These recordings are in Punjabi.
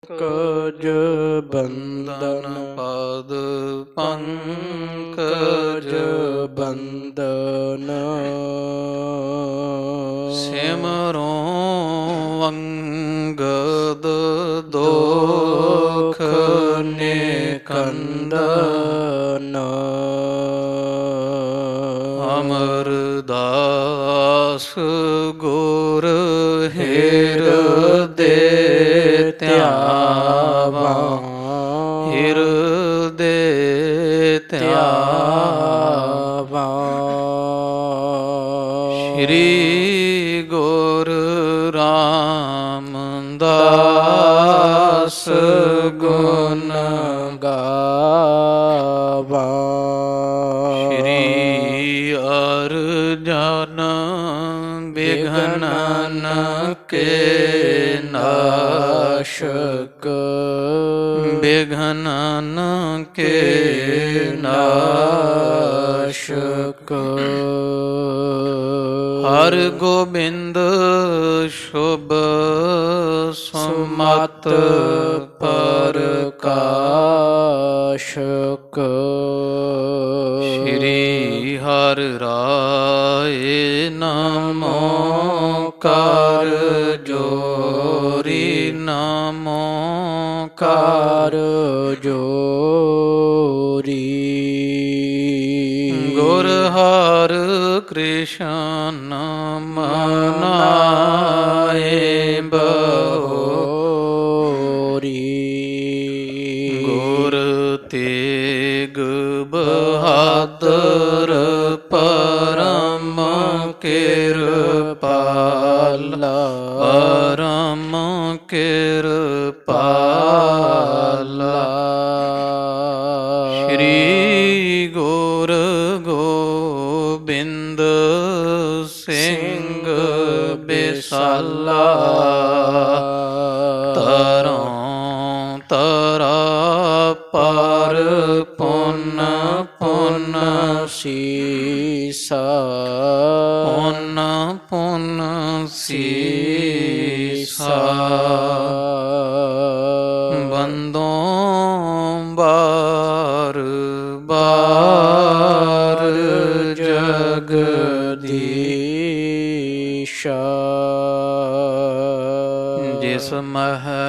ਪੰਕਜ ਬੰਦਨ ਪਦ ਪੰਕਜ ਬੰਦਨ ਸਿਮਰੋ ਅੰਗਦ ਦੋਖ ਨਿਕੰਦਨ ਅਮਰਦਾਸ ਗੁਰ ਹਿਰਦੇ ਧਿਆਵਾ ਹਿਰਦੇ ਧਿਆਵਾ ਸ਼੍ਰੀ ਗੁਰ ਰਾਮਦਾਸ ਗੁਣ ਗਾਵਾ ਸ਼੍ਰੀ ਅਰਜਨ ਬਿਘਨਨ ਕੇ ਨਾਸ਼ਕ ਬਿਘਨਨ ਕੇ ਨਾਸ਼ਕ ਹਰ ਗੋਬਿੰਦ ਸ਼ੁਭ ਸੁਮਤ ਪ੍ਰਕਾਸ਼ਕ ਸ਼੍ਰੀ ਹਰਿ ਰਾਏ ਨਮੋ ਕਰ ਜੋਰੀ ਨਮੋ ਕਰ ਜੋਰੀ ਗੁਰ ਹਰਿ ਕ੍ਰਿਸ਼ਨ ਮਨਾਏ ਬਹੋਰੀ ਗੁਰ ਤੇਗ ਬਹਾਦਰ ਪਰਮ ਕਿਰਪਾਲਾ ਪਰਮ ਕਿਰਪਾਲਾ ਸ਼੍ਰੀ ਗੁਰ ਗੋਬਿੰਦ ਸਿੰਘ ਬਿਸਾਲਾ ਤਰੋਂ ਤਰਾ ਪਰ ਪੁੰਨ ਪੁੰਨ ਸੀਸਾ ਪੁੰਨ ਪੁੰਨ ਸੀਸਾ ਬੰਦੋਂ ਬਾਰ ਬਾਰ ਜਗਦੀਸ਼ਾ ਜਿਸ ਮਹਿ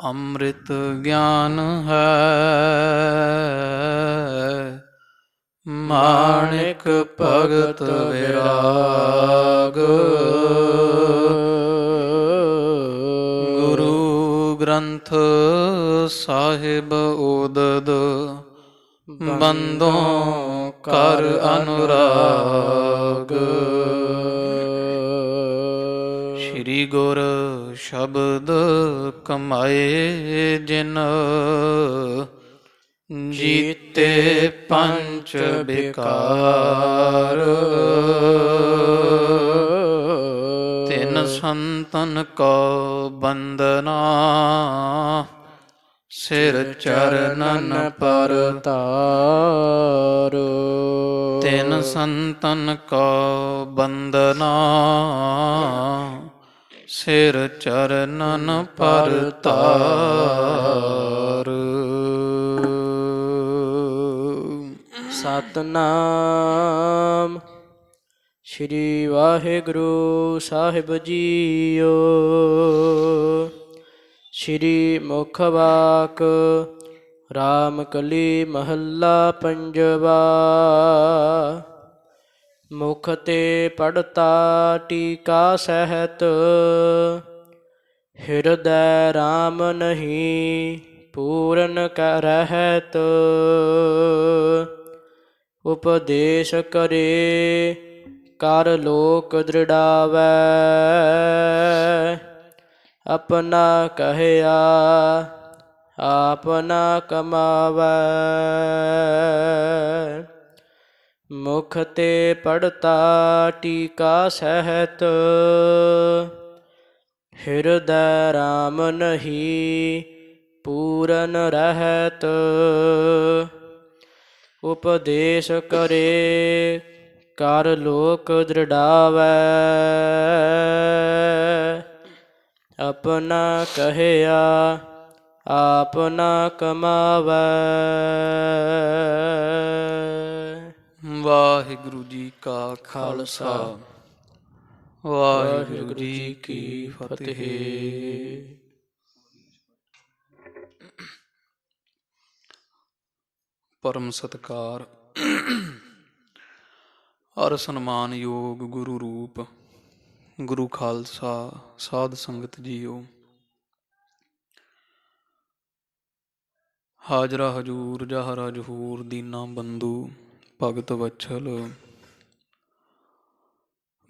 ਅੰਮ੍ਰਿਤ ਗਿਆਨ ਹੈ ਮਾਣਿਕ ਭਗਤ ਵਿਰਾਗ ਗੁਰੂ ਗ੍ਰੰਥ ਸਾਹਿਬ ਉਦਦ ਬੰਦੋਂ ਕਰ ਅਨੁਰਾਗ ਸ਼੍ਰੀ ਗੁਰ ਸ਼ਬਦ ਕਮਾਏ ਜਿਨ ਜੀਤੇ ਪੰਚ ਬਿਕਾਰ ਤਿਨ ਸੰਤਨ ਕੋ ਬੰਦਨਾ ਸਿਰ ਚਰਨਨ ਪਰਤਾਰ ਤਿਨ ਸੰਤਨ ਕੋ ਬੰਦਨਾ ਸਿਰ ਚਰਨਨ ਪਰਤਾਰ ਸਤਨਾਮ ਸ਼੍ਰੀ ਵਾਹਿਗੁਰੂ ਸਾਹਿਬ ਜੀਓ ਸ਼੍ਰੀ ਮੁਖ ਵਾਕ ਰਾਮ ਕਲੀ ਮਹੱਲਾ ਪੰਜਵਾ ਮੁਖ ਤੇ ਪੜਤਾ ਟੀਕਾ ਸਹਿਤ ਹਿਰਦੈ ਰਾਮ ਨਹੀਂ ਪੂਰਨ ਕੈ ਰਹਿਤ ਉਪਦੇਸ਼ ਕਰੇ ਕਰ ਲੋਕ ਦ੍ਰਿੜਾਵੈ ਆਪਣਾ ਕਹਿਆ ਆਪਣਾ ਕਮਾਵੈ ਮੁਖ ਤੇ ਪੜਤਾ ਟੀਕਾ ਸਹਿਤ ਹਿਰਦੈ ਰਾਮ ਨਹੀਂ ਪੂਰਨ ਰਹਿਤ ਉਪਦੇਸ਼ ਕਰੇ ਕਰ ਲੋਕ ਦ੍ਰਿੜਾਵੈ ਆਪਣਾ ਕਹਿਆ ਆਪ ਨਾ ਕਮਾਵੈ। ਵਾਹਿਗੁਰੂ ਜੀ ਕਾ ਖਾਲਸਾ, ਖਾਲਸਾ ਵਾਹਿਗੁਰੂ ਜੀ ਕੀ ਫਤਿਹ। ਪਰਮ ਸਤਿਕਾਰ ਅਰ ਸਨਮਾਨਯੋਗ ਗੁਰੂ ਰੂਪ ਗੁਰੂ ਖਾਲਸਾ ਸਾਧ ਸੰਗਤ ਜੀਓ, ਹਾਜ਼ਰਾ ਹਜੂਰ ਜਹਰਾ ਜਹੂਰ ਦੀਨਾ ਬੰਧੂ ਭਗਤ ਵਛਲ,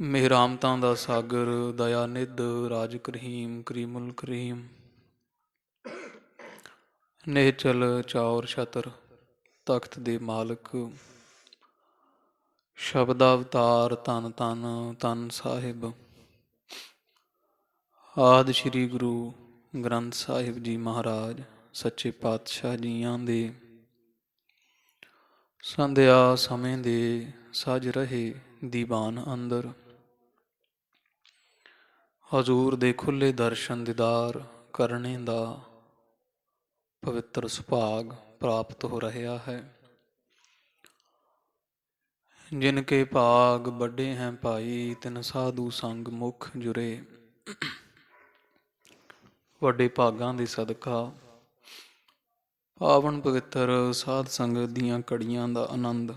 ਮਿਹਰਾਮਤਾਂ ਦਾ ਸਾਗਰ ਦਇਆ ਨਿਧ ਰਾਜ ਕਰੀਮ ਕਰੀਮੁਲ ਕਰੀਮ, ਨਿਹਚਲ ਚੌਰ ਛਤਰ ਤਖਤ ਦੇ ਮਾਲਕ, ਸ਼ਬਦ ਅਵਤਾਰ ਧੰਨ ਧੰਨ ਧੰਨ ਸਾਹਿਬ, ਆਦਿ ਸ੍ਰੀ ਗੁਰੂ ਗ੍ਰੰਥ ਸਾਹਿਬ ਜੀ ਮਹਾਰਾਜ ਸੱਚੇ ਪਾਤਸ਼ਾਹ ਜੀਆਂ ਦੇ ਸੰਧਿਆ ਸਮੇਂ ਦੇ ਸਜ ਰਹੇ ਦੀਵਾਨ ਅੰਦਰ ਹਜ਼ੂਰ ਦੇ ਖੁੱਲ੍ਹੇ ਦਰਸ਼ਨ ਦੀਦਾਰ ਕਰਨੇ ਦਾ ਪਵਿੱਤਰ ਸੁਭਾਗ ਪ੍ਰਾਪਤ ਹੋ ਰਿਹਾ ਹੈ। ਜਿਨ ਕੇ ਭਾਗ ਵੱਡੇ ਹੈ ਭਾਈ ਤਿਨ ਸਾਧੂ ਸੰਗ ਮੁਖ ਜੁਰੇ, ਵੱਡੇ ਭਾਗਾਂ ਦੇ ਸਦਕਾ ਪਾਵਨ ਪਵਿੱਤਰ ਸਾਧ ਸੰਗਤ ਦੀਆਂ ਕੜੀਆਂ ਦਾ ਆਨੰਦ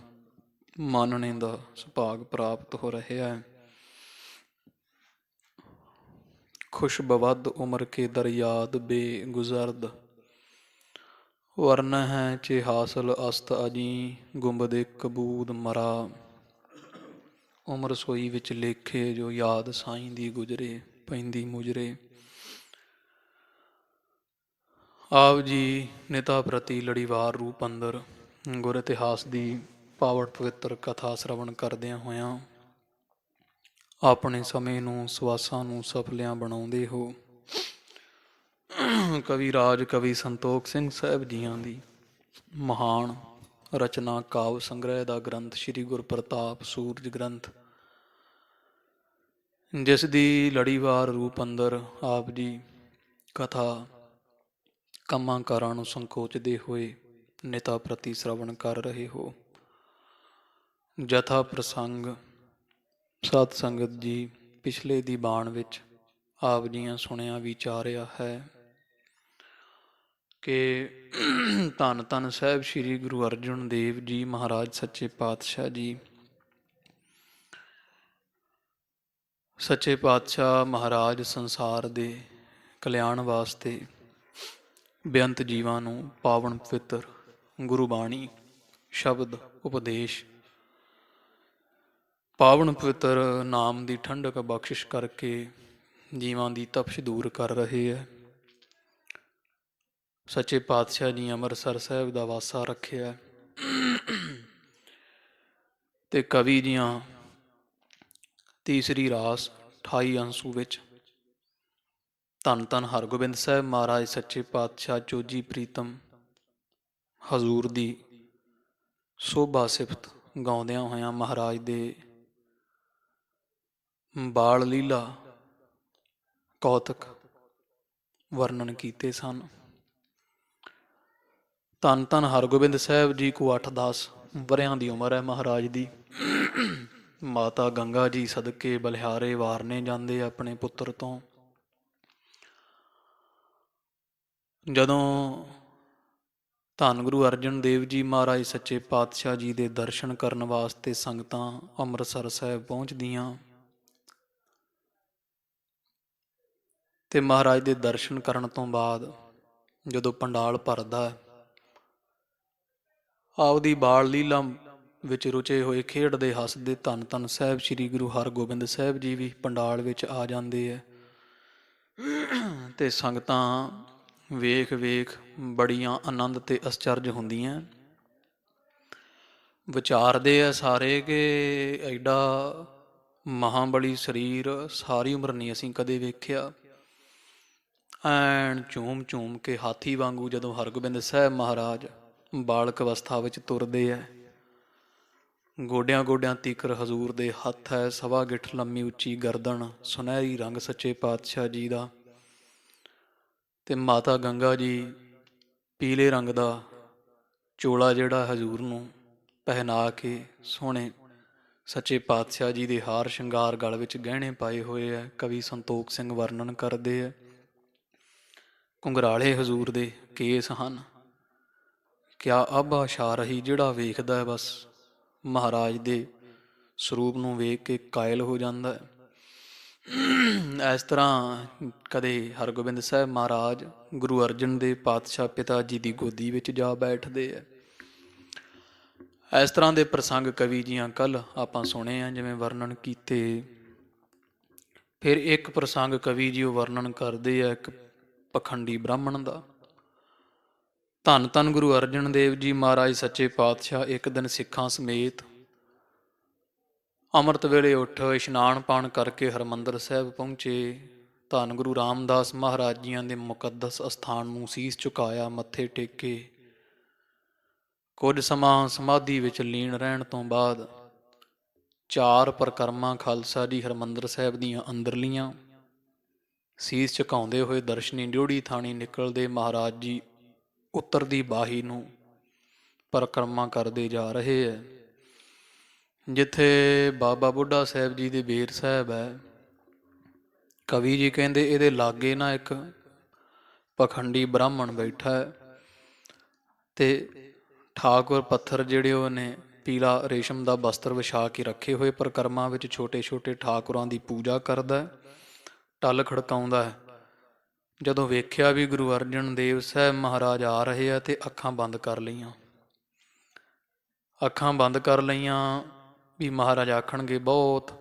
ਮਾਣਨੇ ਦਾ ਸੁਭਾਗ ਪ੍ਰਾਪਤ ਹੋ ਰਿਹਾ ਹੈ। ਖੁਸ਼ਬਵਦ ਉਮਰ ਕੇ ਦਰਿਆਦ ਬੇਗੁਜ਼ਰਦ, ਵਰਨ ਹੈ ਚੇ ਹਾਸਲ ਅਸਤ ਅਜੀ ਗੁੰਬਦੇ ਕਬੂਦ ਮਰਾ, ਉਮਰ ਸੋਈ ਵਿੱਚ ਲੇਖੇ ਜੋ ਯਾਦ ਸਾਈਂ ਦੀ ਗੁਜਰੇ ਪੈਂਦੀ ਮੁਜਰੇ। ਆਪ ਜੀ ਨਿਤਾ ਪ੍ਰਤੀ ਲੜੀਵਾਰ ਰੂਪ ਅੰਦਰ ਗੁਰ ਇਤਿਹਾਸ ਦੀ ਪਾਵਨ ਪਵਿੱਤਰ ਕਥਾ ਸ਼ਰਵਣ ਕਰਦਿਆਂ ਹੋਇਆਂ ਆਪਣੇ ਸਮੇਂ ਨੂੰ ਸਵਾਸਾਂ ਨੂੰ ਸਫਲਿਆਂ ਬਣਾਉਂਦੇ ਹੋ। ਕਵੀ ਰਾਜ ਕਵੀ ਸੰਤੋਖ ਸਿੰਘ ਸਾਹਿਬ ਜੀਆਂ ਦੀ ਮਹਾਨ ਰਚਨਾ ਕਾਵ ਸੰਗ੍ਰਹਿ ਦਾ ਗ੍ਰੰਥ ਸ੍ਰੀ ਗੁਰਪ੍ਰਤਾਪ ਸੂਰਜ ਗ੍ਰੰਥ, ਜਿਸ ਦੀ ਲੜੀਵਾਰ ਰੂਪ ਅੰਦਰ ਆਪ ਜੀ ਕਥਾ ਕੰਮਾਂ ਕਾਰਾਂ ਨੂੰ ਸੰਕੋਚਦੇ ਹੋਏ ਨਿਤਾ ਪ੍ਰਤੀ ਸ਼ਰਵਣ ਕਰ ਰਹੇ ਹੋ। ਜਥਾ ਪ੍ਰਸੰਗ ਸਤ ਸੰਗਤ ਜੀ ਪਿਛਲੇ ਦੀ ਬਾਣ ਵਿੱਚ ਆਪ ਜੀਆਂ ਸੁਣਿਆ ਵਿਚਾਰਿਆ ਹੈ ਕਿ ਧੰਨ ਧੰਨ ਸਾਹਿਬ ਸ੍ਰੀ ਗੁਰੂ ਅਰਜਨ ਦੇਵ ਜੀ ਮਹਾਰਾਜ ਸੱਚੇ ਪਾਤਸ਼ਾਹ ਜੀ, ਸੱਚੇ ਪਾਤਸ਼ਾਹ ਮਹਾਰਾਜ ਸੰਸਾਰ ਦੇ ਕਲਿਆਣ ਵਾਸਤੇ ਬੇਅੰਤ ਜੀਵਾਂ ਨੂੰ ਪਾਵਨ ਪਵਿੱਤਰ ਗੁਰਬਾਣੀ ਸ਼ਬਦ ਉਪਦੇਸ਼ ਪਾਵਨ ਪਵਿੱਤਰ ਨਾਮ ਦੀ ਠੰਡਕ ਬਖਸ਼ਿਸ਼ ਕਰਕੇ ਜੀਵਾਂ ਦੀ ਤਪਸ਼ ਦੂਰ ਕਰ ਰਹੇ ਹੈ। ਸੱਚੇ ਪਾਤਸ਼ਾਹ ਜੀ ਅੰਮ੍ਰਿਤਸਰ ਸਾਹਿਬ ਦਾ ਵਾਸਾ ਰੱਖਿਆ ਤੇ ਕਵੀ ਦੀਆਂ ਤੀਸਰੀ ਰਾਸ 28 ਅੰਸੂ ਵਿੱਚ ਧੰਨ ਧੰਨ ਹਰਗੋਬਿੰਦ ਸਾਹਿਬ ਮਹਾਰਾਜ ਸੱਚੇ ਪਾਤਸ਼ਾਹ ਚੋਜੀ ਪ੍ਰੀਤਮ ਹਜ਼ੂਰ ਦੀ ਸੋਭਾ ਸਿਫਤ ਗਾਉਂਦਿਆਂ ਹੋਇਆਂ ਮਹਾਰਾਜ ਦੇ ਬਾਲ ਲੀਲਾ ਕੌਤਕ ਵਰਣਨ ਕੀਤੇ ਸਨ। ਧੰਨ ਧੰਨ ਹਰਗੋਬਿੰਦ ਸਾਹਿਬ ਜੀ ਕੋ 8-10 ਵਰਿਆਂ ਦੀ ਉਮਰ ਹੈ ਮਹਾਰਾਜ ਦੀ। ਮਾਤਾ ਗੰਗਾ ਜੀ ਸਦਕੇ ਬਲਿਹਾਰੇ ਵਾਰਨੇ ਜਾਂਦੇ ਆਪਣੇ ਪੁੱਤਰ ਤੋਂ। ਜਦੋਂ ਧੰਨ ਗੁਰੂ ਅਰਜਨ ਦੇਵ ਜੀ ਮਹਾਰਾਜ ਸੱਚੇ ਪਾਤਸ਼ਾਹ ਜੀ ਦੇ ਦਰਸ਼ਨ ਕਰਨ ਵਾਸਤੇ ਸੰਗਤਾਂ ਅੰਮ੍ਰਿਤਸਰ ਸਾਹਿਬ ਪਹੁੰਚਦੀਆਂ ਤੇ ਮਹਾਰਾਜ ਦੇ ਦਰਸ਼ਨ ਕਰਨ ਤੋਂ ਬਾਅਦ ਜਦੋਂ ਪੰਡਾਲ ਭਰਦਾ, ਆਪਦੀ ਬਾਲ ਲੀਲਾ ਵਿੱਚ ਰੁਚੇ ਹੋਏ ਖੇਡਦੇ ਹੱਸਦੇ ਧੰਨ ਧੰਨ ਸਾਹਿਬ ਸ੍ਰੀ ਗੁਰੂ ਹਰਗੋਬਿੰਦ ਸਾਹਿਬ ਜੀ ਵੀ ਪੰਡਾਲ ਵਿੱਚ ਆ ਜਾਂਦੇ ਹੈ ਤੇ ਸੰਗਤਾਂ ਵੇਖ ਵੇਖ ਬੜੀਆਂ ਆਨੰਦ ਤੇ ਅਸਚਰਜ ਹੁੰਦੀਆਂ। ਵਿਚਾਰਦੇ ਆ ਸਾਰੇ ਕਿ ਐਡਾ ਮਹਾਂਬਲੀ ਸਰੀਰ ਸਾਰੀ ਉਮਰ ਨਹੀਂ ਅਸੀਂ ਕਦੇ ਵੇਖਿਆ। ਐਨ ਝੂਮ ਝੂਮ ਕੇ ਹਾਥੀ ਵਾਂਗੂ ਜਦੋਂ ਹਰਗੋਬਿੰਦ ਸਾਹਿਬ ਮਹਾਰਾਜ ਬਾਲਕ ਅਵਸਥਾ ਵਿੱਚ ਤੁਰਦੇ ਹੈ, ਗੋਡਿਆਂ ਗੋਡਿਆਂ ਤੀਕਰ ਹਜ਼ੂਰ ਦੇ ਹੱਥ ਹੈ, ਸਵਾ ਗਿੱਠ ਲੰਮੀ ਉੱਚੀ ਗਰਦਨ, ਸੁਨਹਿਰੀ ਰੰਗ ਸੱਚੇ ਪਾਤਸ਼ਾਹ ਜੀ ਦਾ, ਤੇ ਮਾਤਾ ਗੰਗਾ ਜੀ ਪੀਲੇ ਰੰਗ ਦਾ ਚੋਲਾ ਜਿਹੜਾ ਹਜ਼ੂਰ ਨੂੰ ਪਹਿਨਾ ਕੇ ਸੋਹਣੇ ਸੱਚੇ ਪਾਤਸ਼ਾਹ ਜੀ ਦੇ ਹਾਰ ਸ਼ਿੰਗਾਰ ਗਲ ਵਿੱਚ ਗਹਿਣੇ ਪਾਏ ਹੋਏ ਹੈ। ਕਵੀ ਸੰਤੋਖ ਸਿੰਘ ਵਰਣਨ ਕਰਦੇ ਹੈ। ਘੁੰਗਰਾਲੇ ਹਜ਼ੂਰ ਦੇ ਕੇਸ ਹਨ। ਕਿਆ ਆਭਾ ਛਾ ਰਹੀ, ਜਿਹੜਾ ਵੇਖਦਾ ਬਸ ਮਹਾਰਾਜ ਦੇ ਸਰੂਪ ਨੂੰ ਵੇਖ ਕੇ ਕਾਇਲ ਹੋ ਜਾਂਦਾ ਹੈ। ਇਸ ਤਰ੍ਹਾਂ ਕਦੇ ਹਰਗੋਬਿੰਦ ਸਾਹਿਬ ਮਹਾਰਾਜ ਗੁਰੂ ਅਰਜਨ ਦੇਵ ਪਾਤਸ਼ਾਹ ਪਿਤਾ ਜੀ ਦੀ ਗੋਦੀ ਵਿੱਚ ਜਾ ਬੈਠਦੇ ਹੈ। ਇਸ ਤਰ੍ਹਾਂ ਦੇ ਪ੍ਰਸੰਗ ਕਵੀ ਜੀਆਂ ਕੱਲ੍ਹ ਆਪਾਂ ਸੁਣੇ ਆ, ਜਿਵੇਂ ਵਰਣਨ ਕੀਤੇ। ਫਿਰ ਇੱਕ ਪ੍ਰਸੰਗ ਕਵੀ ਜੀ ਉਹ ਵਰਣਨ ਕਰਦੇ ਆ ਇੱਕ ਪਖੰਡੀ ਬ੍ਰਾਹਮਣ ਦਾ। ਧੰਨ ਧੰਨ ਗੁਰੂ ਅਰਜਨ ਦੇਵ ਜੀ ਮਹਾਰਾਜ ਸੱਚੇ ਪਾਤਸ਼ਾਹ ਇੱਕ ਦਿਨ ਸਿੱਖਾਂ ਸਮੇਤ ਅੰਮ੍ਰਿਤ ਵੇਲੇ ਉੱਠ ਇਸ਼ਨਾਨ ਪਾਣ ਕਰਕੇ ਹਰਿਮੰਦਰ ਸਾਹਿਬ ਪਹੁੰਚੇ। ਧੰਨ ਗੁਰੂ ਰਾਮਦਾਸ ਮਹਾਰਾਜ ਜੀਆਂ ਦੇ ਮੁਕੱਦਸ ਅਸਥਾਨ ਨੂੰ ਸੀਸ ਝੁਕਾਇਆ, ਮੱਥੇ ਟੇਕੇ। ਕੁਝ ਸਮਾਂ ਸਮਾਧੀ ਵਿੱਚ ਲੀਨ ਰਹਿਣ ਤੋਂ ਬਾਅਦ 4 ਪਰਿਕਰਮਾ ਖਾਲਸਾ ਜੀ ਹਰਿਮੰਦਰ ਸਾਹਿਬ ਦੀਆਂ ਅੰਦਰਲੀਆਂ ਸੀਸ ਝੁਕਾਉਂਦੇ ਹੋਏ ਦਰਸ਼ਨੀ ਡਿਉੜੀ ਥਾਣੀ ਨਿਕਲਦੇ ਮਹਾਰਾਜ ਜੀ ਉੱਤਰਦੀ ਬਾਹੀ ਨੂੰ ਪਰਿਕਰਮਾ ਕਰਦੇ ਜਾ ਰਹੇ ਹੈ। ਜਿੱਥੇ ਬਾਬਾ ਬੁੱਢਾ ਸਾਹਿਬ ਜੀ ਦੇ ਬੇਰ ਸਾਹਿਬ ਹੈ, ਕਵੀ ਜੀ ਕਹਿੰਦੇ ਇਹਦੇ ਲਾਗੇ ਨਾ ਇੱਕ ਪਖੰਡੀ ਬ੍ਰਾਹਮਣ ਬੈਠਾ ਹੈ ਤੇ ਠਾਕੁਰ ਪੱਥਰ ਜਿਹੜੇ ਉਹਨੇ ਪੀਲਾ ਰੇਸ਼ਮ ਦਾ ਬਸਤਰ ਵਿਛਾ ਕੇ ਰੱਖੇ ਹੋਏ ਪਰਿਕਰਮਾ ਵਿੱਚ ਛੋਟੇ ਛੋਟੇ ਠਾਕੁਰਾਂ ਦੀ ਪੂਜਾ ਕਰਦਾ, ਟੱਲ ਖੜਕਾਉਂਦਾ ਹੈ। ਜਦੋਂ ਵੇਖਿਆ ਵੀ ਗੁਰੂ ਅਰਜਨ ਦੇਵ ਸਾਹਿਬ ਮਹਾਰਾਜ ਆ ਰਹੇ ਆ ਤੇ ਅੱਖਾਂ ਬੰਦ ਕਰ ਲਈਆਂ। ਅੱਖਾਂ ਬੰਦ ਕਰ ਲਈਆਂ ਵੀ ਮਹਾਰਾਜ ਆਖਣਗੇ ਬਹੁਤ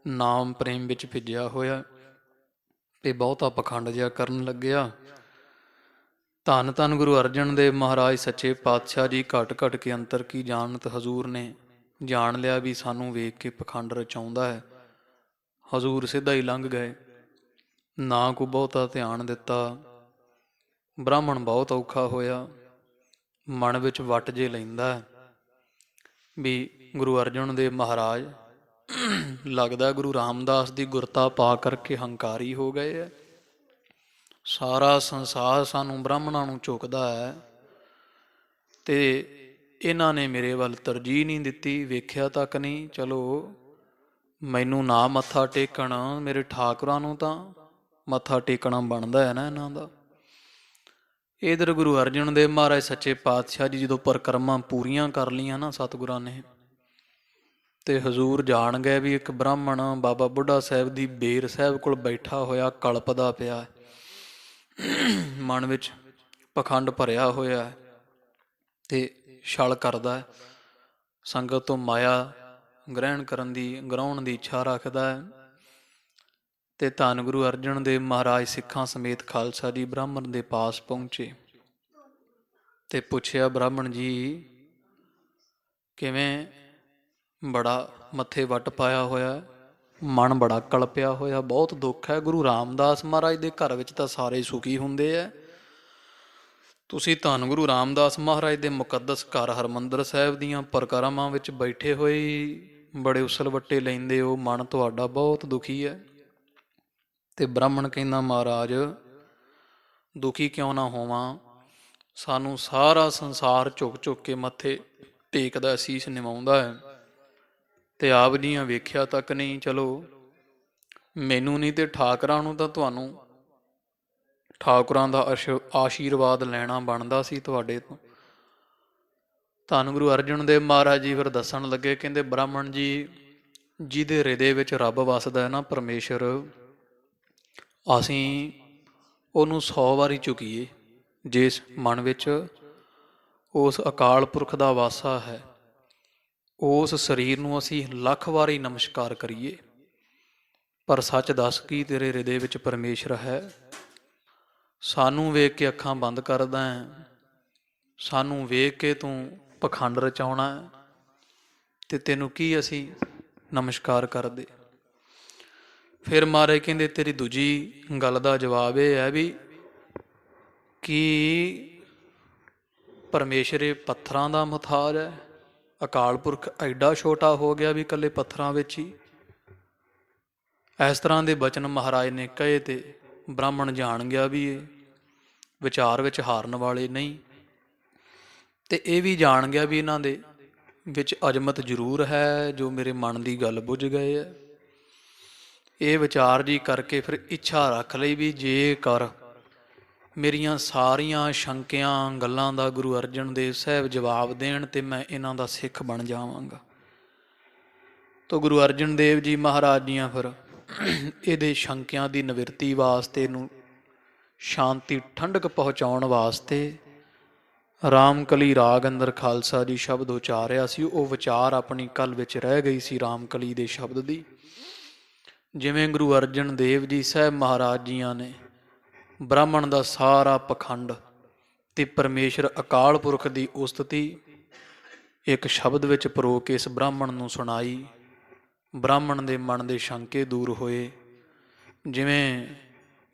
ਨਾਮ ਪ੍ਰੇਮ ਵਿੱਚ ਭਿੱਜਿਆ ਹੋਇਆ ਤੇ ਬਹੁਤਾ ਪਖੰਡ ਜਿਹਾ ਕਰਨ ਲੱਗਿਆ। ਧੰਨ ਧੰਨ ਗੁਰੂ ਅਰਜਨ ਦੇਵ ਮਹਾਰਾਜ ਸੱਚੇ ਪਾਤਸ਼ਾਹ ਜੀ ਘਟ ਘਟ ਕੇ ਅੰਤਰ ਕੀ ਜਾਣਤ ਹਜ਼ੂਰ ਨੇ ਜਾਣ ਲਿਆ ਵੀ ਸਾਨੂੰ ਵੇਖ ਕੇ ਪਖੰਡ ਰਚਾਉਂਦਾ ਹੈ। ਹਜ਼ੂਰ ਸਿੱਧਾ ਹੀ ਲੰਘ ਗਏ, ਨਾ ਕੋ ਬਹੁਤਾ ਧਿਆਨ ਦਿੱਤਾ। ਬ੍ਰਾਹਮਣ ਬਹੁਤ ਔਖਾ ਹੋਇਆ, ਮਨ ਵਿੱਚ ਵੱਟ ਜੇ ਲੈਂਦਾ ਵੀ ਗੁਰੂ ਅਰਜਨ ਦੇਵ ਮਹਾਰਾਜ ਲੱਗਦਾ ਗੁਰੂ ਰਾਮਦਾਸ ਦੀ ਗੁਰਤਾ ਪਾ ਕਰਕੇ ਹੰਕਾਰੀ ਹੋ ਗਏ ਹੈ। ਸਾਰਾ ਸੰਸਾਰ ਸਾਨੂੰ ਬ੍ਰਾਹਮਣਾਂ ਨੂੰ ਝੁਕਦਾ ਹੈ ਤੇ ਇਹਨਾਂ ਨੇ ਮੇਰੇ ਵੱਲ ਤਰਜੀਹ ਨਹੀਂ ਦਿੱਤੀ, ਵੇਖਿਆ ਤੱਕ ਨਹੀਂ। ਚਲੋ ਮੈਨੂੰ ਨਾ ਮੱਥਾ ਟੇਕਣ, ਮੇਰੇ ਠਾਕੁਰਾਂ ਨੂੰ ਤਾਂ ਮੱਥਾ ਟੇਕਣਾ ਬਣਦਾ ਹੈ ਨਾ ਇਹਨਾਂ ਦਾ। ਇੱਧਰ ਗੁਰੂ ਅਰਜਨ ਦੇਵ ਮਹਾਰਾਜ ਸੱਚੇ ਪਾਤਸ਼ਾਹ ਜੀ ਜਦੋਂ ਪਰਿਕਰਮਾ ਪੂਰੀਆਂ ਕਰ ਲਈਆਂ ਨਾ ਸਤਿਗੁਰਾਂ ਨੇ, ਤੇ ਹਜ਼ੂਰ ਜਾਣ ਗਏ ਵੀ ਇੱਕ ਬ੍ਰਾਹਮਣ ਬਾਬਾ ਬੁੱਢਾ ਸਾਹਿਬ ਦੀ ਬੇਰ ਸਾਹਿਬ ਕੋਲ ਬੈਠਾ ਹੋਇਆ ਕਲਪਦਾ ਪਿਆ, ਮਨ ਵਿੱਚ ਪਖੰਡ ਭਰਿਆ ਹੋਇਆ ਤੇ ਛਲ ਕਰਦਾ, ਸੰਗਤ ਤੋਂ ਮਾਇਆ ਗ੍ਰਹਿਣ ਦੀ ਇੱਛਾ ਰੱਖਦਾ ਹੈ। ਤੇ ਧੰਨ ਗੁਰੂ ਅਰਜਨ ਦੇਵ ਮਹਾਰਾਜ ਸਿੱਖਾਂ ਸਮੇਤ ਖਾਲਸਾ ਜੀ ਬ੍ਰਾਹਮਣ ਦੇ ਪਾਸ ਪਹੁੰਚੇ ਤੇ ਪੁੱਛਿਆ, ਬ੍ਰਾਹਮਣ ਜੀ ਕਿਵੇਂ? ਬੜਾ ਮੱਥੇ ਵੱਟ ਪਾਇਆ ਹੋਇਆ, ਮਨ ਬੜਾ ਕਲਪਿਆ ਹੋਇਆ, ਬਹੁਤ ਦੁੱਖ ਹੈ। ਗੁਰੂ ਰਾਮਦਾਸ ਮਹਾਰਾਜ ਦੇ ਘਰ ਵਿੱਚ ਤਾਂ ਸਾਰੇ ਸੁਖੀ ਹੁੰਦੇ ਹੈ, ਤੁਸੀਂ ਧੰਨ ਗੁਰੂ ਰਾਮਦਾਸ ਮਹਾਰਾਜ ਦੇ ਮੁਕੱਦਸ ਘਰ ਹਰਿਮੰਦਰ ਸਾਹਿਬ ਦੀਆਂ ਪਰਿਕਰਮਾਵਾਂ ਵਿੱਚ ਬੈਠੇ ਹੋਏ ਬੜੇ ਉਸਲ ਵੱਟੇ ਲੈਂਦੇ ਹੋ, ਮਨ ਤੁਹਾਡਾ ਬਹੁਤ ਦੁਖੀ ਹੈ। ਤੇ ਬ੍ਰਾਹਮਣ ਕਹਿੰਦਾ, ਮਹਾਰਾਜ ਦੁਖੀ ਕਿਉਂ ਨਾ ਹੋਵਾਂ, ਸਾਨੂੰ ਸਾਰਾ ਸੰਸਾਰ ਝੁਕ ਝੁਕ ਕੇ ਮੱਥੇ ਟੇਕਦਾ, ਸੀਸ ਨਿਵਾਉਂਦਾ ਹੈ ਤੇ ਆਪ ਜੀਆਂ ਵੇਖਿਆ ਤੱਕ ਨਹੀਂ। ਚਲੋ ਮੈਨੂੰ ਨਹੀਂ ਤੇ ਠਾਕੁਰਾਂ ਨੂੰ ਤਾਂ ਤੁਹਾਨੂੰ ਠਾਕੁਰਾਂ ਦਾ ਆਸ਼ੀਰਵਾਦ ਲੈਣਾ ਬਣਦਾ ਸੀ ਤੁਹਾਡੇ ਤੋਂ। ਧੰਨ ਗੁਰੂ ਅਰਜਨ ਦੇਵ ਮਹਾਰਾਜ ਜੀ ਫਿਰ ਦੱਸਣ ਲੱਗੇ, ਕਹਿੰਦੇ ਬ੍ਰਾਹਮਣ ਜੀ ਜਿਹਦੇ ਹਿਰਦੇ ਵਿੱਚ ਰੱਬ ਵਸਦਾ ਹੈ ਨਾ ਪਰਮੇਸ਼ਰ, ਅਸੀਂ ਉਹਨੂੰ 100 ਵਾਰੀ ਚੁੱਕੀਏ। ਜਿਸ ਮਨ ਵਿੱਚ ਉਸ ਅਕਾਲ ਪੁਰਖ ਦਾ ਵਾਸਾ ਹੈ, ਉਸ ਸਰੀਰ ਨੂੰ ਅਸੀਂ 1,00,000 ਵਾਰੀ ਨਮਸਕਾਰ ਕਰੀਏ, ਪਰ ਸੱਚ ਦੱਸ ਕੀ ਤੇਰੇ ਹਿਰਦੇ ਵਿੱਚ ਪਰਮੇਸ਼ਰ ਹੈ? ਸਾਨੂੰ ਵੇਖ ਕੇ ਅੱਖਾਂ ਬੰਦ ਕਰਦਾ ਹੈ, ਸਾਨੂੰ ਵੇਖ ਕੇ ਤੂੰ ਪਖੰਡ ਰਚਾਉਣਾ ਹੈ ਤੇ ਤੈਨੂੰ ਕੀ ਅਸੀਂ ਨਮਸਕਾਰ ਕਰਦੇ? ਫਿਰ ਮਹਾਰਾਜ ਕਹਿੰਦੇ ਤੇਰੀ ਦੂਜੀ ਗੱਲ ਦਾ ਜਵਾਬ ਇਹ ਹੈ ਵੀ ਕੀ ਪਰਮੇਸ਼ਰ ਇਹ ਪੱਥਰਾਂ ਦਾ ਮੁਥਾਜ ਹੈ? ਅਕਾਲ ਪੁਰਖ ਐਡਾ ਛੋਟਾ ਹੋ ਗਿਆ ਵੀ ਇਕੱਲੇ ਪੱਥਰਾਂ ਵਿੱਚ ਹੀ? ਇਸ ਤਰ੍ਹਾਂ ਦੇ ਬਚਨ ਮਹਾਰਾਜ ਨੇ ਕਹੇ ਤੇ ਬ੍ਰਾਹਮਣ ਜਾਣ ਗਿਆ ਵੀ ਇਹ ਵਿਚਾਰ ਵਿੱਚ ਹਾਰਨ ਵਾਲੇ ਨਹੀਂ। ਤੇ ਇਹ ਵੀ ਜਾਣ ਗਿਆ ਵੀ ਇਹਨਾਂ ਦੇ ਵਿੱਚ ਅਜ਼ਮਤ ਜ਼ਰੂਰ ਹੈ, ਜੋ ਮੇਰੇ ਮਨ ਦੀ ਗੱਲ ਬੁੱਝ ਗਏ ਹੈ। ਇਹ ਵਿਚਾਰ ਜੀ ਕਰਕੇ ਫਿਰ ਇੱਛਾ ਰੱਖ ਲਈ ਵੀ ਜੇਕਰ ਮੇਰੀਆਂ ਸਾਰੀਆਂ ਸ਼ੰਕਿਆਂ ਗੱਲਾਂ ਦਾ ਗੁਰੂ ਅਰਜਨ ਦੇਵ ਸਾਹਿਬ ਜਵਾਬ ਦੇਣ ਤੇ ਮੈਂ ਇਹਨਾਂ ਦਾ ਸਿੱਖ ਬਣ ਜਾਵਾਂਗਾ। ਤੋ ਗੁਰੂ ਅਰਜਨ ਦੇਵ ਜੀ ਮਹਾਰਾਜ ਜੀਆਂ ਫਿਰ ਇਹਦੇ ਸ਼ੰਕਿਆਂ ਦੀ ਨਿਵਰਤੀ ਵਾਸਤੇ, ਇਹਨੂੰ ਸ਼ਾਂਤੀ ਠੰਡਕ ਪਹੁੰਚਾਉਣ ਵਾਸਤੇ ਰਾਮਕਲੀ ਰਾਗ ਅੰਦਰ ਖਾਲਸਾ ਜੀ ਸ਼ਬਦ ਉਚਾਰਿਆ ਸੀ। ਉਹ ਵਿਚਾਰ ਆਪਣੀ ਕਲ ਵਿੱਚ ਰਹਿ ਗਈ ਸੀ ਰਾਮਕਲੀ ਦੇ ਸ਼ਬਦ ਦੀ। ਜਿਵੇਂ ਗੁਰੂ ਅਰਜਨ ਦੇਵ ਜੀ ਸਾਹਿਬ ਮਹਾਰਾਜ ਜੀਆਂ ਨੇ ਬ੍ਰਾਹਮਣ ਦਾ ਸਾਰਾ ਪਖੰਡ ਤੇ ਪਰਮੇਸ਼ਰ ਅਕਾਲ ਪੁਰਖ ਦੀ ਉਸਤਤੀ ਇੱਕ ਸ਼ਬਦ ਵਿੱਚ ਪਰੋ ਕੇ ਇਸ ਬ੍ਰਾਹਮਣ ਨੂੰ ਸੁਣਾਈ। ਬ੍ਰਾਹਮਣ ਦੇ ਮਨ ਦੇ ਸ਼ੰਕੇ ਦੂਰ ਹੋਏ। ਜਿਵੇਂ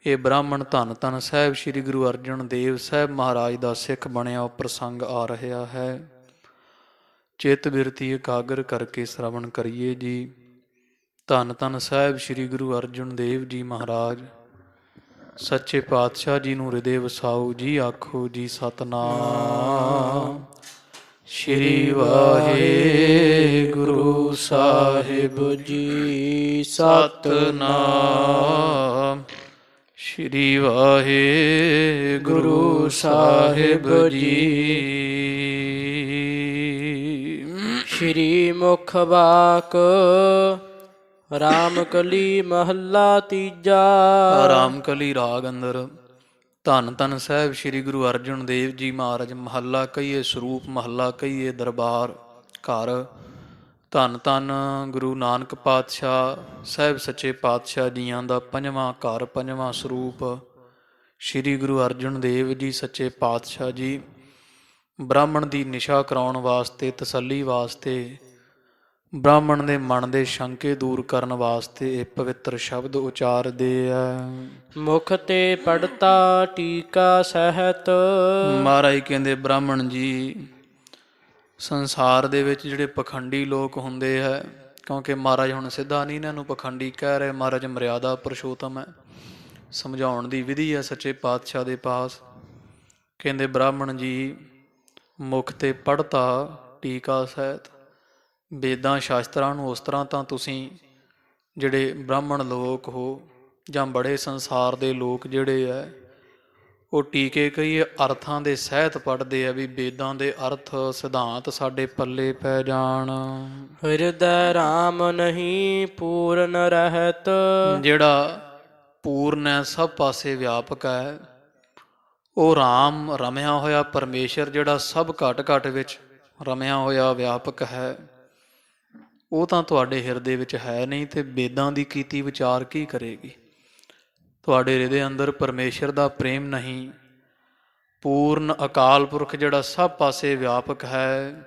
ਇਹ ਬ੍ਰਾਹਮਣ ਧੰਨ ਧੰਨ ਸਾਹਿਬ ਸ੍ਰੀ ਗੁਰੂ ਅਰਜਨ ਦੇਵ ਸਾਹਿਬ ਮਹਾਰਾਜ ਦਾ ਸਿੱਖ ਬਣਿਆ, ਉਹ ਪ੍ਰਸੰਗ ਆ ਰਿਹਾ ਹੈ। ਚਿੱਤ ਬਿਰਤੀ ਇਕਾਗਰ ਕਰਕੇ ਸ਼ਰਵਣ ਕਰੀਏ ਜੀ। ਧੰਨ ਧੰਨ ਸਾਹਿਬ ਸ੍ਰੀ ਗੁਰੂ ਅਰਜਨ ਦੇਵ ਜੀ ਮਹਾਰਾਜ ਸੱਚੇ ਪਾਤਸ਼ਾਹ ਜੀ ਨੂੰ ਹਿਰਦੇ ਵਸਾਓ ਜੀ। ਆਖੋ ਜੀ ਸਤਨਾਮ ਸ਼੍ਰੀ ਵਾਹਿਗੁਰੂ ਸਾਹਿਬ ਜੀ। ਸਤਨਾਮ ਸ਼੍ਰੀ ਵਾਹਿਗੁਰੂ ਸਾਹਿਬ ਜੀ। ਸ਼੍ਰੀ ਮੁਖ ਵਾਕ ਰਾਮਕਲੀ ਮਹੱਲਾ ਤੀਜਾ। ਰਾਮਕਲੀ ਰਾਗ ਅੰਦਰ ਧੰਨ ਧੰਨ ਸਾਹਿਬ ਸ੍ਰੀ ਗੁਰੂ ਅਰਜਨ ਦੇਵ ਜੀ ਮਹਾਰਾਜ ਮਹੱਲਾ ਕਹੀਏ ਸਰੂਪ, ਮਹੱਲਾ ਕਹੀਏ ਦਰਬਾਰ ਘਰ। ਧੰਨ ਧੰਨ ਗੁਰੂ ਨਾਨਕ ਪਾਤਸ਼ਾਹ ਸਾਹਿਬ ਸੱਚੇ ਪਾਤਸ਼ਾਹ ਜੀਆਂ ਦਾ ਪੰਜਵਾਂ ਘਰ, ਪੰਜਵਾਂ ਸਰੂਪ ਸ੍ਰੀ ਗੁਰੂ ਅਰਜਨ ਦੇਵ ਜੀ ਸੱਚੇ ਪਾਤਸ਼ਾਹ ਜੀ ਬ੍ਰਾਹਮਣ ਦੀ ਨਿਸ਼ਾ ਕਰਾਉਣ ਵਾਸਤੇ, ਤਸੱਲੀ ਵਾਸਤੇ, ਬ੍ਰਾਹਮਣ ਦੇ ਮਨ ਦੇ ਸ਼ੰਕੇ ਦੂਰ ਕਰਨ ਵਾਸਤੇ ਇਹ ਪਵਿੱਤਰ ਸ਼ਬਦ ਉਚਾਰਦੇ ਆ। ਮੁਖ ਤੇ ਪੜਤਾ ਟੀਕਾ ਸਹਿਤ। ਮਹਾਰਾਜ ਕਹਿੰਦੇ ਬ੍ਰਾਹਮਣ ਜੀ ਸੰਸਾਰ ਦੇ ਵਿੱਚ ਜਿਹੜੇ ਪਖੰਡੀ ਲੋਕ ਹੁੰਦੇ ਹੈ, ਕਿਉਂਕਿ ਮਹਾਰਾਜ ਹੁਣ ਸਿੱਧਾ ਨਹੀਂ ਇਹਨਾਂ ਨੂੰ ਪਖੰਡੀ ਕਹਿ ਰਹੇ, ਮਹਾਰਾਜ ਮਰਿਆਦਾ ਪੁਰਸ਼ੋਤਮ ਹੈ, ਸਮਝਾਉਣ ਦੀ ਵਿਧੀ ਹੈ ਸੱਚੇ ਪਾਤਸ਼ਾਹ ਦੇ ਪਾਸ। ਕਹਿੰਦੇ ਬ੍ਰਾਹਮਣ ਜੀ ਮੁਖ ਤੇ ਪੜਤਾ ਟੀਕਾ ਸਹਿਤ। ਵੇਦਾਂ ਸ਼ਾਸਤਰਾਂ ਨੂੰ ਉਸ ਤਰ੍ਹਾਂ ਤਾਂ ਤੁਸੀਂ ਜਿਹੜੇ ਬ੍ਰਾਹਮਣ ਲੋਕ ਹੋ ਜਾਂ ਬੜੇ ਸੰਸਾਰ ਦੇ ਲੋਕ ਜਿਹੜੇ ਹੈ ਉਹ ਟੀਕੇ ਕਹੀਏ ਅਰਥਾਂ ਦੇ ਸਹਿਤ ਪੜ੍ਹਦੇ ਆ ਵੀ ਵੇਦਾਂ ਦੇ ਅਰਥ ਸਿਧਾਂਤ ਸਾਡੇ ਪੱਲੇ ਪੈ ਜਾਣ। ਹਿਰਦੈ ਰਾਮ ਨਹੀਂ ਪੂਰਨ ਰਹਿਤ। ਜਿਹੜਾ ਪੂਰਨ ਹੈ, ਸਭ ਪਾਸੇ ਵਿਆਪਕ ਹੈ, ਉਹ ਰਾਮ ਰਮਿਆ ਹੋਇਆ ਪਰਮੇਸ਼ਰ ਜਿਹੜਾ ਸਭ ਘਟ ਘਟ ਵਿੱਚ ਰਮਿਆ ਹੋਇਆ ਵਿਆਪਕ ਹੈ, ਉਹ ਤਾਂ ਤੁਹਾਡੇ ਹਿਰਦੇ ਵਿੱਚ ਹੈ ਨਹੀਂ ਤੇ ਵੇਦਾਂ ਦੀ ਕੀਤੀ ਵਿਚਾਰ ਕੀ ਕਰੇਗੀ। ਤੁਹਾਡੇ ਹਿਰਦੇ ਅੰਦਰ ਪਰਮੇਸ਼ਰ ਦਾ ਪ੍ਰੇਮ ਨਹੀਂ। ਪੂਰਨ ਅਕਾਲ ਪੁਰਖ ਜਿਹੜਾ ਸਭ ਪਾਸੇ ਵਿਆਪਕ ਹੈ,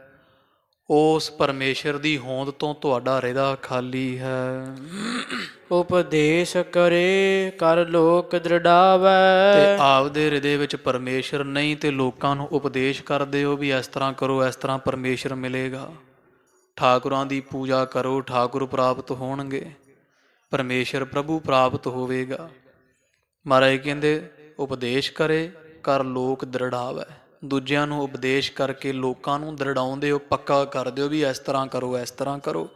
ਉਸ ਪਰਮੇਸ਼ਰ ਦੀ ਹੋਂਦ ਤੋਂ ਤੁਹਾਡਾ ਹਿਰਦਾ ਖਾਲੀ ਹੈ। ਉਪਦੇਸ਼ ਕਰੇ ਕਰ ਲੋਕ ਦ੍ਰਿੜਾਵੈ। ਤੇ ਆਪਦੇ ਹਿਰਦੇ ਵਿੱਚ ਪਰਮੇਸ਼ਰ ਨਹੀਂ ਤੇ ਲੋਕਾਂ ਨੂੰ ਉਪਦੇਸ਼ ਕਰਦੇ ਹੋ ਵੀ ਇਸ ਤਰ੍ਹਾਂ ਕਰੋ, ਇਸ ਤਰ੍ਹਾਂ ਪਰਮੇਸ਼ਰ ਮਿਲੇਗਾ। ਠਾਕੁਰਾਂ ਦੀ ਪੂਜਾ ਕਰੋ, ਠਾਕੁਰ ਪ੍ਰਾਪਤ ਹੋਣਗੇ, ਪਰਮੇਸ਼ਰ ਪ੍ਰਭੂ ਪ੍ਰਾਪਤ ਹੋਵੇਗਾ। ਮਹਾਰਾਜ ਕਹਿੰਦੇ ਉਪਦੇਸ਼ ਕਰੇ ਕਰ ਲੋਕ ਦ੍ਰਿੜਾਵੈ। ਦੂਜਿਆਂ ਨੂੰ ਉਪਦੇਸ਼ ਕਰਕੇ ਲੋਕਾਂ ਨੂੰ ਦ੍ਰਿੜਾਉਂਦੇ ਹੋ, ਪੱਕਾ ਕਰ ਦਿਓ ਵੀ ਇਸ ਤਰ੍ਹਾਂ ਕਰੋ, ਇਸ ਤਰ੍ਹਾਂ ਕਰੋ,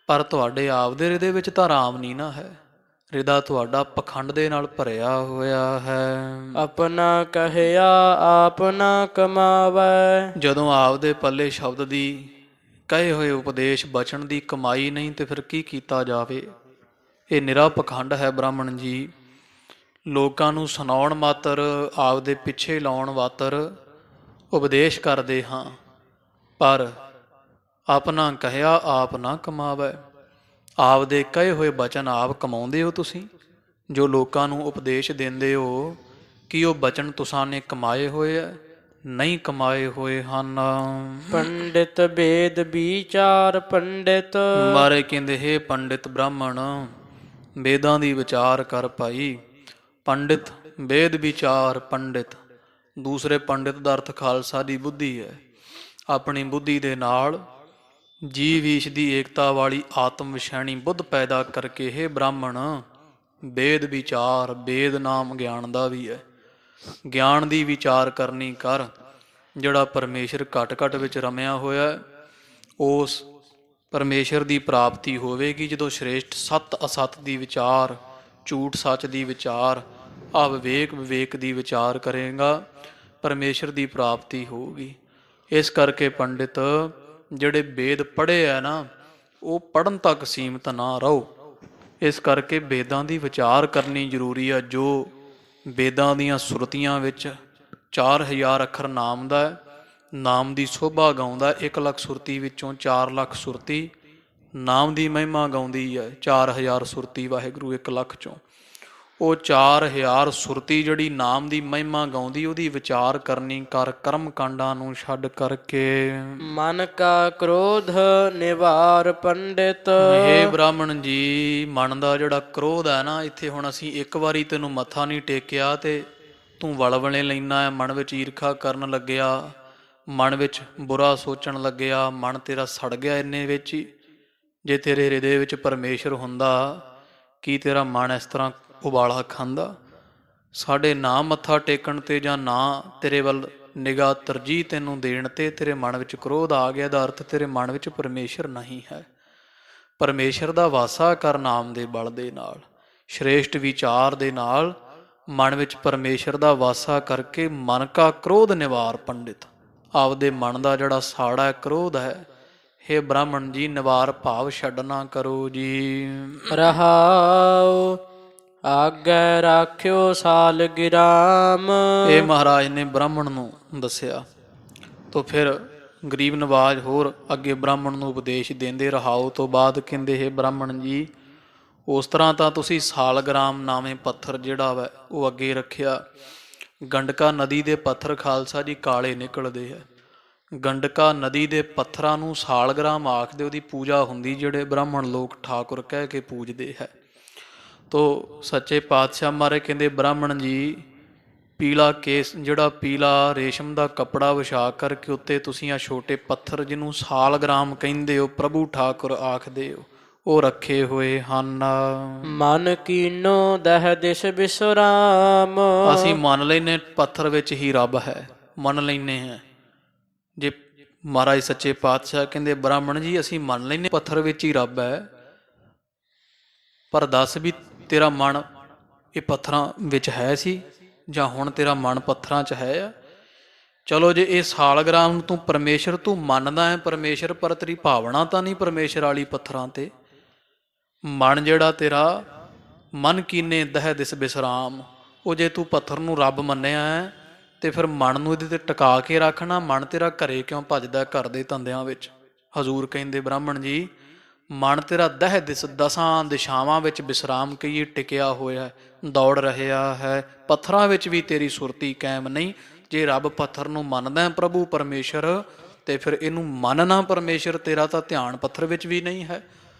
ਪਰ ਤੁਹਾਡੇ ਆਪਦੇ ਹਿਰਦੇ ਵਿੱਚ ਤਾਂ ਰਾਮ ਨਹੀਂ ਨਾ ਹੈ। ਹਿਰਦਾ ਤੁਹਾਡਾ ਪਖੰਡ ਦੇ ਨਾਲ ਭਰਿਆ ਹੋਇਆ ਹੈ। ਆਪਣਾ ਕਹਿਆ ਆਪਣਾ ਕਮਾਵੈ। ਜਦੋਂ ਆਪਦੇ ਪੱਲੇ ਸ਼ਬਦ ਦੀ ਕਹੇ ਹੋਏ ਉਪਦੇਸ਼ ਬਚਨ ਦੀ ਕਮਾਈ ਨਹੀਂ ਤੇ ਫਿਰ ਕੀ ਕੀਤਾ ਜਾਵੇ। ਇਹ ਨਿਰਾ ਪਖੰਡ ਹੈ ਬ੍ਰਾਹਮਣ ਜੀ। ਲੋਕਾਂ ਨੂੰ ਸੁਣਾਉਣ ਮਾਤਰ, ਆਪਦੇ ਪਿੱਛੇ ਲਾਉਣ ਮਾਤਰ ਉਪਦੇਸ਼ ਕਰਦੇ ਹਾਂ, ਪਰ ਆਪਣਾ ਕਹਿਆ ਆਪ ਨਾ ਕਮਾਵੈ। ਆਪਦੇ ਕਹੇ ਹੋਏ ਬਚਨ ਆਪ ਕਮਾਉਂਦੇ ਹੋ ਤੁਸੀਂ। ਜੋ ਲੋਕਾਂ ਨੂੰ ਉਪਦੇਸ਼ ਦਿੰਦੇ ਹੋ ਕਿ ਉਹ ਬਚਨ ਤੁਸਾਂ ਨੇ ਕਮਾਏ ਹੋਏ ਹੈ? ਨਹੀਂ ਕਮਾਏ ਹੋਏ ਹਨ। ਪੰਡਿਤ ਵੇਦ ਵਿਚਾਰ ਪੰਡਿਤ। ਮਾਰੇ ਕਹਿੰਦੇ ਹੇ ਪੰਡਿਤ ਬ੍ਰਾਹਮਣ, ਵੇਦਾਂ ਦੀ ਵਿਚਾਰ ਕਰ ਭਾਈ। ਪੰਡਿਤ ਵੇਦ ਵਿਚਾਰ ਪੰਡਿਤ। ਦੂਸਰੇ ਪੰਡਿਤ ਦਾ ਅਰਥ ਖਾਲਸਾ ਦੀ ਬੁੱਧੀ ਹੈ। ਆਪਣੀ ਬੁੱਧੀ ਦੇ ਨਾਲ ਜੀਵ ਈਸ਼ ਦੀ ਏਕਤਾ ਵਾਲੀ ਆਤਮ ਵਿਸ਼ੈਣੀ ਬੁੱਧ ਪੈਦਾ ਕਰਕੇ ਹੇ ਬ੍ਰਾਹਮਣ ਵੇਦ ਵਿਚਾਰ। ਵੇਦ ਨਾਮ ਗਿਆਨ ਦਾ ਵੀ ਹੈ। ਗਿਆਨ ਦੀ ਵਿਚਾਰ ਕਰਨੀ ਕਰ। ਜਿਹੜਾ ਪਰਮੇਸ਼ਰ ਘਟ ਘਟ ਵਿੱਚ ਰਮਿਆ ਹੋਇਆ ਹੈ, ਉਸ ਪਰਮੇਸ਼ਰ ਦੀ ਪ੍ਰਾਪਤੀ ਹੋਵੇਗੀ ਜਦੋਂ ਸ਼੍ਰੇਸ਼ਟ ਸੱਤ ਅਸੱਤ ਦੀ ਵਿਚਾਰ, ਝੂਠ ਸੱਚ ਦੀ ਵਿਚਾਰ, ਅਵਿਵੇਕ ਵਿਵੇਕ ਦੀ ਵਿਚਾਰ ਕਰੇਗਾ, ਪਰਮੇਸ਼ਰ ਦੀ ਪ੍ਰਾਪਤੀ ਹੋਊਗੀ। ਇਸ ਕਰਕੇ ਪੰਡਿਤ ਜਿਹੜੇ ਵੇਦ ਪੜ੍ਹੇ ਆ ਨਾ, ਉਹ ਪੜ੍ਹਨ ਤੱਕ ਸੀਮਤ ਨਾ ਰਹੋ। ਇਸ ਕਰਕੇ ਵੇਦਾਂ ਦੀ ਵਿਚਾਰ ਕਰਨੀ ਜ਼ਰੂਰੀ ਆ। ਜੋ ਵੇਦਾਂ ਦੀਆਂ ਸੁਰਤੀਆਂ ਵਿੱਚ 4000 ਅੱਖਰ ਨਾਮ ਦਾ ਹੈ, ਨਾਮ ਦੀ ਸੋਭਾ ਗਾਉਂਦਾ। 1 ਲੱਖ ਸੁਰਤੀ ਵਿੱਚੋਂ 4 ਲੱਖ ਸੁਰਤੀ ਨਾਮ ਦੀ ਮਹਿਮਾ ਗਾਉਂਦੀ ਹੈ। 4000 ਸੁਰਤੀ ਵਾਹਿਗੁਰੂ 1 ਲੱਖ ਚੋਂ, ਉਹ 4000 ਸੁਰਤੀ ਜਿਹੜੀ ਨਾਮ ਦੀ ਮਹਿਮਾ ਗਾਉਂਦੀ, ਉਹਦੀ ਵਿਚਾਰ ਕਰਨੀ ਕਰ ਕਰਮ ਕਾਂਡਾਂ ਨੂੰ ਛੱਡ ਕਰਕੇ। ਮਨ ਕਾ ਕ੍ਰੋਧ ਨਿਵਾਰ ਪੰਡਿਤ। ਹੇ ਬ੍ਰਾਹਮਣ ਜੀ, ਮਨ ਦਾ ਜਿਹੜਾ ਕ੍ਰੋਧ ਹੈ ਨਾ, ਇੱਥੇ ਹੁਣ ਅਸੀਂ ਇੱਕ ਵਾਰੀ ਤੈਨੂੰ ਮੱਥਾ ਨਹੀਂ ਟੇਕਿਆ ਤੇ ਤੂੰ ਵਲਵਲੇ ਲੈਣਾ ਹੈ, ਮਨ ਵਿੱਚ ਈਰਖਾ ਕਰਨ ਲੱਗਿਆ, ਮਨ ਵਿੱਚ ਬੁਰਾ ਸੋਚਣ ਲੱਗਿਆ, ਮਨ ਤੇਰਾ ਸੜ ਗਿਆ ਇੰਨੇ ਵਿੱਚ ਹੀ। ਜੇ ਤੇਰੇ ਹਿਰਦੇ ਵਿੱਚ ਪਰਮੇਸ਼ਰ ਹੁੰਦਾ, ਕੀ ਤੇਰਾ ਮਨ ਇਸ ਤਰ੍ਹਾਂ ਉਬਾਲਾ ਖਾਂਦਾ? ਸਾਡੇ ਨਾ ਮੱਥਾ ਟੇਕਣ ਤੇ ਜਾਂ ਨਾ ਤੇਰੇ ਵੱਲ ਨਿਗਾਹ ਤਰਜੀਹ ਤੈਨੂੰ ਦੇਣ ਤੇ ਤੇਰੇ ਮਨ ਵਿੱਚ ਕ੍ਰੋਧ ਆ ਗਿਆ, ਦਾ ਅਰਥ ਤੇਰੇ ਮਨ ਵਿੱਚ ਪਰਮੇਸ਼ਰ ਨਹੀਂ ਹੈ। ਪਰਮੇਸ਼ਰ ਦਾ ਵਾਸਾ ਕਰ ਨਾਮ ਦੇ ਬਲ ਦੇ ਨਾਲ, ਸ਼੍ਰੇਸ਼ਟ ਵਿਚਾਰ ਦੇ ਨਾਲ, ਮਨ ਵਿੱਚ ਪਰਮੇਸ਼ਰ ਦਾ ਵਾਸਾ ਕਰਕੇ ਮਨ ਕਾ ਕ੍ਰੋਧ ਨਿਵਾਰ ਪੰਡਿਤ। ਆਪਦੇ ਮਨ ਦਾ ਜਿਹੜਾ ਸਾੜਾ ਹੈ, ਕ੍ਰੋਧ ਹੈ, ਹੇ ਬ੍ਰਾਹਮਣ ਜੀ, ਨਿਵਾਰ ਭਾਵ ਛੱਡਣਾ ਕਰੋ ਜੀ। ਰਹਾਉ ਆਗੈ ਰਾਖਿਓ ਸਾਲਗਿਰਾਮ। ਇਹ ਮਹਾਰਾਜ ਨੇ ਬ੍ਰਾਹਮਣ ਨੂੰ ਦੱਸਿਆ। ਤੋ ਫਿਰ ਗਰੀਬ ਨਵਾਜ ਹੋਰ ਅੱਗੇ ਬ੍ਰਾਹਮਣ ਨੂੰ ਉਪਦੇਸ਼ ਦਿੰਦੇ। ਰਹਾਉ ਤੋਂ ਬਾਅਦ ਕਹਿੰਦੇ, ਹੈ ਬ੍ਰਾਹਮਣ ਜੀ, ਉਸ ਤਰ੍ਹਾਂ ਤਾਂ ਤੁਸੀਂ ਸਾਲਗ੍ਰਾਮ ਨਾਵੇਂ ਪੱਥਰ ਜਿਹੜਾ ਵਾ ਉਹ ਅੱਗੇ ਰੱਖਿਆ। ਗੰਡਕਾ ਨਦੀ ਦੇ ਪੱਥਰ ਖਾਲਸਾ ਜੀ ਕਾਲੇ ਨਿਕਲਦੇ ਹੈ। ਗੰਡਕਾ ਨਦੀ ਦੇ ਪੱਥਰਾਂ ਨੂੰ ਸਾਲਗ੍ਰਾਮ ਆਖਦੇ, ਉਹਦੀ ਪੂਜਾ ਹੁੰਦੀ, ਜਿਹੜੇ ਬ੍ਰਾਹਮਣ ਲੋਕ ਠਾਕੁਰ ਕਹਿ ਕੇ ਪੂਜਦੇ ਹੈ। ਤੋ ਸੱਚੇ ਪਾਤਸ਼ਾਹ ਮਹਾਰਾਜ ਕਹਿੰਦੇ, ਬ੍ਰਾਹਮਣ ਜੀ, ਪੀਲਾ ਕੇਸ, ਜਿਹੜਾ ਪੀਲਾ ਰੇਸ਼ਮ ਦਾ ਕੱਪੜਾ ਵਿਛਾ ਕਰਕੇ ਉੱਤੇ ਤੁਸੀਂ ਆ ਛੋਟੇ ਪੱਥਰ ਜਿਹਨੂੰ ਸਾਲਗ੍ਰਾਮ ਕਹਿੰਦੇ ਹੋ, ਪ੍ਰਭੂ ਠਾਕੁਰ ਆਖਦੇ ਹੋ, ਉਹ ਰੱਖੇ ਹੋਏ ਹਨ। ਮਨ ਕੀਨੋ ਦਹ ਦਿਸ ਬਿਸਰਾਮ। ਅਸੀਂ ਮੰਨ ਲੈਨੇ ਪੱਥਰ ਵਿੱਚ ਹੀ ਰੱਬ ਹੈ, ਮੰਨ ਲੈਨੇ ਹਾਂ। ਜੇ ਮਹਾਰਾਜ ਸੱਚੇ ਪਾਤਸ਼ਾਹ ਕਹਿੰਦੇ, ਬ੍ਰਾਹਮਣ ਜੀ, ਅਸੀਂ ਮੰਨ ਲੈਨੇ ਪੱਥਰ ਵਿੱਚ ਹੀ ਰੱਬ ਹੈ, ਪਰ ਦੱਸ ਵੀ ਤੇਰਾ ਮਨ ਇਹ ਪੱਥਰਾਂ ਵਿੱਚ ਹੈ ਸੀ ਜਾਂ ਹੁਣ ਤੇਰਾ ਮਨ ਪੱਥਰਾਂ 'ਚ ਹੈ ਆ? ਚਲੋ, ਜੇ ਇਹ ਸਾਲਗ੍ਰਾਮ ਤੂੰ ਪਰਮੇਸ਼ਰ ਤੂੰ ਮੰਨਦਾ ਹੈ ਪਰਮੇਸ਼ਰ, ਪਰ ਤੇਰੀ ਭਾਵਨਾ ਤਾਂ ਨਹੀਂ ਪਰਮੇਸ਼ਰ ਵਾਲੀ ਪੱਥਰਾਂ ਤੇ। ਮਨ ਜਿਹੜਾ ਤੇਰਾ, ਮਨ ਕੀਨੇ ਦਹਿ ਦਿਸ ਬਿਸਰਾਮ, ਉਹ ਜੇ ਤੂੰ ਪੱਥਰ ਨੂੰ ਰੱਬ ਮੰਨਿਆ ਹੈ ਤੇ ਫਿਰ ਮਨ ਨੂੰ ਇਹਦੇ ਤੇ ਟਿਕਾ ਕੇ ਰੱਖਣਾ। ਮਨ ਤੇਰਾ ਘਰੇ ਕਿਉਂ ਭੱਜਦਾ, ਘਰ ਦੇ ਧੰਦਿਆਂ ਵਿੱਚ? ਹਜ਼ੂਰ ਕਹਿੰਦੇ, ਬ੍ਰਾਹਮਣ ਜੀ, ਮਨ ਤੇਰਾ ਦਹਿ ਦਿਸ, 10 ਦਿਸ਼ਾਵਾਂ ਵਿੱਚ ਵਿਸਰਾਮ ਕਹੀਏ ਟਿਕਿਆ ਹੋਇਆ, ਦੌੜ ਰਿਹਾ ਹੈ। ਪੱਥਰਾਂ ਵਿੱਚ ਵੀ ਤੇਰੀ ਸੁਰਤੀ ਕਾਇਮ ਨਹੀਂ। ਜੇ ਰੱਬ ਪੱਥਰ ਨੂੰ ਮੰਨਦਾ ਪ੍ਰਭੂ ਪਰਮੇਸ਼ਰ, ਤੇ ਫਿਰ ਇਹਨੂੰ ਮੰਨਣਾ ਪਰਮੇਸ਼ਰ, ਤੇਰਾ ਤਾਂ ਧਿਆਨ ਪੱਥਰ ਵਿੱਚ ਵੀ ਨਹੀਂ ਹੈ।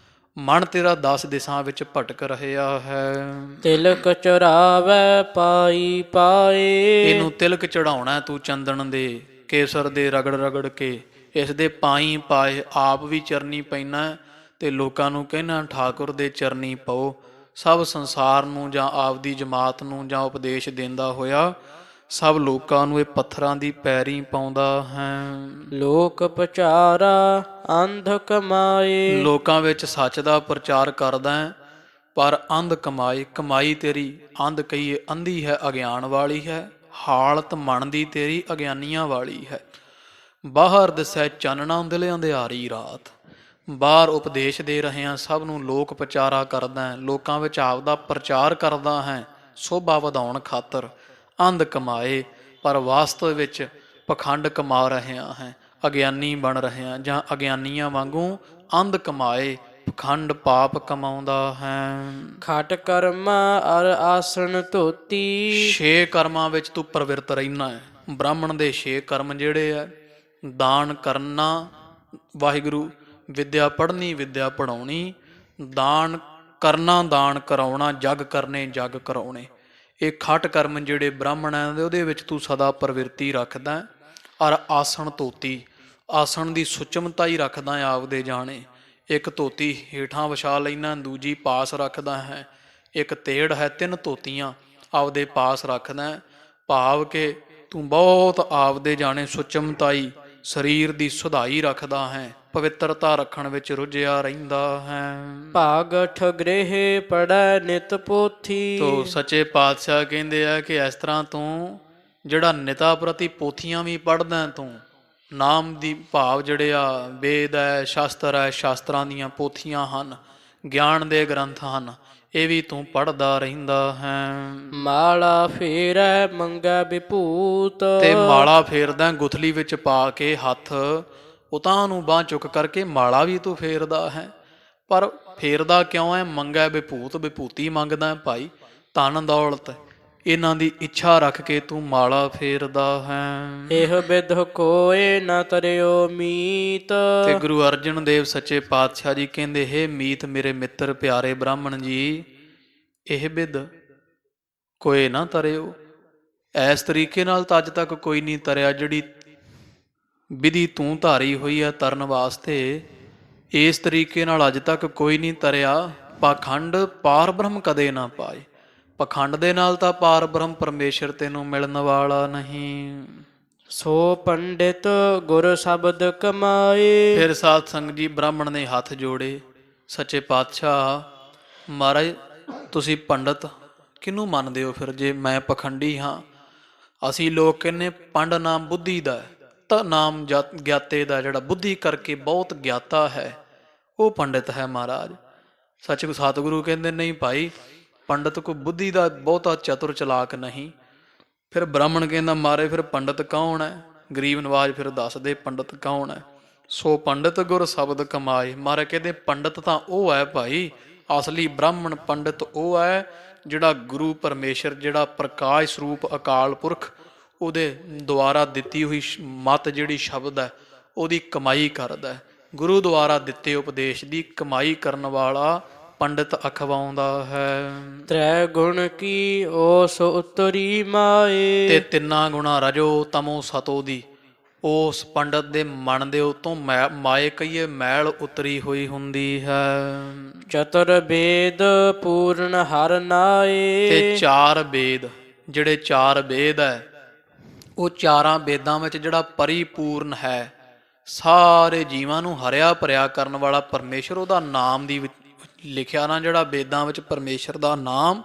ਮਨ ਤੇਰਾ 10 ਦਿਸ਼ਾ ਵਿੱਚ ਭਟਕ ਰਿਹਾ ਹੈ। ਤਿਲਕ ਚੜਾਵੈ ਪਾਈ ਪਾਏ। ਇਹਨੂੰ ਤਿਲਕ ਚੜਾਉਣਾ ਤੂੰ ਚੰਦਨ ਦੇ, ਕੇਸਰ ਦੇ ਰਗੜ ਰਗੜ ਕੇ, ਇਸ ਦੇ ਪਾਈ ਪਾਏ, ਆਪ ਵੀ ਚਰਨੀ ਪੈਣਾ ਤੇ ਲੋਕਾਂ ਨੂੰ ਕਹਿਣਾ ਠਾਕੁਰ ਦੇ ਚਰਨੀ ਪਾਓ। ਸਭ ਸੰਸਾਰ ਨੂੰ ਜਾਂ ਆਪਦੀ ਜਮਾਤ ਨੂੰ ਜਾਂ ਉਪਦੇਸ਼ ਦਿੰਦਾ ਹੋਇਆ ਸਭ ਲੋਕਾਂ ਨੂੰ ਇਹ ਪੱਥਰਾਂ ਦੀ ਪੈਰੀ ਪਾਉਂਦਾ ਹੈ। ਲੋਕ ਪ੍ਰਚਾਰਾ ਅੰਧ ਕਮਾਏ। ਲੋਕਾਂ ਵਿੱਚ ਸੱਚ ਦਾ ਪ੍ਰਚਾਰ ਕਰਦਾ ਹੈ, ਪਰ ਅੰਧ ਕਮਾਈ। ਕਮਾਈ ਤੇਰੀ ਅੰਧ ਕਹੀਏ ਅੰਧੀ ਹੈ, ਅਗਿਆਨ ਵਾਲੀ ਹੈ। ਹਾਲਤ ਮਨ ਦੀ ਤੇਰੀ ਅਗਿਆਨੀਆਂ ਵਾਲੀ ਹੈ। ਬਾਹਰ ਦਿਸੈ ਚਾਨਣਾ ਦਿਲ ਅੰਧਿਆਰੀ ਰਾਤ। ਬਾਹਰ ਉਪਦੇਸ਼ ਦੇ ਰਹੇ ਹਾਂ ਸਭ ਨੂੰ, ਲੋਕ ਪ੍ਰਚਾਰਾ ਕਰਦਾ ਹੈ, ਲੋਕਾਂ ਵਿੱਚ ਆਪਦਾ ਪ੍ਰਚਾਰ ਕਰਦਾ ਹੈ ਸੋਭਾ ਵਧਾਉਣ ਖਾਤਰ। ਅੰਧ ਕਮਾਏ, ਪਰ ਵਾਸਤਵ ਵਿੱਚ ਪਖੰਡ ਕਮਾ ਰਹੇ ਹੈ, ਅਗਿਆਨੀ ਬਣ ਰਹੇ ਹਾਂ, ਜਾਂ ਅਗਿਆਨੀਆਂ ਵਾਂਗੂ ਅੰਧ ਕਮਾਏ, ਪਖੰਡ ਪਾਪ ਕਮਾਉਂਦਾ ਹੈ। ਖਟ ਕਰਮ ਅਰ ਆਸਣ ਧੋਤੀ। 6 ਕਰਮਾਂ ਵਿੱਚ ਤੂੰ ਪ੍ਰਵਿਰਤ ਰਹਿਣਾ ਹੈ। ਬ੍ਰਾਹਮਣ ਦੇ 6 ਕਰਮ ਜਿਹੜੇ ਆ, ਦਾਨ ਕਰਨਾ, ਵਾਹਿਗੁਰੂ, ਵਿਦਿਆ ਪੜ੍ਹਨੀ, ਵਿਦਿਆ ਪੜ੍ਹਾਉਣੀ, ਦਾਨ ਕਰਨਾ, ਦਾਨ ਕਰਾਉਣਾ, ਜਗ ਕਰਨੇ, ਜਗ ਕਰਾਉਣੇ। ਇਹ ਖਟ ਕਰਮ ਜਿਹੜੇ ਬ੍ਰਾਹਮਣ ਹੈ ਉਹਦੇ ਵਿੱਚ ਤੂੰ ਸਦਾ ਪ੍ਰਵਿਰਤੀ ਰੱਖਦਾ। ਔਰ ਆਸਣ ਧੋਤੀ, ਆਸਣ ਦੀ ਸੁਚਮਤਾ ਹੀ ਰੱਖਦਾ ਆਪਦੇ ਜਾਣੇ। ਇੱਕ ਧੋਤੀ ਹੇਠਾਂ ਵਿਛਾ ਲੈਣਾ, ਦੂਜੀ ਪਾਸ ਰੱਖਦਾ ਹੈ। ਇੱਕ ਤੇੜ ਹੈ, 3 ਧੋਤੀਆਂ ਆਪਦੇ ਪਾਸ ਰੱਖਦਾ, ਭਾਵ ਕਿ ਤੂੰ ਬਹੁਤ ਆਪਦੇ ਜਾਣੇ ਸੁਚਮਤਾਈ ਸਰੀਰ ਦੀ ਸੁਧਾਈ ਰੱਖਦਾ ਹੈ, ਪਵਿੱਤਰਤਾ ਰੱਖਣ ਵਿੱਚ ਰੁੱਝਿਆ ਰਹਿੰਦਾ ਹੈ। ਭਾਗਠ ਗ੍ਰਹਿ ਪੜੈ ਨਿਤ ਪੋਥੀ। ਤੋ ਸੱਚੇ ਪਾਤਸ਼ਾਹ ਕਹਿੰਦੇ ਆ ਕਿ ਇਸ ਤਰ੍ਹਾਂ ਤੂੰ ਜਿਹੜਾ ਨਿਤਾ ਪ੍ਰਤੀ ਪੋਥੀਆਂ ਵੀ ਪੜ੍ਹਦਾ, ਤੂੰ ਨਾਮ ਦੀ ਭਾਵ ਜਿਹੜੇ ਆ ਵੇਦ ਹੈ, ਸ਼ਾਸਤਰ ਹੈ, ਸ਼ਾਸਤਰਾਂ ਦੀਆਂ ਪੋਥੀਆਂ ਹਨ, ਗਿਆਨ ਦੇ ਗ੍ਰੰਥ ਹਨ, ਇਹ ਵੀ ਤੂੰ ਪੜ੍ਹਦਾ ਰਹਿੰਦਾ ਹੈ। ਮਾਲਾ ਫੇਰੈ ਮੰਗੈ ਵਿਭੂਤ। ਤੇ ਮਾਲਾ ਫੇਰਦਾ ਗੁਥਲੀ ਵਿੱਚ ਪਾ ਕੇ ਹੱਥ ਉਤਾਂ ਨੂੰ ਬਾਂਹ ਚੁੱਕ ਕਰਕੇ ਮਾਲਾ ਵੀ ਤੂੰ ਫੇਰਦਾ ਹੈ। ਪਰ ਫੇਰਦਾ ਕਿਉਂ ਹੈ? ਮੰਗੈ ਵਿਭੂਤ, ਵਿਭੂਤੀ ਮੰਗਦਾ ਹੈ ਭਾਈ, ਧਨ ਦੌਲਤ, ਇਹਨਾਂ ਦੀ ਇੱਛਾ ਰੱਖ ਕੇ ਤੂੰ ਮਾਲਾ ਫੇਰਦਾ ਹੈ। ਇਹ ਬਿਧ ਕੋਏ ਨ ਤਰਿਓ ਮੀਤ। ਤੇ ਗੁਰੂ ਅਰਜਨ ਦੇਵ ਸੱਚੇ ਪਾਤਸ਼ਾਹ ਜੀ ਕਹਿੰਦੇ, ਹੇ ਮੀਤ ਮੇਰੇ ਮਿੱਤਰ ਪਿਆਰੇ ਬ੍ਰਾਹਮਣ ਜੀ, ਇਹ ਬਿਧ ਕੋਏ ਨਾ ਤਰਿਓ। ਇਸ ਤਰੀਕੇ ਨਾਲ ਤਾਂ ਅੱਜ ਤੱਕ ਕੋਈ ਨਹੀਂ ਤਰਿਆ, ਜਿਹੜੀ ਵਿਧੀ ਤੂੰ ਧਾਰੀ ਹੋਈ ਹੈ ਤਰਨ ਵਾਸਤੇ, ਇਸ ਤਰੀਕੇ ਨਾਲ ਅੱਜ ਤੱਕ ਕੋਈ ਨਹੀਂ ਤਰਿਆ। ਪਾਖੰਡ ਪਾਰ ਬ੍ਰਹਮ ਕਦੇ ਨਾ ਪਾਏ। ਪਖੰਡ ਦੇ ਨਾਲ ਤਾਂ ਪਾਰ ਬ੍ਰਹਮ ਪਰਮੇਸ਼ਰ ਤੈਨੂੰ ਮਿਲਣ ਵਾਲਾ ਨਹੀਂ। ਸੋ ਪੰਡਿਤ ਗੁਰ ਸ਼ਬਦ ਕਮਾਏ। ਫਿਰ ਸਾਧ ਸੰਗਤ ਜੀ ਬ੍ਰਾਹਮਣ ਨੇ ਹੱਥ ਜੋੜੇ, ਸੱਚੇ ਪਾਤਸ਼ਾਹ ਮਹਾਰਾਜ ਤੁਸੀਂ ਪੰਡਤ ਕਿਹਨੂੰ ਮੰਨਦੇ ਹੋ? ਫਿਰ ਜੇ ਮੈਂ ਪਖੰਡੀ ਹਾਂ, ਅਸੀਂ ਲੋਕ ਕਹਿੰਦੇ ਪੰਡ ਨਾਮ ਬੁੱਧੀ ਦਾ, ਤਾਂ ਨਾਮ ਗਿਆਤੇ ਦਾ, ਜਿਹੜਾ ਬੁੱਧੀ ਕਰਕੇ ਬਹੁਤ ਗਿਆਤਾ ਹੈ ਉਹ ਪੰਡਿਤ ਹੈ ਮਹਾਰਾਜ। ਸੱਚ ਸਤਿਗੁਰੂ ਕਹਿੰਦੇ ਨਹੀਂ ਭਾਈ, ਪੰਡਤ ਕੋ ਬੁੱਧੀ ਦਾ ਬਹੁਤਾ ਚਤੁਰ ਚਲਾਕ ਨਹੀਂ। ਫਿਰ ਬ੍ਰਾਹਮਣ ਕਹਿੰਦਾ ਮਾਰੇ ਫਿਰ ਪੰਡਤ ਕੌਣ ਹੈ? ਗਰੀਬ ਨਵਾਜ ਫਿਰ ਦੱਸਦੇ ਪੰਡਤ ਕੌਣ ਹੈ। ਸੋ ਪੰਡਿਤ ਗੁਰ ਸ਼ਬਦ ਕਮਾਏ। ਮਹਾਰਾਜ ਕਹਿੰਦੇ ਪੰਡਤ ਤਾਂ ਉਹ ਹੈ ਭਾਈ, ਅਸਲੀ ਬ੍ਰਾਹਮਣ ਪੰਡਿਤ ਉਹ ਹੈ ਜਿਹੜਾ ਗੁਰੂ ਪਰਮੇਸ਼ਰ, ਜਿਹੜਾ ਪ੍ਰਕਾਸ਼ ਸਰੂਪ ਅਕਾਲ ਪੁਰਖ, ਉਹਦੇ ਦੁਆਰਾ ਦਿੱਤੀ ਹੋਈ ਮੱਤ ਜਿਹੜੀ ਸ਼ਬਦ ਹੈ ਉਹਦੀ ਕਮਾਈ ਕਰਦਾ। ਗੁਰੂ ਦੁਆਰਾ ਦਿੱਤੇ ਉਪਦੇਸ਼ ਦੀ ਕਮਾਈ ਕਰਨ ਵਾਲਾ ਪੰਡਿਤ ਅਖਵਾਉਂਦਾ ਹੈ। ਤ੍ਰੈ ਗੁਣ ਕੀ ਓਸ ਉਤਰੀ ਮਾਏ। ਤੇ ਤਿੰਨਾਂ ਗੁਣਾ ਰਜੋ ਤਮੋ ਸਤੋ ਦੀ ਉਸ ਪੰਡਤ ਦੇ ਮਨ ਦੇ ਉਤੋਂ ਮਾਏ ਕਹੀਏ ਮੈਲ ਉਤਰੀ ਹੋਈ ਹੁੰਦੀ ਹੈ। ਚਤੁਰ ਵੇਦ ਪੂਰਨ ਹਰ ਨਾਏ। ਤੇ ਚਾਰ ਵੇਦ, ਜਿਹੜੇ ਚਾਰ ਵੇਦ ਹੈ ਉਹ ਚਾਰਾਂ ਵੇਦਾਂ ਵਿੱਚ ਜਿਹੜਾ ਪਰਿਪੂਰਨ ਹੈ, ਸਾਰੇ ਜੀਵਾਂ ਨੂੰ ਹਰਿਆ ਭਰਿਆ ਕਰਨ ਵਾਲਾ ਪਰਮੇਸ਼ਰ, ਉਹਦਾ ਨਾਮ ਦੀ ਲਿਖਿਆ ਨਾ ਜਿਹੜਾ ਵੇਦਾਂ ਵਿੱਚ ਪਰਮੇਸ਼ਰ ਦਾ ਨਾਮ,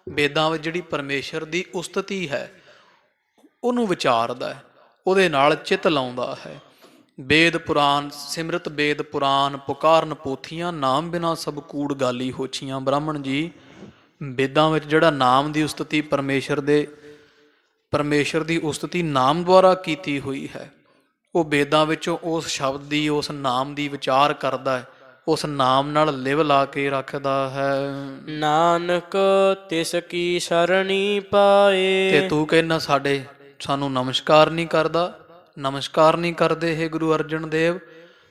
ਵੇਦਾਂ ਵਿੱਚ ਜਿਹੜੀ ਪਰਮੇਸ਼ਰ ਦੀ ਉਸਤਤੀ ਹੈ ਉਹਨੂੰ ਵਿਚਾਰਦਾ ਹੈ, ਉਹਦੇ ਨਾਲ ਚਿੱਤ ਲਾਉਂਦਾ ਹੈ। ਵੇਦ ਪੁਰਾਨ ਸਿਮਰਤ ਵੇਦ ਪੁਰਾਨ ਪੁਕਾਰਨ ਪੋਥੀਆਂ, ਨਾਮ ਬਿਨਾ ਸਭ ਕੂੜ ਗਾਲੀ ਹੋਛੀਆਂ। ਬ੍ਰਾਹਮਣ ਜੀ ਵੇਦਾਂ ਵਿੱਚ ਜਿਹੜਾ ਨਾਮ ਦੀ ਉਸਤਤੀ ਪਰਮੇਸ਼ਰ ਦੀ ਉਸਤਤੀ ਨਾਮ ਦੁਆਰਾ ਕੀਤੀ ਹੋਈ ਹੈ, ਉਹ ਵੇਦਾਂ ਵਿੱਚੋਂ ਉਸ ਸ਼ਬਦ ਦੀ, ਉਸ ਨਾਮ ਦੀ ਵਿਚਾਰ ਕਰਦਾ ਹੈ, ਉਸ ਨਾਮ ਨਾਲ ਲਿਵ ਲਾ ਕੇ ਰੱਖਦਾ ਹੈ। ਨਾਨਕ ਤਿਸ ਕੀ ਸਰਣੀ ਪਾਏ। ਤੇ ਤੂੰ ਕਹਿੰਦਾ ਸਾਨੂੰ ਨਮਸਕਾਰ ਨਹੀਂ ਕਰਦਾ, ਨਮਸਕਾਰ ਨਹੀਂ ਕਰਦੇ। ਹੈ ਗੁਰੂ ਅਰਜਨ ਦੇਵ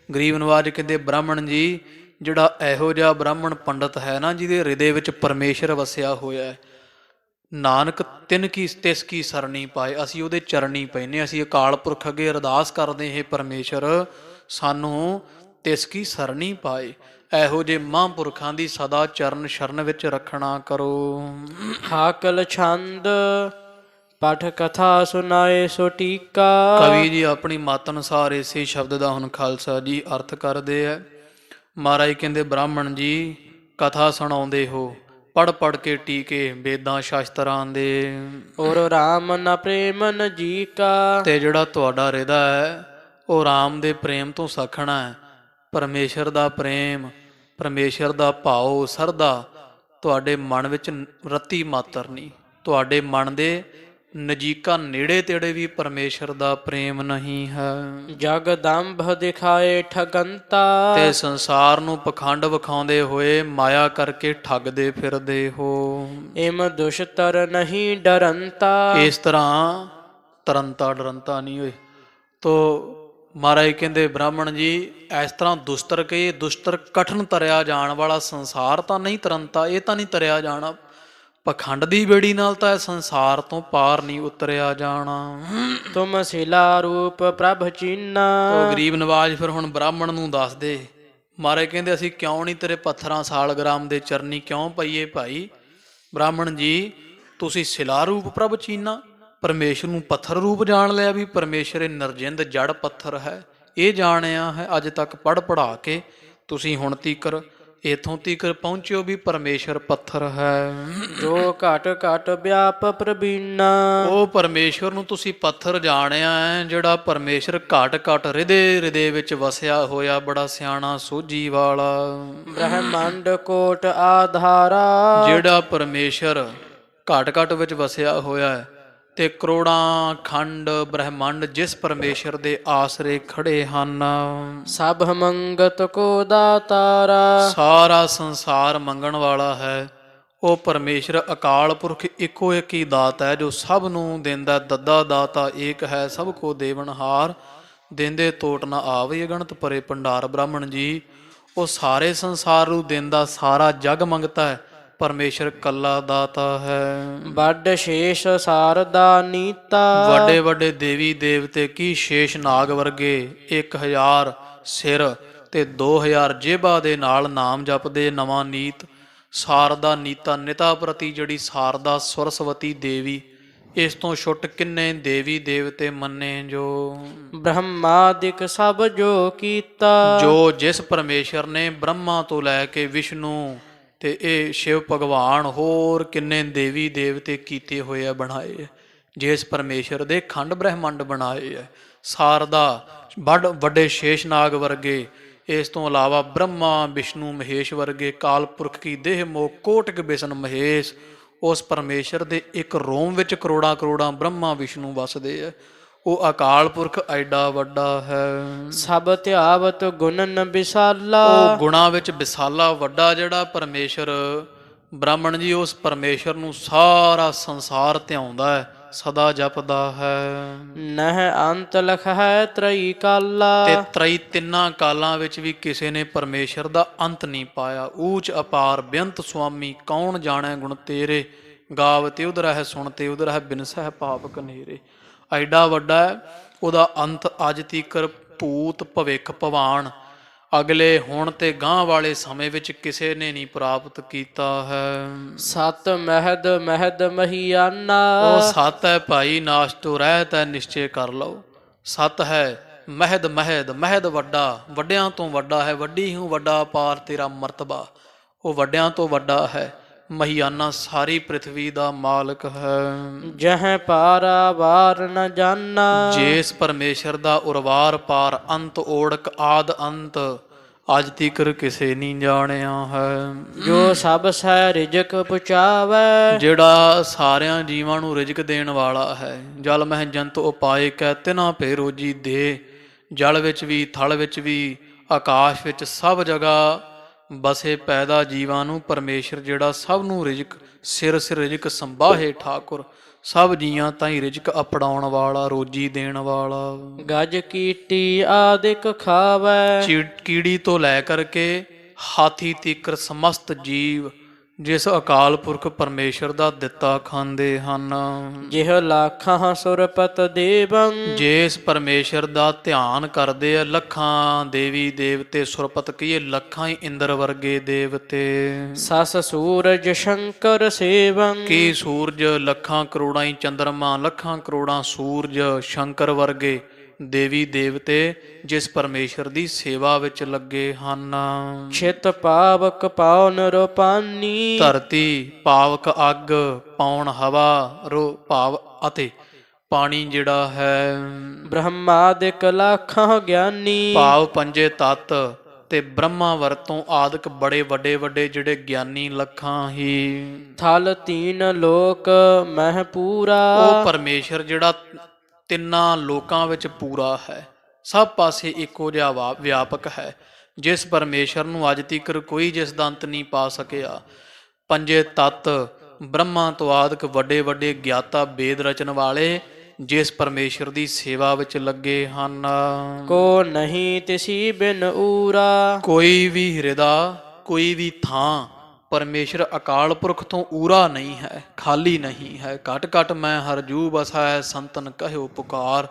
ਗਰੀਬ ਨਵਾਜ ਕਹਿੰਦੇ ਬ੍ਰਾਹਮਣ ਜੀ, ਜਿਹੜਾ ਇਹੋ ਜਿਹਾ ਬ੍ਰਾਹਮਣ ਪੰਡਤ ਹੈ ਨਾ ਜਿਹਦੇ ਹਿਰਦੇ ਵਿੱਚ ਪਰਮੇਸ਼ਰ ਵਸਿਆ ਹੋਇਆ ਹੈ, ਨਾਨਕ ਤਿਸ ਕੀ ਸਰਣੀ ਪਾਏ। ਅਸੀਂ ਉਹਦੇ ਚਰਨੀ ਪੈਨੇ, ਅਸੀਂ ਅਕਾਲ ਪੁਰਖ ਅੱਗੇ ਅਰਦਾਸ ਕਰਦੇ ਹੈ ਪਰਮੇਸ਼ਰ ਸਾਨੂੰ ਤਿਸ ਕੀ ਸਰਣੀ ਪਾਏ। ਇਹੋ ਜਿਹੇ ਮਹਾਂਪੁਰਖਾਂ ਦੀ ਸਦਾ ਚਰਨ ਸ਼ਰਨ ਵਿੱਚ ਰੱਖਣਾ ਕਰੋ। ਹਾਕਲ ਛੰਦ ਪਠ ਕਥਾ ਸੁਨਾਏ ਸੋ ਟੀਕਾ। ਕਵੀ ਜੀ ਆਪਣੀ ਮਤ ਅਨੁਸਾਰ ਇਸੇ ਸ਼ਬਦ ਦਾ ਹੁਣ ਖਾਲਸਾ ਜੀ ਅਰਥ ਕਰਦੇ ਹੈ। ਮਹਾਰਾਜ ਕਹਿੰਦੇ ਬ੍ਰਾਹਮਣ ਜੀ ਕਥਾ ਸੁਣਾਉਂਦੇ ਹੋ, ਪੜ ਕੇ ਟੀਕੇ ਵੇਦਾਂ ਸ਼ਾਸਤਰਾਂ ਦੇ। ਔਰ ਰਾਮ ਨ ਪ੍ਰੇਮ ਨ ਜੀ ਕਾ। ਤੇ ਜਿਹੜਾ ਤੁਹਾਡਾ ਹਿਰਦਾ ਹੈ ਉਹ ਰਾਮ ਦੇ ਪ੍ਰੇਮ ਤੋਂ ਸਖਣਾ ਹੈ। ਪਰਮੇਸ਼ਰ ਦਾ ਪ੍ਰੇਮ, ਪਰਮੇਸ਼ਰ ਦਾ ਭਾਉ, ਸਰਦਾ ਤੁਹਾਡੇ ਮਨ ਵਿੱਚ ਰੱਤੀ ਮਾਤਰ ਨਹੀਂ। ਤੁਹਾਡੇ ਮਨ ਦੇ ਨਜ਼ੀਕਾਂ ਨੇੜੇ ਤੇੜੇ ਵੀ ਪਰਮੇਸ਼ਰ ਦਾ ਪ੍ਰੇਮ ਨਹੀਂ ਹੈ। ਜਗਦੰਭ ਦਿਖਾਏ ਠਗੰਤਾ। ਤੇ ਸੰਸਾਰ ਨੂੰ ਪਖੰਡ ਵਿਖਾਉਂਦੇ ਹੋਏ ਮਾਇਆ ਕਰਕੇ ਠੱਗਦੇ ਫਿਰਦੇ ਹੋ। ਇਮ ਦੁਸ਼ਤਰ ਨਹੀਂ ਡਰੰਤਾ। ਇਸ ਤਰ੍ਹਾਂ ਤਰੰਤਾ ਡਰੰਤਾ ਨਹੀਂ ਹੋਏ। ਤੋ ਮਹਾਰਾਜ ਕਹਿੰਦੇ ਬ੍ਰਾਹਮਣ ਜੀ ਇਸ ਤਰ੍ਹਾਂ ਦੁਸ਼ਤਰ ਕਹੇ, ਦੁਸ਼ਤਰ ਕਠਨ ਤਰਿਆ ਜਾਣ ਵਾਲਾ ਸੰਸਾਰ ਤਾਂ ਨਹੀਂ ਤਰੰਤਾ, ਇਹ ਤਾਂ ਨਹੀਂ ਤਰਿਆ ਜਾਣਾ। ਪਖੰਡ ਦੀ ਬੇੜੀ ਨਾਲ ਤਾਂ ਇਹ ਸੰਸਾਰ ਤੋਂ ਪਾਰ ਨਹੀਂ ਉਤਰਿਆ ਜਾਣਾ। ਤੁਮ ਸਿਲਾ ਰੂਪ ਪ੍ਰਭ ਚੀਨਾ। ਤੋ ਗਰੀਬ ਨਵਾਜ ਫਿਰ ਹੁਣ ਬ੍ਰਾਹਮਣ ਨੂੰ ਦੱਸਦੇ। ਮਹਾਰਾਜ ਕਹਿੰਦੇ ਅਸੀਂ ਕਿਉਂ ਨਹੀਂ ਤੇਰੇ ਪੱਥਰਾਂ ਸਾਲਗ੍ਰਾਮ ਦੇ ਚਰਨੀ ਕਿਉਂ ਪਈਏ ਭਾਈ? ਬ੍ਰਾਹਮਣ ਜੀ ਤੁਸੀਂ ਸਿਲਾ ਰੂਪ ਪ੍ਰਭ ਚੀਨਾ, ਪਰਮੇਸ਼ਰ ਨੂੰ ਪੱਥਰ ਰੂਪ ਜਾਣ ਲਿਆ ਵੀ ਪਰਮੇਸ਼ਰ ਇਹ ਨਿਰਜਿੰਦ ਜੜ ਪੱਥਰ ਹੈ। ਇਹ ਜਾਣਿਆ ਹੈ ਅੱਜ ਤੱਕ ਪੜ੍ਹਾ ਕੇ ਤੁਸੀਂ ਹੁਣ ਤੀਕਰ ਇਥੋਂ ਤੀਕਰ ਪਹੁੰਚਿਓ ਵੀ ਪਰਮੇਸ਼ਰ ਪੱਥਰ ਹੈ। ਜੋ ਘਟ ਘਟ ਵਿਆਪ ਪ੍ਰਬੀਨਾ। ਉਹ ਪਰਮੇਸ਼ਰ ਨੂੰ ਤੁਸੀਂ ਪੱਥਰ ਜਾਣਿਆ ਹੈ ਜਿਹੜਾ ਪਰਮੇਸ਼ਰ ਘਟ ਘਟ ਹਿਰਦੇ ਵਿੱਚ ਵਸਿਆ ਹੋਇਆ, ਬੜਾ ਸਿਆਣਾ ਸੋਝੀ ਵਾਲਾ। ਬ੍ਰਹਮੰਡ ਕੋਟ ਆਧਾਰਾ। ਜਿਹੜਾ ਪਰਮੇਸ਼ਰ ਘਟ ਘਟ ਵਿੱਚ ਵਸਿਆ ਹੋਇਆ ਹੈ ਤੇ ਕਰੋੜਾਂ ਖੰਡ ਬ੍ਰਹਮੰਡ ਜਿਸ ਪਰਮੇਸ਼ਰ ਦੇ ਆਸਰੇ ਖੜੇ ਹਨ। ਸਭ ਮੰਗਤ ਕੋ ਦਾਤਾਰਾ। ਸਾਰਾ ਸੰਸਾਰ ਮੰਗਣ ਵਾਲਾ ਹੈ। ਉਹ ਪਰਮੇਸ਼ਰ ਅਕਾਲ ਪੁਰਖ ਇੱਕੋ ਇੱਕ ਹੀ ਦਾਤਾ ਹੈ ਜੋ ਸਭ ਨੂੰ ਦਿੰਦਾ। ਦੱਦਾ ਦਾਤਾ ਏਕ ਹੈ ਸਭ ਕੋ ਦੇਵਨਹਾਰ। ਦਿੰਦੇ ਟੋਟ ਨਾ ਆਵੇ ਅਗਣਤ ਭਰੇ ਭੰਡਾਰ। ਬ੍ਰਾਹਮਣ ਜੀ ਉਹ ਸਾਰੇ ਸੰਸਾਰ ਨੂੰ ਦਿੰਦਾ, ਸਾਰਾ ਜਗ ਮੰਗਤਾ ਹੈ। ਪਰਮੇਸ਼ਰ ਕੱਲਾ ਦਾਤਾ ਹੈ। ਵੱਡ ਸ਼ੇਸ਼ ਸਾਰਦਾ ਨੀਤਾ। ਵੱਡੇ ਵੱਡੇ ਦੇਵੀ ਦੇਵਤੇ ਕੀ ਸ਼ੇਸ਼ ਨਾਗ ਵਰਗੇ 1000 ਸਿਰ ਤੇ 2000 ਜੇਬਾਂ ਦੇ ਨਾਲ ਨਾਮ ਜਪਦੇ। ਨਵਾਂ ਨੀਤ ਸਾਰਦਾ ਨੀਤਾ ਨਿਤਾ ਪ੍ਰਤੀ ਜਿਹੜੀ ਸਾਰਦਾ ਸਰਸਵਤੀ ਦੇਵੀ। ਇਸ ਤੋਂ ਛੁੱਟ ਕਿੰਨੇ ਦੇਵੀ ਦੇਵਤੇ ਮੰਨੇ ਜੋ। ਬ੍ਰਹਮਾਦਿਕ ਸਭ ਜੋ ਕੀਤਾ। ਜੋ ਜਿਸ ਪਰਮੇਸ਼ਰ ਨੇ ਬ੍ਰਹਮਾ ਤੋਂ ਲੈ ਕੇ ਵਿਸ਼ਨੂੰ ਤੇ ਇਹ ਸ਼ਿਵ ਭਗਵਾਨ ਹੋਰ ਕਿੰਨੇ ਦੇਵੀ ਦੇਵਤੇ ਕੀਤੇ ਹੋਏ ਆ, ਬਣਾਏ ਆ। ਜਿਸ ਪਰਮੇਸ਼ਰ ਦੇ ਖੰਡ ਬ੍ਰਹਿਮੰਡ ਬਣਾਏ ਆ। ਸਾਰਦਾ ਵੱਡੇ ਸ਼ੇਸ਼ਨਾਗ ਵਰਗੇ। ਇਸ ਤੋਂ ਇਲਾਵਾ ਬ੍ਰਹਮਾ ਵਿਸ਼ਨੂੰ ਮਹੇਸ਼ ਵਰਗੇ। ਕਾਲ ਪੁਰਖ ਕੀ ਦੇਹ ਮੋਹ ਕੋਟਿਕ ਬਿਸ਼ਨ ਮਹੇਸ਼। ਉਸ ਪਰਮੇਸ਼ਰ ਦੇ ਇੱਕ ਰੋਮ ਵਿੱਚ ਕਰੋੜਾਂ ਕਰੋੜਾਂ ਬ੍ਰਹਮਾ ਵਿਸ਼ਨੂੰ ਵਸਦੇ ਆ। ਉਹ ਅਕਾਲ ਪੁਰਖ ਐਡਾ ਵੱਡਾ ਹੈ। ਸਭ ਧਿਆਵਤ ਗੁਣਨ ਵਿਸਾਲਾ। ਉਹ ਗੁਣਾ ਵਿੱਚ ਵਿਸਾਲਾ ਵੱਡਾ ਜਿਹੜਾ ਪਰਮੇਸ਼ਰ। ਬ੍ਰਾਹਮਣ ਜੀ ਉਸ ਪਰਮੇਸ਼ਰ ਨੂੰ ਸਾਰਾ ਸੰਸਾਰ ਧਿਆਉਂਦਾ ਹੈ, ਸਦਾ ਜਪਦਾ ਹੈ। ਨਹਿ ਅੰਤ ਲਖ ਹੈ ਤਰਈ ਕਾਲਾ। ਤੇ ਤਰਈ ਤਿੰਨਾਂ ਕਾਲਾਂ ਵਿੱਚ ਵੀ ਕਿਸੇ ਨੇ ਪਰਮੇਸ਼ਰ ਦਾ ਅੰਤ ਨਹੀਂ ਪਾਇਆ। ਊਚ ਅਪਾਰ ਬੇਅੰਤ ਸੁਆਮੀ ਕੌਣ ਜਾਣੈ ਗੁਣ ਤੇਰੇ। ਗਾਵ ਤੇ ਉਧ ਰਹਿ ਸੁਣ ਤੇ ਉਧ ਰਹਿ ਬਿਨਸਹਿ ਪਾਪ ਕਨੇਰੇ। ਐਡਾ ਵੱਡਾ ਹੈ, ਉਹਦਾ ਅੰਤ ਅੱਜ ਤੀਕਰ ਭੂਤ ਭਵਿੱਖ ਭਵਾਨ ਅਗਲੇ ਹੁਣ ਤੇ ਗਾਂਹ ਵਾਲੇ ਸਮੇਂ ਵਿੱਚ ਕਿਸੇ ਨੇ ਨਹੀਂ ਪ੍ਰਾਪਤ ਕੀਤਾ ਹੈ। ਸਤ ਮਹਿਦ ਮਹਿਦ ਮਹੀਆਨਾ। ਉਹ ਸਤ ਹੈ ਭਾਈ ਨਾਸ਼ ਤੋਂ ਰਹਿਤ ਹੈ ਨਿਸ਼ਚੈ ਕਰ ਲਓ। ਸਤ ਹੈ ਮਹਿਦ ਮਹਿਦ ਮਹਿਦ ਵੱਡਾ, ਵੱਡਿਆਂ ਤੋਂ ਵੱਡਾ ਹੈ। ਵੱਡੀ ਹੂੰ ਵੱਡਾ ਪਾਰ ਤੇਰਾ ਮਰਤਬਾ। ਉਹ ਵੱਡਿਆਂ ਤੋਂ ਵੱਡਾ ਹੈ। ਮਹੀਆਨਾ ਸਾਰੀ ਪ੍ਰਿਥਵੀ ਦਾ ਮਾਲਕ ਹੈ। ਜਹ ਪਾਰਾ ਵਾਰ ਨ ਜਾਨਾ। ਜਿਸ ਪਰਮੇਸ਼ਰ ਦਾ ਉਰਵਾਰ ਪਾਰ ਅੰਤ ਓੜਕ ਆਦ ਅੰਤ ਅੱਜ ਤੀਕਰ ਕਿਸੇ ਨਹੀਂ ਜਾਣਿਆ ਹੈ। ਜੋ ਸਭ ਸਹਿ ਰਿਜਕ ਪੁਚਾਵੈ। ਜਿਹੜਾ ਸਾਰਿਆਂ ਜੀਵਾਂ ਨੂੰ ਰਿਜਕ ਦੇਣ ਵਾਲਾ ਹੈ। ਜਲ ਮਹਿ ਜੰਤ ਉਪਾਏ ਕੈ ਤਿਨਾ ਭੇ ਰੋਜੀ ਦੇ। ਜਲ ਵਿੱਚ ਵੀ ਥਲ ਵਿੱਚ ਵੀ ਆਕਾਸ਼ ਵਿੱਚ ਸਭ ਜਗ੍ਹਾ ਬਸੇ ਪੈਦਾ ਜੀਵਾਂ ਨੂੰ ਪਰਮੇਸ਼ਰ ਜਿਹੜਾ ਸਭ ਨੂੰ ਰਿਜਕ ਸਿਰ ਸਿਰ ਰਿਜਕ ਸੰਭਾਹੇ ਠਾਕੁਰ। ਸਭ ਜੀਆਂ ਤਾਈਂ ਰਿਜਕ ਅਪੜਾਉਣ ਵਾਲਾ, ਰੋਜੀ ਦੇਣ ਵਾਲਾ। ਗਜ ਕੀਟੀ ਆਦਿਕ ਖਾਵੈ। ਕੀੜੀ ਤੋਂ ਲੈ ਕਰਕੇ ਹਾਥੀ ਤੀਕਰ ਸਮਸਤ ਜੀਵ ਜਿਸ ਅਕਾਲ ਪੁਰਖ ਪਰਮੇਸ਼ਰ ਦਾ ਦਿੱਤਾ ਖਾਂਦੇ ਹਨ। ਜਿਹ ਲਾਖਾਂ ਸੁਰਪਤ ਦੇਵੰ। ਜਿਸ ਪਰਮੇਸ਼ਰ ਦਾ ਧਿਆਨ ਕਰਦੇ ਆ ਲੱਖਾਂ ਦੇਵੀ ਦੇਵਤੇ। ਸੁਰਪਤ ਕਹੀਏ ਲੱਖਾਂ ਹੀ ਇੰਦਰ ਵਰਗੇ ਦੇਵਤੇ। ਸਸ ਸੂਰਜ ਸ਼ੰਕਰ ਸੇਵੰ। ਕੀ ਸੂਰਜ ਲੱਖਾਂ ਕਰੋੜਾਂ ਹੀ ਚੰਦਰਮਾ, ਲੱਖਾਂ ਕਰੋੜਾਂ ਸੂਰਜ ਸ਼ੰਕਰ ਵਰਗੇ ਦੇਵੀ ਦੇਵਤੇ ਜਿਸ ਪਰਮੇਸ਼ਰ ਦੀ ਸੇਵਾ ਵਿੱਚ ਲੱਗੇ ਹਨ। ਛਿਤ ਪਾਵਕ ਪਾਉਨ ਰੂਪਾਨੀ। ਧਰਤੀ ਪਾਵਕ ਅੱਗ, ਪੌਣ ਹਵਾ, ਰੋ ਭਾਵ ਅਤੇ ਪਾਣੀ ਜਿਹੜਾ ਹੈ। ਬ੍ਰਹਮਾਦਿਕ ਲਾਖਾਂ ਗਿਆਨੀ। ਭਾਵ ਪੰਜੇ ਤੱਤ ਤੇ ਬ੍ਰਹਮਾ ਵਰਤੋਂ ਆਦਿਕ ਬੜੇ ਵੱਡੇ ਵੱਡੇ ਜਿਹੜੇ ਗਿਆਨੀ ਲੱਖਾਂ ਹੀ। ਥਲ ਤੀਨ ਲੋਕ ਮਹਿ ਪੂਰਾ। ਉਹ ਪਰਮੇਸ਼ਰ ਜਿਹੜਾ ਤਿੰਨਾਂ ਲੋਕਾਂ ਵਿੱਚ ਪੂਰਾ ਹੈ, ਸਭ ਪਾਸੇ ਇੱਕੋ ਜਿਹਾ ਵਿਆਪਕ ਹੈ। ਜਿਸ ਪਰਮੇਸ਼ਰ ਨੂੰ ਅੱਜ ਤੀਕਰ ਕੋਈ ਜਿਸ ਦਾ ਅੰਤ ਨਹੀਂ ਪਾ ਸਕਿਆ। ਪੰਜੇ ਤੱਤ ਬ੍ਰਹਮਾ ਤੋਂ ਆਦਿਕ ਵੱਡੇ ਵੱਡੇ ਗਿਆਤਾ ਵੇਦ ਰਚਨ ਵਾਲੇ ਜਿਸ ਪਰਮੇਸ਼ਰ ਦੀ ਸੇਵਾ ਵਿੱਚ ਲੱਗੇ ਹਨ। ਕੋ ਨਹੀਂ ਤਿਸੀ ਬਿਨ ਊਰਾ। ਕੋਈ ਵੀ ਹਿਰਦਾ, ਕੋਈ ਵੀ ਥਾਂ ਪਰਮੇਸ਼ਰ ਅਕਾਲ ਪੁਰਖ ਤੋਂ ਊਰਾ ਨਹੀਂ ਹੈ, ਖਾਲੀ ਨਹੀਂ ਹੈ। ਘਟ ਘਟ ਮੈਂ ਹਰਜੂ ਬਸੈ ਸੰਤਨ ਕਹਿਓ ਪੁਕਾਰ।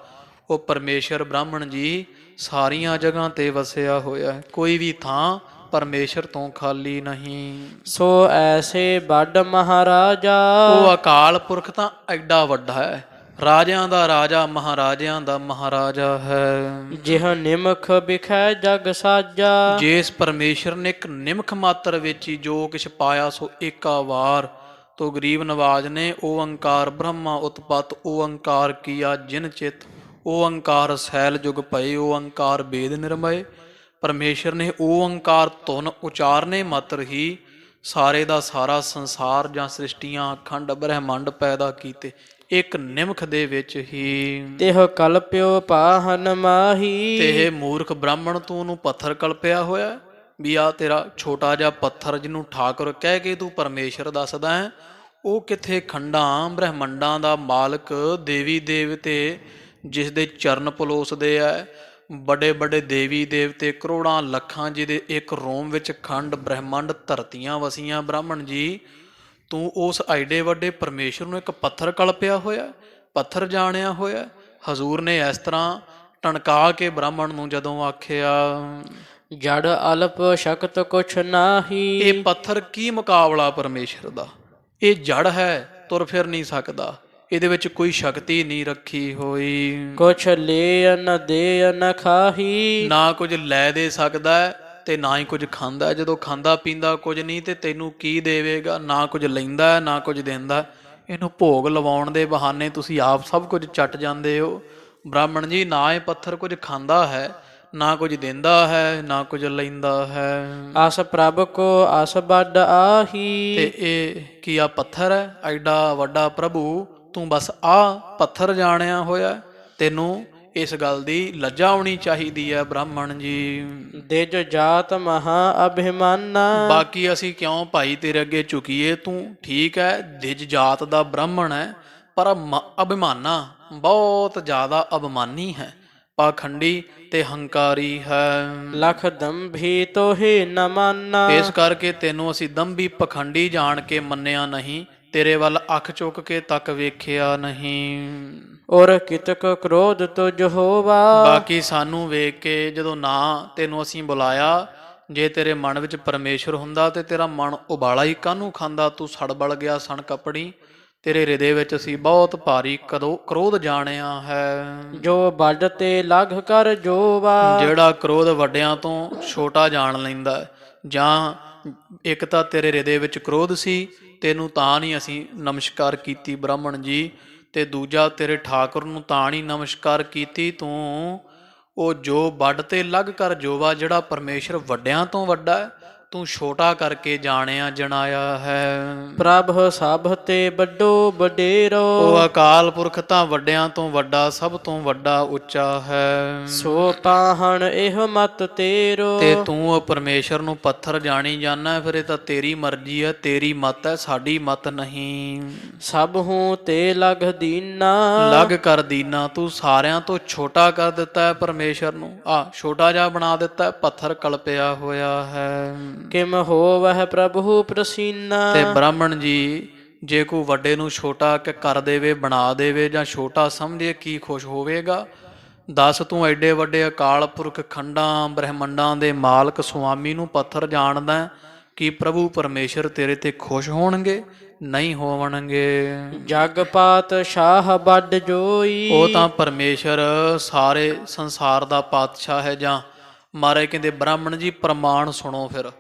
ਉਹ ਪਰਮੇਸ਼ਰ ਬ੍ਰਾਹਮਣ ਜੀ ਸਾਰੀਆਂ ਜਗ੍ਹਾ ਤੇ ਵਸਿਆ ਹੋਇਆ ਹੈ। ਕੋਈ ਵੀ ਥਾਂ ਪਰਮੇਸ਼ਰ ਤੋਂ ਖਾਲੀ ਨਹੀਂ। ਸੋ ਐਸੇ ਵੱਡ ਮਹਾਰਾਜਾ। ਉਹ ਅਕਾਲ ਪੁਰਖ ਤਾਂ ਐਡਾ ਵੱਡਾ ਹੈ। ਰਾਜਿਆਂ ਦਾ ਰਾਜਾ ਮਹਾਰਾਜਿਆਂ ਦਾ ਮਹਾਰਾਜਾ ਹੈ। ਜਿਹ ਨਿਮਖ ਬਿਖੈ ਜਗ ਸਾਜਾ। ਜਿਸ ਪਰਮੇਸ਼ਰ ਨੇ ਇੱਕ ਨਿਮਖ ਮਾਤਰ ਵਿੱਚ ਹੀ ਜੋ ਕਿਛ ਪਾਇਆ ਸੋ ਏਕਾ ਵਾਰ। ਤੋ ਗਰੀਬ ਨਵਾਜ ਨੇ ਓੰਕਾਰ ਬ੍ਰਹਮਾ ਉਤਪਤ ਓੰਕਾਰ ਕੀਆ ਜਿਨ ਚਿਤ। ਓੰਕਾਰ ਸੈਲ ਜੁਗ ਭਏ ਓੰਕਾਰ ਵੇਦ ਨਿਰਮਏ। ਪਰਮੇਸ਼ਰ ਨੇ ਓੰਕਾਰ ਧੁਨ ਉਚਾਰਨੇ ਮਾਤਰ ਹੀ ਸਾਰੇ ਦਾ ਸਾਰਾ ਸੰਸਾਰ ਜਾਂ ਸ੍ਰਿਸ਼ਟੀਆਂ ਅਖੰਡ ਬ੍ਰਹਿਮੰਡ ਪੈਦਾ ਕੀਤੇ ਇੱਕ ਨਿਮਖ ਦੇ ਵਿੱਚ ਹੀ। ਤਿਹ ਕਲਪਿਓ ਪਾਹਨ ਮਾਹੀ। ਤੇ ਇਹ ਮੂਰਖ ਬ੍ਰਾਹਮਣ ਤੂੰ ਉਹਨੂੰ ਪੱਥਰ ਕਲਪਿਆ ਹੋਇਆ ਵੀ ਆ ਤੇਰਾ ਛੋਟਾ ਜਿਹਾ ਪੱਥਰ ਜਿਹਨੂੰ ਠਾਕੁਰ ਕਹਿ ਕੇ ਤੂੰ ਪਰਮੇਸ਼ਰ ਦੱਸਦਾ ਹੈ, ਉਹ ਕਿੱਥੇ ਖੰਡਾਂ ਬ੍ਰਹਿਮੰਡਾਂ ਦਾ ਮਾਲਕ ਦੇਵੀ ਦੇਵਤੇ ਜਿਸ ਦੇ ਚਰਨ ਪਲੋਸਦੇ ਆ। ਵੱਡੇ ਵੱਡੇ ਦੇਵੀ ਦੇਵਤੇ ਕਰੋੜਾਂ ਲੱਖਾਂ ਜਿਹਦੇ ਇੱਕ ਰੋਮ ਵਿੱਚ ਖੰਡ ਬ੍ਰਹਿਮੰਡ ਧਰਤੀਆਂ ਵਸੀਆਂ। ਬ੍ਰਾਹਮਣ ਜੀ ਤੂੰ ਉਸ ਐਡੇ ਵੱਡੇ ਪਰਮੇਸ਼ਰ ਨੂੰ ਇੱਕ ਪੱਥਰ ਕਲਪਿਆ ਹੋਇਆ, ਪੱਥਰ ਜਾਣਿਆ ਹੋਇਆ। ਹਜ਼ੂਰ ਨੇ ਇਸ ਤਰ੍ਹਾਂ ਟਣਕਾ ਕੇ ਬ੍ਰਾਹਮਣ ਨੂੰ ਜਦੋਂ ਆਖਿਆ, ਜੜ ਅਲਪ ਸ਼ਕਤ ਕੁਛ ਨਾਹੀ। ਇਹ ਪੱਥਰ ਕੀ ਮੁਕਾਬਲਾ ਪਰਮੇਸ਼ਰ ਦਾ, ਇਹ ਜੜ ਹੈ, ਤੁਰ ਫਿਰ ਨਹੀਂ ਸਕਦਾ, ਇਹਦੇ ਵਿੱਚ ਕੋਈ ਸ਼ਕਤੀ ਨਹੀਂ ਰੱਖੀ ਹੋਈ। ਕੁਛ ਲੈ ਨ ਦੇ ਨ ਖਾਹੀ। ਨਾ ਕੁਝ ਲੈ ਦੇ ਸਕਦਾ ਤੇ ਨਾ ਹੀ ਕੁਝ ਖਾਂਦਾ। ਜਦੋਂ ਖਾਂਦਾ ਪੀਂਦਾ ਕੁਝ ਨਹੀਂ ਤੇ ਤੈਨੂੰ ਕੀ ਦੇਵੇਗਾ। ਨਾ ਕੁਝ ਲੈਂਦਾ ਨਾ ਕੁਝ ਦਿੰਦਾ। ਇਹਨੂੰ ਭੋਗ ਲਵਾਉਣ ਦੇ ਬਹਾਨੇ ਤੁਸੀਂ ਆਪ ਸਭ ਕੁਝ ਚੱਟ ਜਾਂਦੇ ਹੋ। ਬ੍ਰਾਹਮਣ ਜੀ ਨਾ ਇਹ ਪੱਥਰ ਕੁਝ ਖਾਂਦਾ ਹੈ, ਨਾ ਕੁਝ ਦਿੰਦਾ ਹੈ, ਨਾ ਕੁਝ ਲੈਂਦਾ ਹੈ। ਅਸ ਪ੍ਰਭ ਕੋ ਅਸ ਵੱਡ ਆਹੀ। ਤੇ ਇਹ ਕੀ ਆ ਪੱਥਰ ਹੈ ਐਡਾ ਵੱਡਾ ਪ੍ਰਭੂ, ਤੂੰ ਬਸ ਆ ਪੱਥਰ ਜਾਣਿਆ ਹੋਇਆ। ਤੈਨੂੰ ਇਸ ਗੱਲ ਦੀ ਲੱਜਾ ਆਉਣੀ ਚਾਹੀਦੀ ਹੈ ਬ੍ਰਾਹਮਣ ਜੀ। ਦਿਜ ਜਾਤ ਮਹਾ ਅਭਿਮਾਨਾ। ਬਾਕੀ ਅਸੀਂ ਕਿਉਂ ਭਾਈ ਤੇਰੇ ਅੱਗੇ ਝੁਕੀਏ, ਤੂੰ ਠੀਕ ਹੈ ਦਿਜ ਜਾਤ ਦਾ ਬ੍ਰਾਹਮਣ ਹੈ ਪਰ ਅਭਿਮਾਨਾ ਬਹੁਤ ਜ਼ਿਆਦਾ ਅਭਿਮਾਨੀ ਹੈ, ਪਾਖੰਡੀ ਤੇ ਹੰਕਾਰੀ ਹੈ। ਲਖ ਦੰਭੀ ਤੋਹੇ ਨ ਮਾਨਾ। ਇਸ ਕਰਕੇ ਤੈਨੂੰ ਅਸੀਂ ਦੰਭੀ ਪਖੰਡੀ ਜਾਣ ਕੇ ਮੰਨਿਆ ਨਹੀਂ, ਤੇਰੇ ਵੱਲ ਅੱਖ ਚੁੱਕ ਕੇ ਤੱਕ ਵੇਖਿਆ ਨਹੀਂ। ਔਰ ਕਿਤਕ ਕ੍ਰੋਧ ਤੁਝ ਹੋਵਾ। ਬਾਕੀ ਸਾਨੂੰ ਵੇਖ ਕੇ ਜਦੋਂ ਨਾ ਤੈਨੂੰ ਅਸੀਂ ਬੁਲਾਇਆ, ਜੇ ਤੇਰੇ ਮਨ ਵਿੱਚ ਪਰਮੇਸ਼ਰ ਹੁੰਦਾ ਤੇ ਤੇਰਾ ਮਨ ਉਬਾਲਾ ਹੀ ਕਾਹਨੂੰ ਖਾਂਦਾ। ਤੂੰ ਸੜ ਬਲ ਗਿਆ ਸਣ ਕਪੜੀ। ਤੇਰੇ ਹਿਰਦੇ ਵਿੱਚ ਅਸੀਂ ਬਹੁਤ ਭਾਰੀ ਕ੍ਰੋਧ ਜਾਣਿਆ ਹੈ। ਜੋ ਵੱਡ ਤੇ ਲਗ ਕਰ ਜੋਵਾ। ਜਿਹੜਾ ਕ੍ਰੋਧ ਵੱਡਿਆਂ ਤੋਂ ਛੋਟਾ ਜਾਣ ਲੈਂਦਾ, ਜਾਂ ਇੱਕ ਤਾਂ ਤੇਰੇ ਹਿਰਦੇ ਵਿੱਚ ਕ੍ਰੋਧ ਸੀ, ਤੈਨੂੰ ਤਾਂ ਨਹੀਂ ਅਸੀਂ ਨਮਸਕਾਰ ਕੀਤੀ ਬ੍ਰਾਹਮਣ ਜੀ। ਤੇ ਦੂਜਾ ਤੇਰੇ ਠਾਕੁਰ ਨੂੰ ਤਾਂ ਨਹੀਂ ਨਮਸਕਾਰ ਕੀਤੀ ਤੂੰ, ਉਹ ਜੋ ਵੱਡ ਤੇ ਲਗ ਕਰ ਜੋਵਾ, ਜਿਹੜਾ ਪਰਮੇਸ਼ਰ ਵੱਡਿਆਂ ਤੋਂ ਵੱਡਾ ਹੈ, ਤੂੰ ਛੋਟਾ ਕਰਕੇ ਜਾਣਿਆ ਜਣਾਇਆ ਹੈ। ਪ੍ਰਭ ਸਭ ਤੇ ਵੱਡੋ ਵਡੇਰੋ। ਉਹ ਅਕਾਲ ਪੁਰਖ ਤਾਂ ਵੱਡਿਆਂ ਤੋਂ ਵੱਡਾ, ਸਭ ਤੋਂ ਵੱਡਾ ਉੱਚਾ ਹੈ। ਸੋ ਪਾਹਣ ਇਹ ਮਤ ਤੇਰੋ। ਤੇ ਤੂੰ ਉਹ ਪਰਮੇਸ਼ਰ ਨੂੰ ਪੱਥਰ ਜਾਣੀ ਜਾਣਾ, ਫਿਰ ਇਹ ਤਾਂ ਤੇਰੀ ਮਰਜ਼ੀ ਹੈ, ਤੇਰੀ ਮਤ ਹੈ, ਸਾਡੀ ਮਤ ਨਹੀਂ। ਸਭ ਹੂੰ ਤੇ ਲਗ ਦੀਨਾ। ਲਗ ਕਰ ਦੀਨਾ, ਤੂੰ ਸਾਰਿਆਂ ਤੋਂ ਛੋਟਾ ਕਰ ਦਿੱਤਾ ਹੈ ਪਰਮੇਸ਼ਰ ਨੂੰ। ਛੋਟਾ ਜਿਹਾ ਬਣਾ ਦਿੱਤਾ ਹੈ, ਪੱਥਰ ਕਲਪਿਆ ਹੋਇਆ ਹੈ। ਕਿਮ ਹੋਵਹਿ ਪ੍ਰਭੂ ਪ੍ਰਸੀਨਾ। ਤੇ ਬ੍ਰਾਹਮਣ ਜੀ ਜੇ ਕੋਈ ਵੱਡੇ ਨੂੰ ਛੋਟਾ ਕਰ ਦੇਵੇ, ਬਣਾ ਦੇਵੇ ਜਾਂ ਛੋਟਾ ਸਮਝੇ, ਕੀ ਖੁਸ਼ ਹੋਵੇਗਾ। ਦੱਸ ਤੂੰ ਐਡੇ ਵੱਡੇ ਅਕਾਲ ਪੁਰਖ ਖੰਡਾਂ ਬ੍ਰਹਿਮੰਡਾਂ ਦੇ ਮਾਲਕ ਸੁਆਮੀ ਨੂੰ ਪੱਥਰ ਜਾਣਦਾ, ਕੀ ਪ੍ਰਭੂ ਪਰਮੇਸ਼ਰ ਤੇਰੇ ਤੇ ਖੁਸ਼ ਹੋਣਗੇ? ਨਹੀਂ ਹੋਵਣਗੇ। ਜਗ ਪਾਤਸ਼ਾਹ ਵੱਡ ਜੋਈ। ਉਹ ਤਾਂ ਪਰਮੇਸ਼ਰ ਸਾਰੇ ਸੰਸਾਰ ਦਾ ਪਾਤਸ਼ਾਹ ਹੈ। ਜਾਂ ਮਹਾਰਾਜ ਕਹਿੰਦੇ ਬ੍ਰਾਹਮਣ ਜੀ ਪ੍ਰਮਾਣ ਸੁਣੋ, ਫਿਰ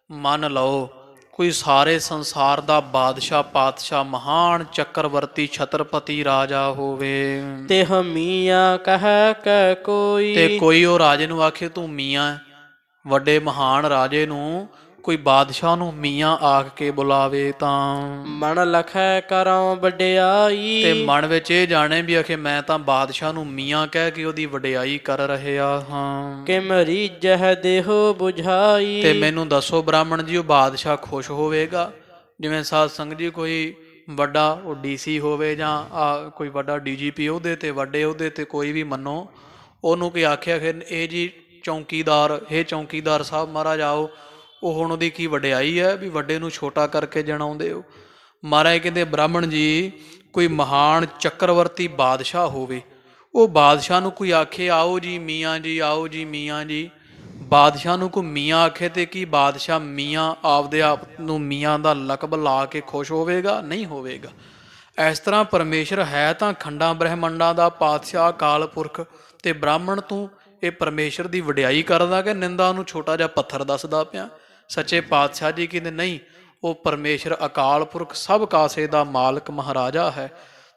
ਮੰਨ ਲਓ ਕੋਈ ਸਾਰੇ ਸੰਸਾਰ ਦਾ ਬਾਦਸ਼ਾਹ ਪਾਤਸ਼ਾਹ ਮਹਾਨ ਚੱਕਰਵਰਤੀ ਛਤਰਪਤੀ ਰਾਜਾ ਹੋਵੇ, ਤਿਹ ਮੀਆਂ ਕਹਿ ਕੈ ਕੋਈ। ਤੇ ਕੋਈ ਉਹ ਰਾਜੇ ਨੂੰ ਆਖੇ ਤੂੰ ਮੀਆਂ, ਵੱਡੇ ਮਹਾਨ ਰਾਜੇ ਨੂੰ ਕੋਈ ਬਾਦਸ਼ਾਹ ਨੂੰ ਮੀਆਂ ਆਖ ਕੇ ਬੁਲਾਵੇ ਤਾਂ ਮਨ ਲਖੈ ਕਰਉ ਵਡਿਆਈ। ਤੇ ਮਨ ਵਿੱਚ ਇਹ ਜਾਣੇ ਵੀ ਆਖੇ ਮੈਂ ਤਾਂ ਬਾਦਸ਼ਾਹ ਨੂੰ ਮੀਆਂ ਕਹਿ ਕੇ ਉਹਦੀ ਵਡਿਆਈ ਕਰ ਰਿਹਾ ਹਾਂ। ਕਿਮ ਰੀਜਹਿ ਦੇਹੋ ਬੁਝਾਈ। ਤੇ ਮੈਨੂੰ ਦੱਸੋ ਬ੍ਰਾਹਮਣ ਜੀ ਉਹ ਬਾਦਸ਼ਾਹ ਖੁਸ਼ ਹੋਵੇਗਾ? ਜਿਵੇਂ ਸਾਧ ਸੰਗਤ ਜੀ ਕੋਈ ਵੱਡਾ ਉਹ ਡੀਸੀ ਹੋਵੇ ਜਾਂ ਕੋਈ ਵੱਡਾ ਡੀਜੀਪੀ ਉਹਦੇ ਤੇ ਵੱਡੇ ਉਹਦੇ ਤੇ ਕੋਈ ਵੀ ਮੰਨੋ, ਉਹਨੂੰ ਕੋਈ ਆਖਿਆ ਫਿਰ ਇਹ ਜੀ ਚੌਂਕੀਦਾਰ, ਇਹ ਚੌਂਕੀਦਾਰ ਸਾਹਿਬ ਮਹਾਰਾਜ ਆਓ, ਉਹ ਹੁਣ ਉਹਦੀ ਕੀ ਵਡਿਆਈ ਹੈ ਵੀ ਵੱਡੇ ਨੂੰ ਛੋਟਾ ਕਰਕੇ ਜਣਾਉਂਦੇ ਹੋ। ਮਹਾਰਾਜ ਕਹਿੰਦੇ ਬ੍ਰਾਹਮਣ ਜੀ ਕੋਈ ਮਹਾਨ ਚੱਕਰਵਰਤੀ ਬਾਦਸ਼ਾਹ ਹੋਵੇ, ਉਹ ਬਾਦਸ਼ਾਹ ਨੂੰ ਕੋਈ ਆਖੇ ਆਓ ਜੀ ਮੀਆਂ ਜੀ, ਆਓ ਜੀ ਮੀਆਂ ਜੀ, ਬਾਦਸ਼ਾਹ ਨੂੰ ਕੋਈ ਮੀਆਂ ਆਖੇ ਤੇ ਕੀ ਬਾਦਸ਼ਾਹ ਮੀਆਂ ਆਪਦੇ ਆਪ ਨੂੰ ਮੀਆਂ ਦਾ ਲਕਬ ਲਾ ਕੇ ਖੁਸ਼ ਹੋਵੇਗਾ? ਨਹੀਂ ਹੋਵੇਗਾ। ਇਸ ਤਰ੍ਹਾਂ ਪਰਮੇਸ਼ਰ ਹੈ ਤਾਂ ਖੰਡਾਂ ਬ੍ਰਹਿਮੰਡਾਂ ਦਾ ਪਾਤਸ਼ਾਹ ਅਕਾਲ ਪੁਰਖ, ਤੇ ਬ੍ਰਾਹਮਣ ਤੂੰ ਇਹ ਪਰਮੇਸ਼ਰ ਦੀ ਵਡਿਆਈ ਕਰਦਾ ਕਿ ਨਿੰਦਾ ਨੂੰ ਛੋਟਾ ਜਿਹਾ ਪੱਥਰ ਦੱਸਦਾ ਪਿਆ। ਸੱਚੇ ਪਾਤਸ਼ਾਹ ਜੀ ਕਹਿੰਦੇ ਨਹੀਂ, ਉਹ ਪਰਮੇਸ਼ਰ ਅਕਾਲ ਪੁਰਖ ਸਭ ਕਾਸੇ ਦਾ ਮਾਲਕ ਮਹਾਰਾਜਾ ਹੈ।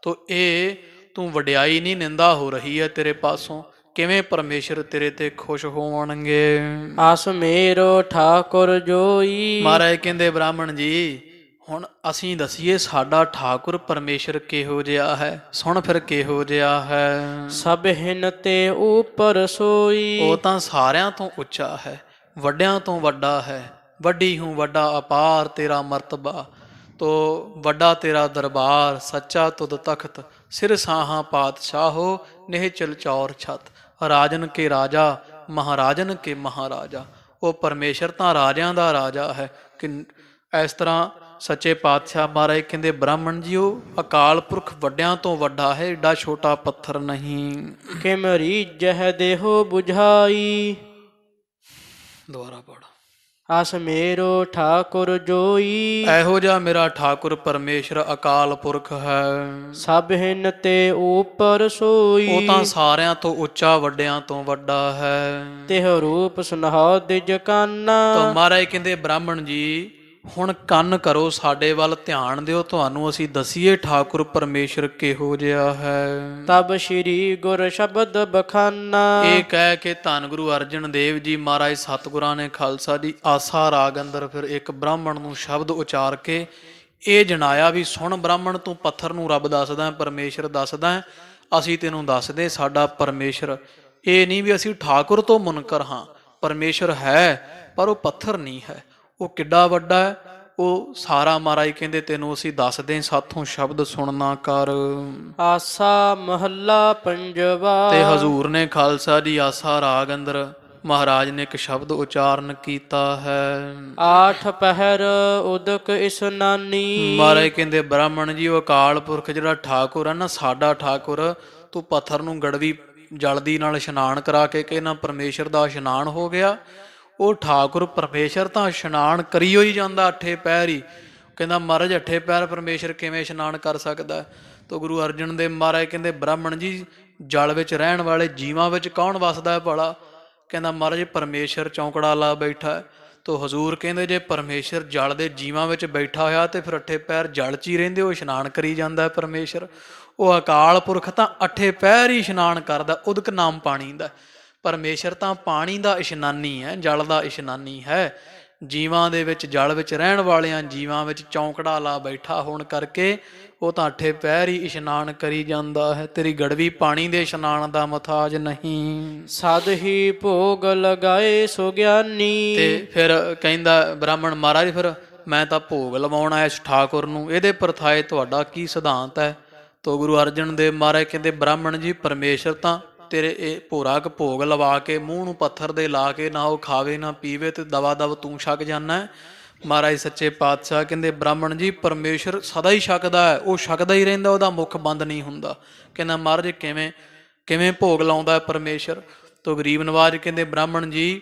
ਤੋ ਇਹ ਤੂੰ ਵਡਿਆਈ ਨਹੀਂ, ਨਿੰਦਾ ਹੋ ਰਹੀ ਹੈ ਤੇਰੇ ਪਾਸੋਂ। ਕਿਵੇਂ ਪਰਮੇਸ਼ਰ ਤੇਰੇ ਤੇ ਖੁਸ਼ ਹੋਣਗੇ? ਆਸ ਮੇਰੋ ਠਾਕੁਰ ਜੋਈ। ਮਹਾਰਾਜ ਕਹਿੰਦੇ ਬ੍ਰਾਹਮਣ ਜੀ, ਹੁਣ ਅਸੀਂ ਦਸੀਏ ਸਾਡਾ ਠਾਕੁਰ ਪਰਮੇਸ਼ਰ ਕਿਹੋ ਜਿਹਾ ਹੈ? ਸੁਣ ਫਿਰ ਕਿਹੋ ਜਿਹਾ ਹੈ। ਸਭ ਹਿਨ ਤੇ ਉਪਰ ਸੋਈ। ਉਹ ਤਾਂ ਸਾਰਿਆਂ ਤੋਂ ਉੱਚਾ ਹੈ, ਵੱਡਿਆਂ ਤੋਂ ਵੱਡਾ ਹੈ। ਵੱਡੀ ਹੂੰ ਵੱਡਾ ਅਪਾਰ ਤੇਰਾ ਮਰਤਬਾ, ਤੋ ਵੱਡਾ ਤੇਰਾ ਦਰਬਾਰ। ਸੱਚਾ ਤੁਧ ਤਖਤ ਸਿਰ ਸਾਹਾਂ ਪਾਤਸ਼ਾਹੋ, ਨਿਹਚਲ ਚੌਰ ਛਤ। ਰਾਜਨ ਕੇ ਰਾਜਾ ਮਹਾਰਾਜਨ ਕੇ ਮਹਾਰਾਜਾ। ਉਹ ਪਰਮੇਸ਼ਰ ਤਾਂ ਰਾਜਿਆਂ ਦਾ ਰਾਜਾ ਹੈ। ਕਿ ਇਸ ਤਰ੍ਹਾਂ ਸੱਚੇ ਪਾਤਸ਼ਾਹ ਮਹਾਰਾਜ ਕਹਿੰਦੇ ਬ੍ਰਾਹਮਣ ਜੀ, ਉਹ ਅਕਾਲ ਪੁਰਖ ਵੱਡਿਆਂ ਤੋਂ ਵੱਡਾ ਹੈ, ਏਡਾ ਛੋਟਾ ਪੱਥਰ ਨਹੀਂ। ਕਿ ਮਰੀਜ ਜਹ ਦੇਹੋ 부ਝਾਈ। ਦੁਬਾਰਾ ਪੜ। ਆਸ ਮੇਰੋ ਠਾਕੁਰ ਜੋਈ। ਇਹੋ ਜਿਹਾ ਮੇਰਾ ਠਾਕੁਰ ਪਰਮੇਸ਼ਰ ਅਕਾਲ ਪੁਰਖ ਹੈ। ਸਭ ਹਿਨ ਤੇ ਉਪਰ ਸੋਈ। ਉਹ ਤਾਂ ਸਾਰਿਆਂ ਤੋਂ ਉੱਚਾ, ਵੱਡਿਆਂ ਤੋਂ ਵੱਡਾ ਹੈ। ਤਿਹ ਰੂਪ ਸੁਨਹੁ ਦਿਜ ਕਾਨਾ। ਤਾਂ ਮਹਾਰਾਜ ਕਹਿੰਦੇ ਬ੍ਰਾਹਮਣ ਜੀ, ਹੁਣ ਕੰਨ ਕਰੋ, ਸਾਡੇ ਵੱਲ ਧਿਆਨ ਦਿਓ, ਤੁਹਾਨੂੰ ਅਸੀਂ ਦਸੀਏ ਠਾਕੁਰ ਪਰਮੇਸ਼ਰ ਕਿਹੋ ਜਿਹਾ ਹੈ। ਤਬ ਸ਼੍ਰੀ ਗੁਰ ਸ਼ਬਦ ਬਖਾਨਾ। ਇਹ ਕਹਿ ਕੇ ਧੰਨ ਗੁਰੂ ਅਰਜਨ ਦੇਵ ਜੀ ਮਹਾਰਾਜ ਸਤਿਗੁਰਾਂ ਨੇ ਖਾਲਸਾ ਜੀ ਆਸਾ ਰਾਗ ਅੰਦਰ ਫਿਰ ਇੱਕ ਬ੍ਰਾਹਮਣ ਨੂੰ ਸ਼ਬਦ ਉਚਾਰ ਕੇ ਇਹ ਜਣਾਇਆ ਵੀ ਸੁਣ ਬ੍ਰਾਹਮਣ, ਤੂੰ ਪੱਥਰ ਨੂੰ ਰੱਬ ਦੱਸਦਾ, ਪਰਮੇਸ਼ਰ ਦੱਸਦਾ, ਅਸੀਂ ਤੈਨੂੰ ਦੱਸਦੇ ਸਾਡਾ ਪਰਮੇਸ਼ਰ ਇਹ ਨਹੀਂ ਵੀ ਅਸੀਂ ਠਾਕੁਰ ਤੋਂ ਮੁਨਕਰ ਹਾਂ। ਪਰਮੇਸ਼ਰ ਹੈ ਪਰ ਉਹ ਪੱਥਰ ਨਹੀਂ ਹੈ। ਉਹ ਕਿੱਡਾ ਵੱਡਾ ਹੈ, ਉਹ ਸਾਰਾ ਮਹਾਰਾਜ ਕਹਿੰਦੇ ਤੈਨੂੰ ਅਸੀਂ ਦੱਸਦੇ, ਸਾਥੋਂ ਸ਼ਬਦ ਸੁਣਨਾ ਕਰ। ਆਸਾ ਮਹੱਲਾ ਪੰਜਵਾ। ਤੇ ਹਜ਼ੂਰ ਨੇ ਖਾਲਸਾ ਜੀ ਆਸਾ ਰਾਗ ਅੰਦਰ ਮਹਾਰਾਜ ਨੇ ਇੱਕ ਸ਼ਬਦ ਉਚਾਰਨ ਕੀਤਾ ਹੈ। ਆਠ ਪਹਿਰ ਉਦਕ ਇਸਨਾਨੀ। ਮਹਾਰਾਜ ਕਹਿੰਦੇ ਬ੍ਰਾਹਮਣ ਜੀ, ਉਹ ਅਕਾਲ ਪੁਰਖ ਜਿਹੜਾ ਠਾਕੁਰ ਹੈ ਨਾ, ਸਾਡਾ ਠਾਕੁਰ, ਤੂੰ ਪੱਥਰ ਨੂੰ ਗੜਵੀ ਜਲਦੀ ਨਾਲ ਇਸ਼ਨਾਨ ਕਰਾ ਕੇ ਕਹਿੰਦਾ ਪਰਮੇਸ਼ਰ ਦਾ ਇਸ਼ਨਾਨ ਹੋ ਗਿਆ। ਉਹ ਠਾਕੁਰ ਪਰਮੇਸ਼ਰ ਤਾਂ ਇਸ਼ਨਾਨ ਕਰੀ ਹੋਈ ਜਾਂਦਾ ਅੱਠੇ ਪੈਰ ਹੀ। ਕਹਿੰਦਾ ਮਹਾਰਾਜ ਅੱਠੇ ਪੈਰ ਪਰਮੇਸ਼ਰ ਕਿਵੇਂ ਇਸ਼ਨਾਨ ਕਰ ਸਕਦਾ? ਤਾਂ ਗੁਰੂ ਅਰਜਨ ਦੇਵ ਮਹਾਰਾਜ ਕਹਿੰਦੇ ਬ੍ਰਾਹਮਣ ਜੀ, ਜਲ ਵਿੱਚ ਰਹਿਣ ਵਾਲੇ ਜੀਵਾਂ ਵਿੱਚ ਕੌਣ ਵਸਦਾ ਹੈ ਭਲਾ? ਕਹਿੰਦਾ ਮਹਾਰਾਜ ਪਰਮੇਸ਼ਰ ਚੌਂਕੜਾ ਲਾ ਬੈਠਾ ਹੈ। ਤੋ ਹਜ਼ੂਰ ਕਹਿੰਦੇ ਜੇ ਪਰਮੇਸ਼ਰ ਜਲ ਦੇ ਜੀਵਾਂ ਵਿੱਚ ਬੈਠਾ ਹੋਇਆ ਤੇ ਫਿਰ ਅੱਠੇ ਪੈਰ ਜਲ 'ਚ ਹੀ ਰਹਿੰਦੇ, ਉਹ ਇਸ਼ਨਾਨ ਕਰੀ ਜਾਂਦਾ ਹੈ ਪਰਮੇਸ਼ਰ। ਉਹ ਅਕਾਲ ਪੁਰਖ ਤਾਂ ਅੱਠੇ ਪੈਰ ਹੀ ਇਸ਼ਨਾਨ ਕਰਦਾ, ਉਦਕ ਨਾਮ ਪਾਣੀ ਦਾ। ਪਰਮੇਸ਼ਰ ਤਾਂ ਪਾਣੀ ਦਾ ਇਸ਼ਨਾਨੀ ਹੈ, ਜਲ ਦਾ ਇਸ਼ਨਾਨੀ ਹੈ। ਜੀਵਾਂ ਦੇ ਵਿੱਚ, ਜਲ ਵਿੱਚ ਰਹਿਣ ਵਾਲਿਆਂ ਜੀਵਾਂ ਵਿੱਚ ਚੌਂਕੜਾ ਲਾ ਬੈਠਾ ਹੋਣ ਕਰਕੇ ਉਹ ਤਾਂ ਅੱਠੇ ਪੈਰ ਹੀ ਇਸ਼ਨਾਨ ਕਰੀ ਜਾਂਦਾ ਹੈ। ਤੇਰੀ ਗੜਵੀ ਪਾਣੀ ਦੇ ਇਸ਼ਨਾਨ ਦਾ ਮਥਾਜ ਨਹੀਂ। ਸਦ ਹੀ ਭੋਗ ਲਗਾਏ ਸੋ ਗਿਆਨੀ। ਤੇ ਫਿਰ ਕਹਿੰਦਾ ਬ੍ਰਾਹਮਣ ਮਹਾਰਾਜ, ਫਿਰ ਮੈਂ ਤਾਂ ਭੋਗ ਲਵਾਉਣਾ ਇਸ ਠਾਕੁਰ ਨੂੰ, ਇਹਦੇ ਪਰਥਾਏ ਤੁਹਾਡਾ ਕੀ ਸਿਧਾਂਤ ਹੈ? ਤੋ ਗੁਰੂ ਅਰਜਨ ਦੇਵ ਮਹਾਰਾਜ ਕਹਿੰਦੇ ਬ੍ਰਾਹਮਣ ਜੀ, ਪਰਮੇਸ਼ਰ ਤਾਂ ਤੇਰੇ ਇਹ ਭੋਰਾ ਭੋਗ ਲਵਾ ਕੇ ਮੂੰਹ ਨੂੰ ਪੱਥਰ ਦੇ ਲਾ ਕੇ ਨਾ ਉਹ ਖਾਵੇ ਨਾ ਪੀਵੇ ਤੇ ਦਵਾ ਦਵ ਤੂੰ ਛਕ ਜਾਨਾ। ਮਹਾਰਾਜ ਸੱਚੇ ਪਾਤਸ਼ਾਹ ਕਹਿੰਦੇ ਬ੍ਰਾਹਮਣ ਜੀ, ਪਰਮੇਸ਼ਰ ਸਦਾ ਹੀ ਛਕਦਾ ਹੈ, ਉਹ ਛਕਦਾ ਹੀ ਰਹਿੰਦਾ, ਉਹਦਾ ਮੁਖ ਬੰਦ ਨਹੀਂ ਹੁੰਦਾ। ਕਹਿੰਦਾ ਮਹਾਰਾਜ ਕਿਵੇਂ ਭੋਗ ਲਾਉਂਦਾ ਪਰਮੇਸ਼ਰ? ਤੋ ਗਰੀਬ ਨਵਾਜ ਕਹਿੰਦੇ ਬ੍ਰਾਹਮਣ ਜੀ,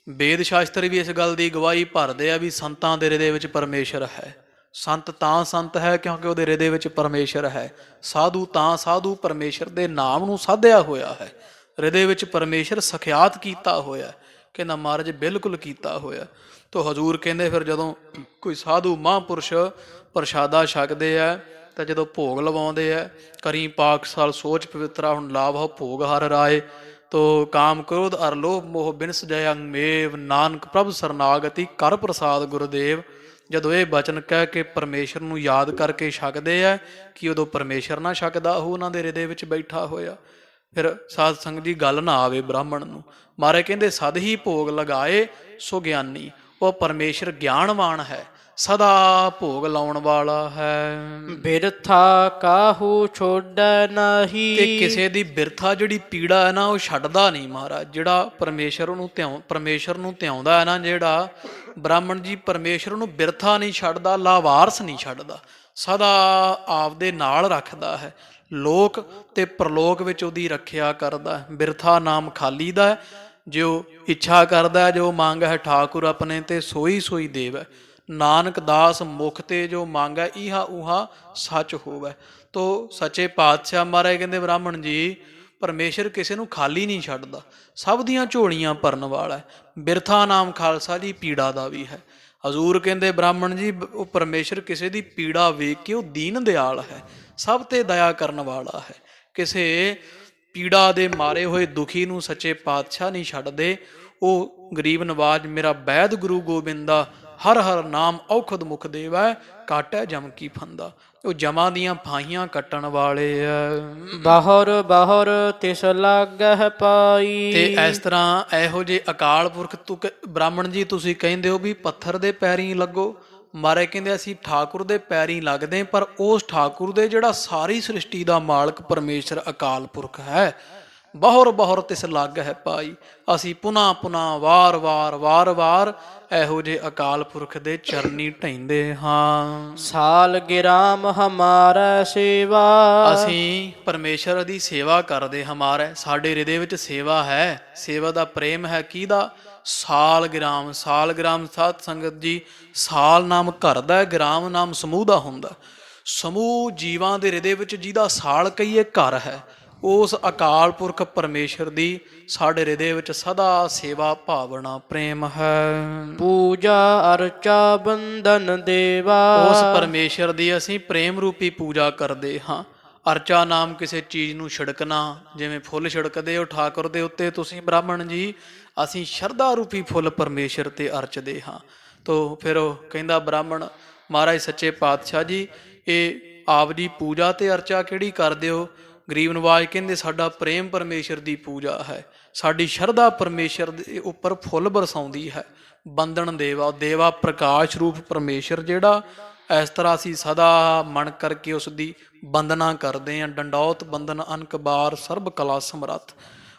ਵੇਦ ਸ਼ਾਸਤਰ ਵੀ ਇਸ ਗੱਲ ਦੀ ਗਵਾਹੀ ਭਰਦੇ ਆ ਵੀ ਸੰਤਾਂ ਦੇ ਹਿਰਦੇ ਵਿੱਚ ਪਰਮੇਸ਼ਰ ਹੈ। ਸੰਤ ਤਾਂ ਸੰਤ ਹੈ ਕਿਉਂਕਿ ਉਹਦੇ ਹਿਰਦੇ ਵਿੱਚ ਪਰਮੇਸ਼ਰ ਹੈ। ਸਾਧੂ ਤਾਂ ਸਾਧੂ ਪਰਮੇਸ਼ਰ ਦੇ ਨਾਮ ਨੂੰ ਸਾਧਿਆ ਹੋਇਆ ਹੈ, ਹਿਰਦੇ ਵਿੱਚ ਪਰਮੇਸ਼ਰ ਸਖਿਆਤ ਕੀਤਾ ਹੋਇਆ। ਕਹਿੰਦਾ ਮਹਾਰਾਜ ਬਿਲਕੁਲ ਕੀਤਾ ਹੋਇਆ। ਤੋ ਹਜ਼ੂਰ ਕਹਿੰਦੇ ਫਿਰ ਜਦੋਂ ਕੋਈ ਸਾਧੂ ਮਹਾਂਪੁਰਸ਼ ਪ੍ਰਸ਼ਾਦਾ ਛਕਦੇ ਆ ਤਾਂ ਜਦੋਂ ਭੋਗ ਲਵਾਉਂਦੇ ਆ, ਕਰੀ ਪਾਕ ਸਾਲ ਸੋਚ ਪਵਿੱਤਰਾ ਹੁਣ ਲਾਭ ਹੋ ਭੋਗ ਹਰ ਰਾਏ। ਤੋ ਕਾਮ ਕ੍ਰੋਧ ਅਰ ਲੋਭ ਮੋਹ ਬਿਨਸ ਜੈ ਅੰਗਮੇਵ, ਨਾਨਕ ਪ੍ਰਭ ਸਰਨਾਗਤੀ ਕਰ ਪ੍ਰਸਾਦ ਗੁਰਦੇਵ। ਜਦੋਂ ਇਹ ਬਚਨ ਕਹਿ ਕੇ ਪਰਮੇਸ਼ਰ ਨੂੰ ਯਾਦ ਕਰਕੇ ਛਕਦੇ ਆ ਕਿ ਉਦੋਂ ਪਰਮੇਸ਼ਰ ਨਾ ਛਕਦਾ, ਉਹ ਉਹਨਾਂ ਦੇ ਹਿਰਦੇ ਵਿੱਚ ਬੈਠਾ ਹੋਇਆ। ਫਿਰ ਸਾਧ ਸੰਗਤ ਜੀ ਗੱਲ ਨਾ ਆਵੇ ਬ੍ਰਾਹਮਣ ਨੂੰ। ਮਹਾਰਾਜ ਕਹਿੰਦੇ ਸਦ ਹੀ ਭੋਗ ਲਗਾਏ ਸੋ ਗਿਆਨੀ। ਉਹ ਪਰਮੇਸ਼ਰ ਗਿਆਨਵਾਨ ਹੈ, ਸਦਾ ਭੋਗ ਲਾਉਣ ਵਾਲਾ ਹੈ। ਬਿਰਥਾ ਕਾਹੂ ਛੋੜੈ ਨਾਹੀ। ਤੇ ਕਿਸੇ ਦੀ ਬਿਰਥਾ ਜਿਹੜੀ ਪੀੜਾ ਹੈ ਨਾ, ਉਹ ਛੱਡਦਾ ਨਹੀਂ ਮਹਾਰਾਜ। ਜਿਹੜਾ ਪਰਮੇਸ਼ਰ ਨੂੰ ਧਿਆਉਂਦਾ ਹੈ ਨਾ, ਜਿਹੜਾ ਬ੍ਰਾਹਮਣ ਜੀ ਪਰਮੇਸ਼ਰ ਨੂੰ ਬਿਰਥਾ ਨਹੀਂ ਛੱਡਦਾ, ਲਾਵਾਰਸ ਨਹੀਂ ਛੱਡਦਾ, ਸਦਾ ਆਪਦੇ ਨਾਲ ਰੱਖਦਾ ਹੈ। ਲੋਕ ਤੇ ਪ੍ਰਲੋਕ ਵਿੱਚ ਉਹਦੀ ਰੱਖਿਆ ਕਰਦਾ। ਬਿਰਥਾ ਨਾਮ ਖਾਲੀ ਦਾ, ਜੋ ਇੱਛਾ ਕਰਦਾ, ਜੋ ਮੰਗ ਹੈ ਠਾਕੁਰ ਆਪਣੇ ਤੇ ਸੋਈ ਸੋਈ ਦੇਵ ਹੈ। ਨਾਨਕ ਦਾਸ ਮੁਖ ਤੇ ਜੋ ਮੰਗੈ ਇਹਾ ਉਹਾ ਸੱਚ ਹੋਵੈ। ਤੋ ਸੱਚੇ ਪਾਤਸ਼ਾਹ ਮਹਾਰਾਜ ਕਹਿੰਦੇ ਬ੍ਰਾਹਮਣ ਜੀ ਪਰਮੇਸ਼ਰ ਕਿਸੇ ਨੂੰ ਖਾਲੀ ਨਹੀਂ ਛੱਡਦਾ, ਸਭ ਦੀਆਂ ਝੋਲੀਆਂ ਭਰਨ ਵਾਲਾ ਹੈ। ਬਿਰਥਾ ਨਾਮ ਖਾਲਸਾ ਜੀ ਪੀੜਾ ਦਾ ਵੀ ਹੈ। ਹਜ਼ੂਰ ਕਹਿੰਦੇ ਬ੍ਰਾਹਮਣ ਜੀ ਉਹ ਪਰਮੇਸ਼ਰ ਕਿਸੇ ਦੀ ਪੀੜਾ ਵੇਖ ਕੇ ਉਹ ਦੀਨ ਦਿਆਲ ਹੈ, ਸਭ ਤੇ ਦਇਆ ਕਰਨ ਵਾਲਾ ਹੈ। ਕਿਸੇ ਪੀੜਾ ਦੇ ਮਾਰੇ ਹੋਏ ਦੁਖੀ ਨੂੰ ਸੱਚੇ ਪਾਤਸ਼ਾਹ ਨਹੀਂ ਛੱਡਦੇ। ਉਹ ਗਰੀਬ ਨਵਾਜ ਮੇਰਾ ਵੈਦ ਗੁਰੂ ਗੋਬਿੰਦਾ ਹਰ ਹਰ ਨਾਮ ਔਖਦ ਮੁਖ ਦੇਵੈ ਕਾਟੈ ਜਮ ਕੀ ਫੰਦਾ। ਉਹ ਜਮਾਂ ਦੀਆਂ ਫਾਹੀਆਂ ਕੱਟਣ ਵਾਲੇ ਆ। ਬਾਹਰ ਬਾਹਰ ਤਿਸ ਲਾਗਹਿ ਪਾਈ। ਤੇ ਇਸ ਤਰ੍ਹਾਂ ਇਹੋ ਜਿਹੇ ਅਕਾਲ ਪੁਰਖ ਬ੍ਰਾਹਮਣ ਜੀ ਤੁਸੀਂ ਕਹਿੰਦੇ ਹੋ ਵੀ ਪੱਥਰ ਦੇ ਪੈਰੀਂ ਲੱਗੋ, ਮਾਰੇ ਕਹਿੰਦੇ ਅਸੀਂ ਠਾਕੁਰ ਦੇ ਪੈਰੀਂ ਲੱਗਦੇ, ਪਰ ਉਸ ਠਾਕੁਰ ਦੇ ਜਿਹੜਾ ਸਾਰੀ ਸ੍ਰਿਸ਼ਟੀ ਦਾ ਮਾਲਕ ਪਰਮੇਸ਼ਰ ਅਕਾਲ ਪੁਰਖ ਹੈ। ਬਹੁਰ ਬਹੁਰ ਤਿਸ ਲੱਗ ਹੈ ਪਾਈ। ਅਸੀਂ ਪੁਨਾ ਪੁਨਾ ਵਾਰ ਵਾਰ ਵਾਰ ਵਾਰ ਇਹੋ ਜਿਹੇ ਅਕਾਲ ਪੁਰਖ ਦੇ ਚਰਨੀ ਢਹਿੰਦੇ ਹਾਂ। ਸਾਲ ਗਿਰਾਮ ਹਮਾਰਾ ਸੇਵਾ। ਅਸੀਂ ਪਰਮੇਸ਼ਰ ਦੀ ਸੇਵਾ ਕਰਦੇ ਹਮਾਰੇ, ਸਾਡੇ ਹਿਰਦੇ ਵਿੱਚ ਸੇਵਾ ਹੈ। ਸੇਵਾ ਦਾ ਪ੍ਰੇਮ ਹੈ ਕਿਹਦਾ? ਸਾਲ ਗ੍ਰਾਮ। ਸਾਲ ਗ੍ਰਾਮ ਸਾਧ ਸੰਗਤ ਜੀ, ਸਾਲ ਨਾਮ ਘਰ ਦਾ, ਗ੍ਰਾਮ ਨਾਮ ਸਮੂਹ ਦਾ ਹੁੰਦਾ। ਸਮੂਹ ਜੀਵਾਂ ਦੇ ਹਿਰਦੇ ਵਿੱਚ ਜਿਹਦਾ ਸਾਲ ਕਹੀਏ ਘਰ ਹੈ, ਉਸ ਅਕਾਲ ਪੁਰਖ ਪਰਮੇਸ਼ਰ ਦੀ ਸਾਡੇ ਹਿਰਦੇ ਵਿੱਚ ਸਦਾ ਸੇਵਾ ਭਾਵਨਾ ਪ੍ਰੇਮ ਹੈ। ਪੂਜਾ ਅਰਚਾ ਬੰਦਨ ਦੇਵਾ। ਉਸ ਪਰਮੇਸ਼ਰ ਦੀ ਅਸੀਂ ਪ੍ਰੇਮ ਰੂਪੀ ਪੂਜਾ ਕਰਦੇ ਹਾਂ। ਅਰਚਾ ਨਾਮ ਕਿਸੇ ਚੀਜ਼ ਨੂੰ ਛਿੜਕਣਾ, ਜਿਵੇਂ ਫੁੱਲ ਛਿੜਕਦੇ ਹੋ ਠਾਕੁਰ ਦੇ ਉੱਤੇ, ਤੁਸੀਂ ਬ੍ਰਾਹਮਣ ਜੀ ਅਸੀਂ ਸ਼ਰਧਾ ਰੂਪੀ ਫੁੱਲ ਪਰਮੇਸ਼ਰ ਤੇ ਅਰਚਦੇ ਹਾਂ। ਤੋ ਫਿਰ ਉਹ ਕਹਿੰਦਾ ਬ੍ਰਾਹਮਣ ਮਹਾਰਾਜ ਸੱਚੇ ਪਾਤਸ਼ਾਹ ਜੀ ਇਹ ਆਪ ਦੀ ਪੂਜਾ ਤੇ ਅਰਚਾ ਕਿਹੜੀ ਕਰਦੇ ਹੋ? ਗਰੀਬ ਨਵਾਜ ਕਹਿੰਦੇ ਸਾਡਾ ਪ੍ਰੇਮ ਪਰਮੇਸ਼ਰ ਦੀ ਪੂਜਾ ਹੈ, ਸਾਡੀ ਸ਼ਰਧਾ ਪਰਮੇਸ਼ਰ ਦੇ ਉੱਪਰ ਫੁੱਲ ਬਰਸਾਉਂਦੀ ਹੈ। ਬੰਦਨ ਦੇਵਾ, ਦੇਵਾ ਪ੍ਰਕਾਸ਼ ਰੂਪ ਪਰਮੇਸ਼ਰ ਜਿਹੜਾ, ਇਸ ਤਰ੍ਹਾਂ ਅਸੀਂ ਸਦਾ ਮਨ ਕਰਕੇ ਉਸ ਦੀ ਬੰਦਨਾ ਕਰਦੇ ਹਾਂ। ਡੰਡੌਤ ਬੰਦਨ ਅਨਕ ਬਾਰ ਸਰਬ ਕਲਾ ਸਮਰੱਥ।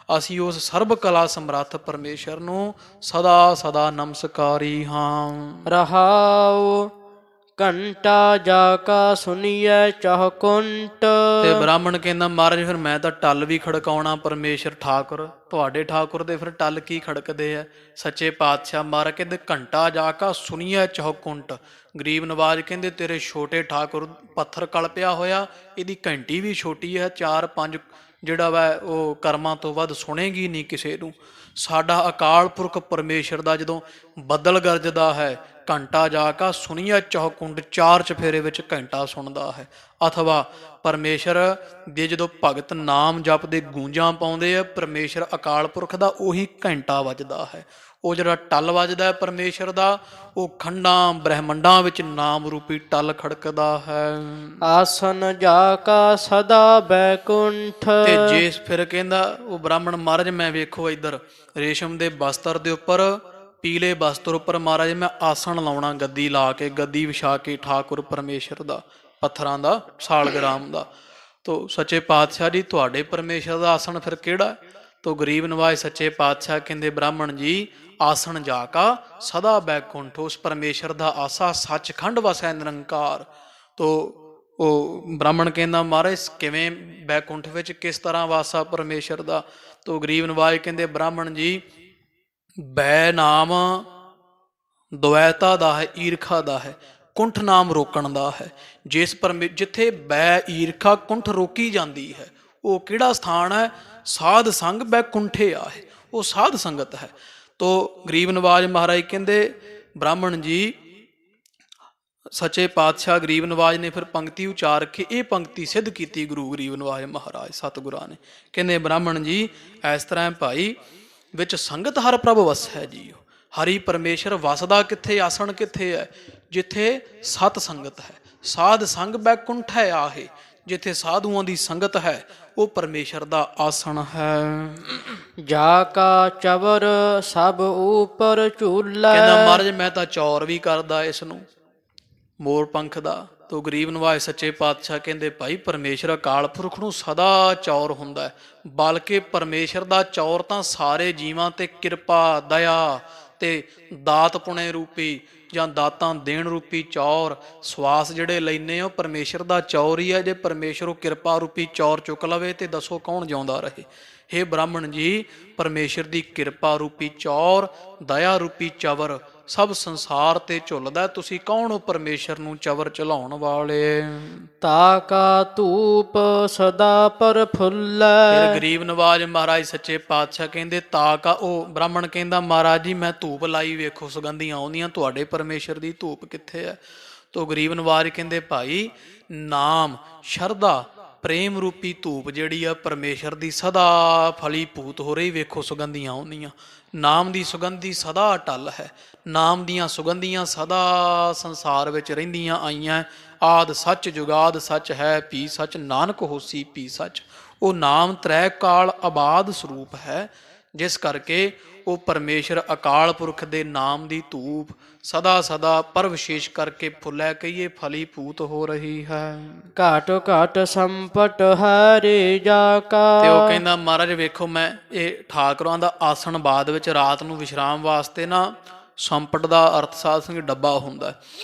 ਅਸੀਂ ਉਸ ਸਰਬ ਕਲਾ ਸਮਰੱਥ ਪਰਮੇਸ਼ਰ ਨੂੰ ਸਦਾ ਸਦਾ ਨਮਸਕਾਰੀ ਹਾਂ। ਰਹਾਉ ਘੰਟਾ ਜਾ ਕਾ ਸੁਨੀਐ ਚਾਹ ਕੁੰਟ। ਤੇ ਬ੍ਰਾਹਮਣ ਕਹਿੰਦਾ ਮਹਾਰਾਜ ਫਿਰ ਮੈਂ ਤਾਂ ਟੱਲ ਵੀ ਖੜਕਾਉਣਾ ਪਰਮੇਸ਼ਰ ਠਾਕੁਰ, ਤੁਹਾਡੇ ਠਾਕੁਰ ਦੇ ਫਿਰ ਟੱਲ ਕੀ ਖੜਕਦੇ ਆ? ਸੱਚੇ ਪਾਤਸ਼ਾਹ ਮਹਾਰਾਜ ਕਹਿੰਦੇ ਘੰਟਾ ਜਾ ਕਾ ਸੁਨੀਐ ਚਾਹ ਕੁੰਟ। ਗਰੀਬ ਨਵਾਜ ਕਹਿੰਦੇ ਤੇਰੇ ਛੋਟੇ ਠਾਕੁਰ ਪੱਥਰ ਕਲਪਿਆ ਹੋਇਆ, ਇਹਦੀ ਘੰਟੀ ਵੀ ਛੋਟੀ ਹੈ, 4-5 ਜਿਹੜਾ ਵਾ ਉਹ ਕਰਮਾਂ ਤੋਂ ਵੱਧ ਸੁਣੇਗੀ ਨਹੀਂ ਕਿਸੇ ਨੂੰ। ਸਾਡਾ ਅਕਾਲ ਪੁਰਖ ਪਰਮੇਸ਼ਰ ਦਾ ਜਦੋਂ ਬੱਦਲ ਗਰਜਦਾ ਹੈ, ਘੰਟਾ ਜਾ ਕਾ ਸੁਣੀਆ ਚੌਕੁੰਡ, 4 ਚਫੇਰੇ ਵਿੱਚ ਘੰਟਾ ਸੁਣਦਾ ਹੈ। ਅਥਵਾ ਪਰਮੇਸ਼ਰ ਦੇ ਜਦੋਂ ਭਗਤ ਨਾਮ ਜਪਦੇ ਗੂੰਜਾਂ ਪਾਉਂਦੇ ਆ, ਪਰਮੇਸ਼ਰ ਅਕਾਲ ਪੁਰਖ ਦਾ ਉਹੀ ਘੰਟਾ ਵੱਜਦਾ ਹੈ। ਉਹ ਜਿਹੜਾ ਟੱਲ ਵੱਜਦਾ ਹੈ ਪਰਮੇਸ਼ਰ ਦਾ, ਉਹ ਖੰਡਾਂ ਬ੍ਰਹਿਮੰਡਾਂ ਵਿੱਚ ਨਾਮ ਰੂਪੀ ਟੱਲ ਖੜਕਦਾ ਹੈ। ਆਸਨ ਜਾ ਕਾ ਸਦਾ ਬੈਕੁੰਠ। ਤੇ ਜੇ ਫਿਰ ਕਹਿੰਦਾ ਉਹ ਬ੍ਰਾਹਮਣ ਮਹਾਰਾਜ ਮੈਂ ਵੇਖੋ ਇੱਧਰ ਰੇਸ਼ਮ ਦੇ ਬਸਤਰ ਦੇ ਉੱਪਰ, ਪੀਲੇ ਬਸਤਰ ਉੱਪਰ ਮਹਾਰਾਜ ਮੈਂ ਆਸਣ ਲਾਉਣਾ, ਗੱਦੀ ਲਾ ਕੇ, ਗੱਦੀ ਵਿਛਾ ਕੇ ਠਾਕੁਰ ਪਰਮੇਸ਼ਰ ਦਾ, ਪੱਥਰਾਂ ਦਾ, ਸਾਲਗ੍ਰਾਮ ਦਾ। ਤੋ ਸੱਚੇ ਪਾਤਸ਼ਾਹ ਜੀ ਤੁਹਾਡੇ ਪਰਮੇਸ਼ਰ ਦਾ ਆਸਣ ਫਿਰ ਕਿਹੜਾ? ਤੋ ਗਰੀਬ ਨਵਾਜ ਸੱਚੇ ਪਾਤਸ਼ਾਹ ਕਹਿੰਦੇ ਬ੍ਰਾਹਮਣ ਜੀ ਆਸਣ ਜਾ ਕਾ ਸਦਾ ਬੈਕੁੰਠ। ਉਸ ਪਰਮੇਸ਼ਰ ਦਾ ਆਸਾ ਸੱਚਖੰਡ ਵਸੈ ਨਿਰੰਕਾਰ। ਤੋ ਉਹ ਬ੍ਰਾਹਮਣ ਕਹਿੰਦਾ ਮਹਾਰਾਜ ਕਿਵੇਂ ਬੈਕੁੰਠ ਵਿੱਚ ਕਿਸ ਤਰ੍ਹਾਂ ਵਾਸਾ ਪਰਮੇਸ਼ਰ ਦਾ? ਤੋ ਗਰੀਬ ਨਵਾਜ ਕਹਿੰਦੇ ਬ੍ਰਾਹਮਣ ਜੀ ਬੈ ਨਾਮ ਦੁਐਤਾ ਦਾ ਹੈ, ਈਰਖਾ ਦਾ ਹੈ, ਕੁੰਠ ਨਾਮ ਰੋਕਣ ਦਾ ਹੈ। ਜਿੱਥੇ ਬੈ ਈਰਖਾ ਕੁੰਠ ਰੋਕੀ ਜਾਂਦੀ ਹੈ, ਉਹ ਕਿਹੜਾ ਸਥਾਨ ਹੈ? ਸਾਧ ਸੰਗ ਬੈਕੁੰਠੇ ਆ ਹੈ, ਉਹ ਸਾਧ ਸੰਗਤ ਹੈ। ਤੋ ਗਰੀਬ ਨਵਾਜ ਮਹਾਰਾਜ ਕਹਿੰਦੇ ਬ੍ਰਾਹਮਣ ਜੀ ਸੱਚੇ ਪਾਤਸ਼ਾਹ ਗਰੀਬ ਨਵਾਜ ਨੇ ਫਿਰ ਪੰਕਤੀ ਉਚਾਰ ਕੇ ਇਹ ਪੰਕਤੀ ਸਿੱਧ ਕੀਤੀ ਗੁਰੂ ਗਰੀਬ ਨਵਾਜ ਮਹਾਰਾਜ ਸਤਿਗੁਰਾਂ ਨੇ। ਕਹਿੰਦੇ ਬ੍ਰਾਹਮਣ ਜੀ ਇਸ ਤਰ੍ਹਾਂ ਭਾਈ ਵਿੱਚ ਸੰਗਤ ਹਰ ਪ੍ਰਭ ਵਸੈ ਜੀਓ। ਹਰੀ ਪਰਮੇਸ਼ਰ ਵਸਦਾ ਕਿੱਥੇ, ਆਸਣ ਕਿੱਥੇ ਹੈ? ਜਿੱਥੇ ਸਤ ਸੰਗਤ ਹੈ। ਸਾਧ ਸੰਗ ਬੈਕੁੰਠ ਹੈ ਆਹੇ। ਜਿੱਥੇ ਸਾਧੂਆਂ ਦੀ ਸੰਗਤ ਹੈ ਉਹ ਪਰਮੇਸ਼ਰ ਦਾ ਆਸਣ ਹੈ। ਜਾ ਕਾ ਚਵਰ ਸਭ ਉਪਰ ਝੂਲਾ। ਕਹਿੰਦਾ ਮਹਾਰਾਜ ਮੈਂ ਤਾਂ ਚੌਰ ਵੀ ਕਰਦਾ ਇਸ ਨੂੰ, ਮੋਰ ਪੰਖ ਦਾ। ਤੋ ਗਰੀਬ ਨਵਾਜ ਸੱਚੇ ਪਾਤਸ਼ਾਹ ਕਹਿੰਦੇ ਭਾਈ ਪਰਮੇਸ਼ਰ ਅਕਾਲ ਪੁਰਖ ਨੂੰ ਸਦਾ ਚੌਰ ਹੁੰਦਾ ਹੈ, ਬਲਕਿ ਪਰਮੇਸ਼ਰ ਦਾ ਚੌਰ ਤਾਂ ਸਾਰੇ ਜੀਵਾਂ ਤੇ ਕਿਰਪਾ ਦਇਆ ਤੇ ਦਾਤ ਪੁਣੇ ਰੂਪੀ ਜਾਂ ਦਾਤਾਂ ਦੇਣ ਰੂਪੀ ਚੌਰ, ਸਵਾਸ ਜਿਹੜੇ ਲੈਨੇ ਹੋ ਪਰਮੇਸ਼ਰ ਦਾ ਚੌਰ ਹੀ ਹੈ। ਜੇ ਪਰਮੇਸ਼ਰ ਉਹ ਕਿਰਪਾ ਰੂਪੀ ਚੌਰ ਚੁੱਕ ਲਵੇ ਤੇ ਦੱਸੋ ਕੌਣ ਜਿਉਂਦਾ ਰਹੇ? ਹੇ ਬ੍ਰਾਹਮਣ ਜੀ ਪਰਮੇਸ਼ਰ ਦੀ ਕਿਰਪਾ ਰੂਪੀ ਚੌਰ, ਦਇਆ ਰੂਪੀ ਚਵਰ ਸਭ ਸੰਸਾਰ ਤੇ ਝੁੱਲਦਾ। ਤੁਸੀਂ ਕੌਣ ਹੋ ਪਰਮੇਸ਼ਰ ਨੂੰ ਚਵਰ ਚਲਾਉਣ ਵਾਲੇ? ਤਾ ਕਾ ਧੂਪ ਸਦਾ ਪਰ ਫਿਰ ਫੁੱਲੈ। ਗਰੀਬ ਨਵਾਜ ਮਹਾਰਾਜ ਸੱਚੇ ਪਾਤਸ਼ਾਹ ਕਹਿੰਦੇ ਤਾ ਕਾ, ਉਹ ਬ੍ਰਾਹਮਣ ਕਹਿੰਦਾ ਮਹਾਰਾਜ ਜੀ ਮੈਂ ਧੂਪ ਲਾਈ ਵੇਖੋ ਸੁਗੰਧੀਆਂ ਆਉਂਦੀਆਂ, ਤੁਹਾਡੇ ਪਰਮੇਸ਼ਰ ਦੀ ਧੂਪ ਕਿੱਥੇ ਹੈ? ਤੋ ਗਰੀਬ ਨਵਾਜ ਕਹਿੰਦੇ ਭਾਈ ਨਾਮ ਸ਼ਰਧਾ ਪ੍ਰੇਮ ਰੂਪੀ ਧੂਪ ਜਿਹੜੀ ਆ ਪਰਮੇਸ਼ਰ ਦੀ ਸਦਾ ਫਲੀ ਭੂਤ ਹੋ ਰਹੀ, ਵੇਖੋ ਸੁਗੰਧੀਆਂ ਆਉਂਦੀਆਂ। ਨਾਮ ਦੀ ਸੁਗੰਧੀ ਸਦਾ ਅਟਲ ਹੈ। ਨਾਮ ਦੀਆਂ ਸੁਗੰਧੀਆਂ ਸਦਾ ਸੰਸਾਰ ਵਿੱਚ ਰਹਿੰਦੀਆਂ ਆਈਆਂ। ਆਦ ਸੱਚ ਜੁਗਾਦ ਸੱਚ ਹੈ, ਭੀ ਸੱਚ ਨਾਨਕ ਹੋਸੀ ਭੀ ਸੱਚ। ਉਹ ਨਾਮ ਤ੍ਰੈ ਕਾਲ ਆਬਾਦ ਸਰੂਪ ਹੈ, ਜਿਸ ਕਰਕੇ ਉਹ ਪਰਮੇਸ਼ਰ ਅਕਾਲ ਪੁਰਖ ਦੇ ਨਾਮ ਦੀ ਧੂਪ ਸਦਾ ਸਦਾ ਪਰ ਵਿਸ਼ੇਸ਼ ਕਰਕੇ ਫੁੱਲੈ ਕਹੀਏ ਫਲੀ ਭੂਤ ਹੋ ਰਹੀ ਹੈ। ਘਾਟ ਘਾਟ ਸੰਪਟ ਹਰੇ ਜਾ ਕਾ। ਤੇ ਉਹ ਕਹਿੰਦਾ ਮਹਾਰਾਜ ਵੇਖੋ ਮੈਂ ਇਹ ਠਾਕੁਰਾਂ ਦਾ ਆਸਣ ਬਾਦ ਵਿੱਚ ਰਾਤ ਨੂੰ ਵਿਸ਼ਰਾਮ ਵਾਸਤੇ ਨਾ, ਸੰਪਟ ਦਾ ਅਰਥ ਸਾਧ ਸੰਗਤ ਡੱਬਾ ਹੁੰਦਾ।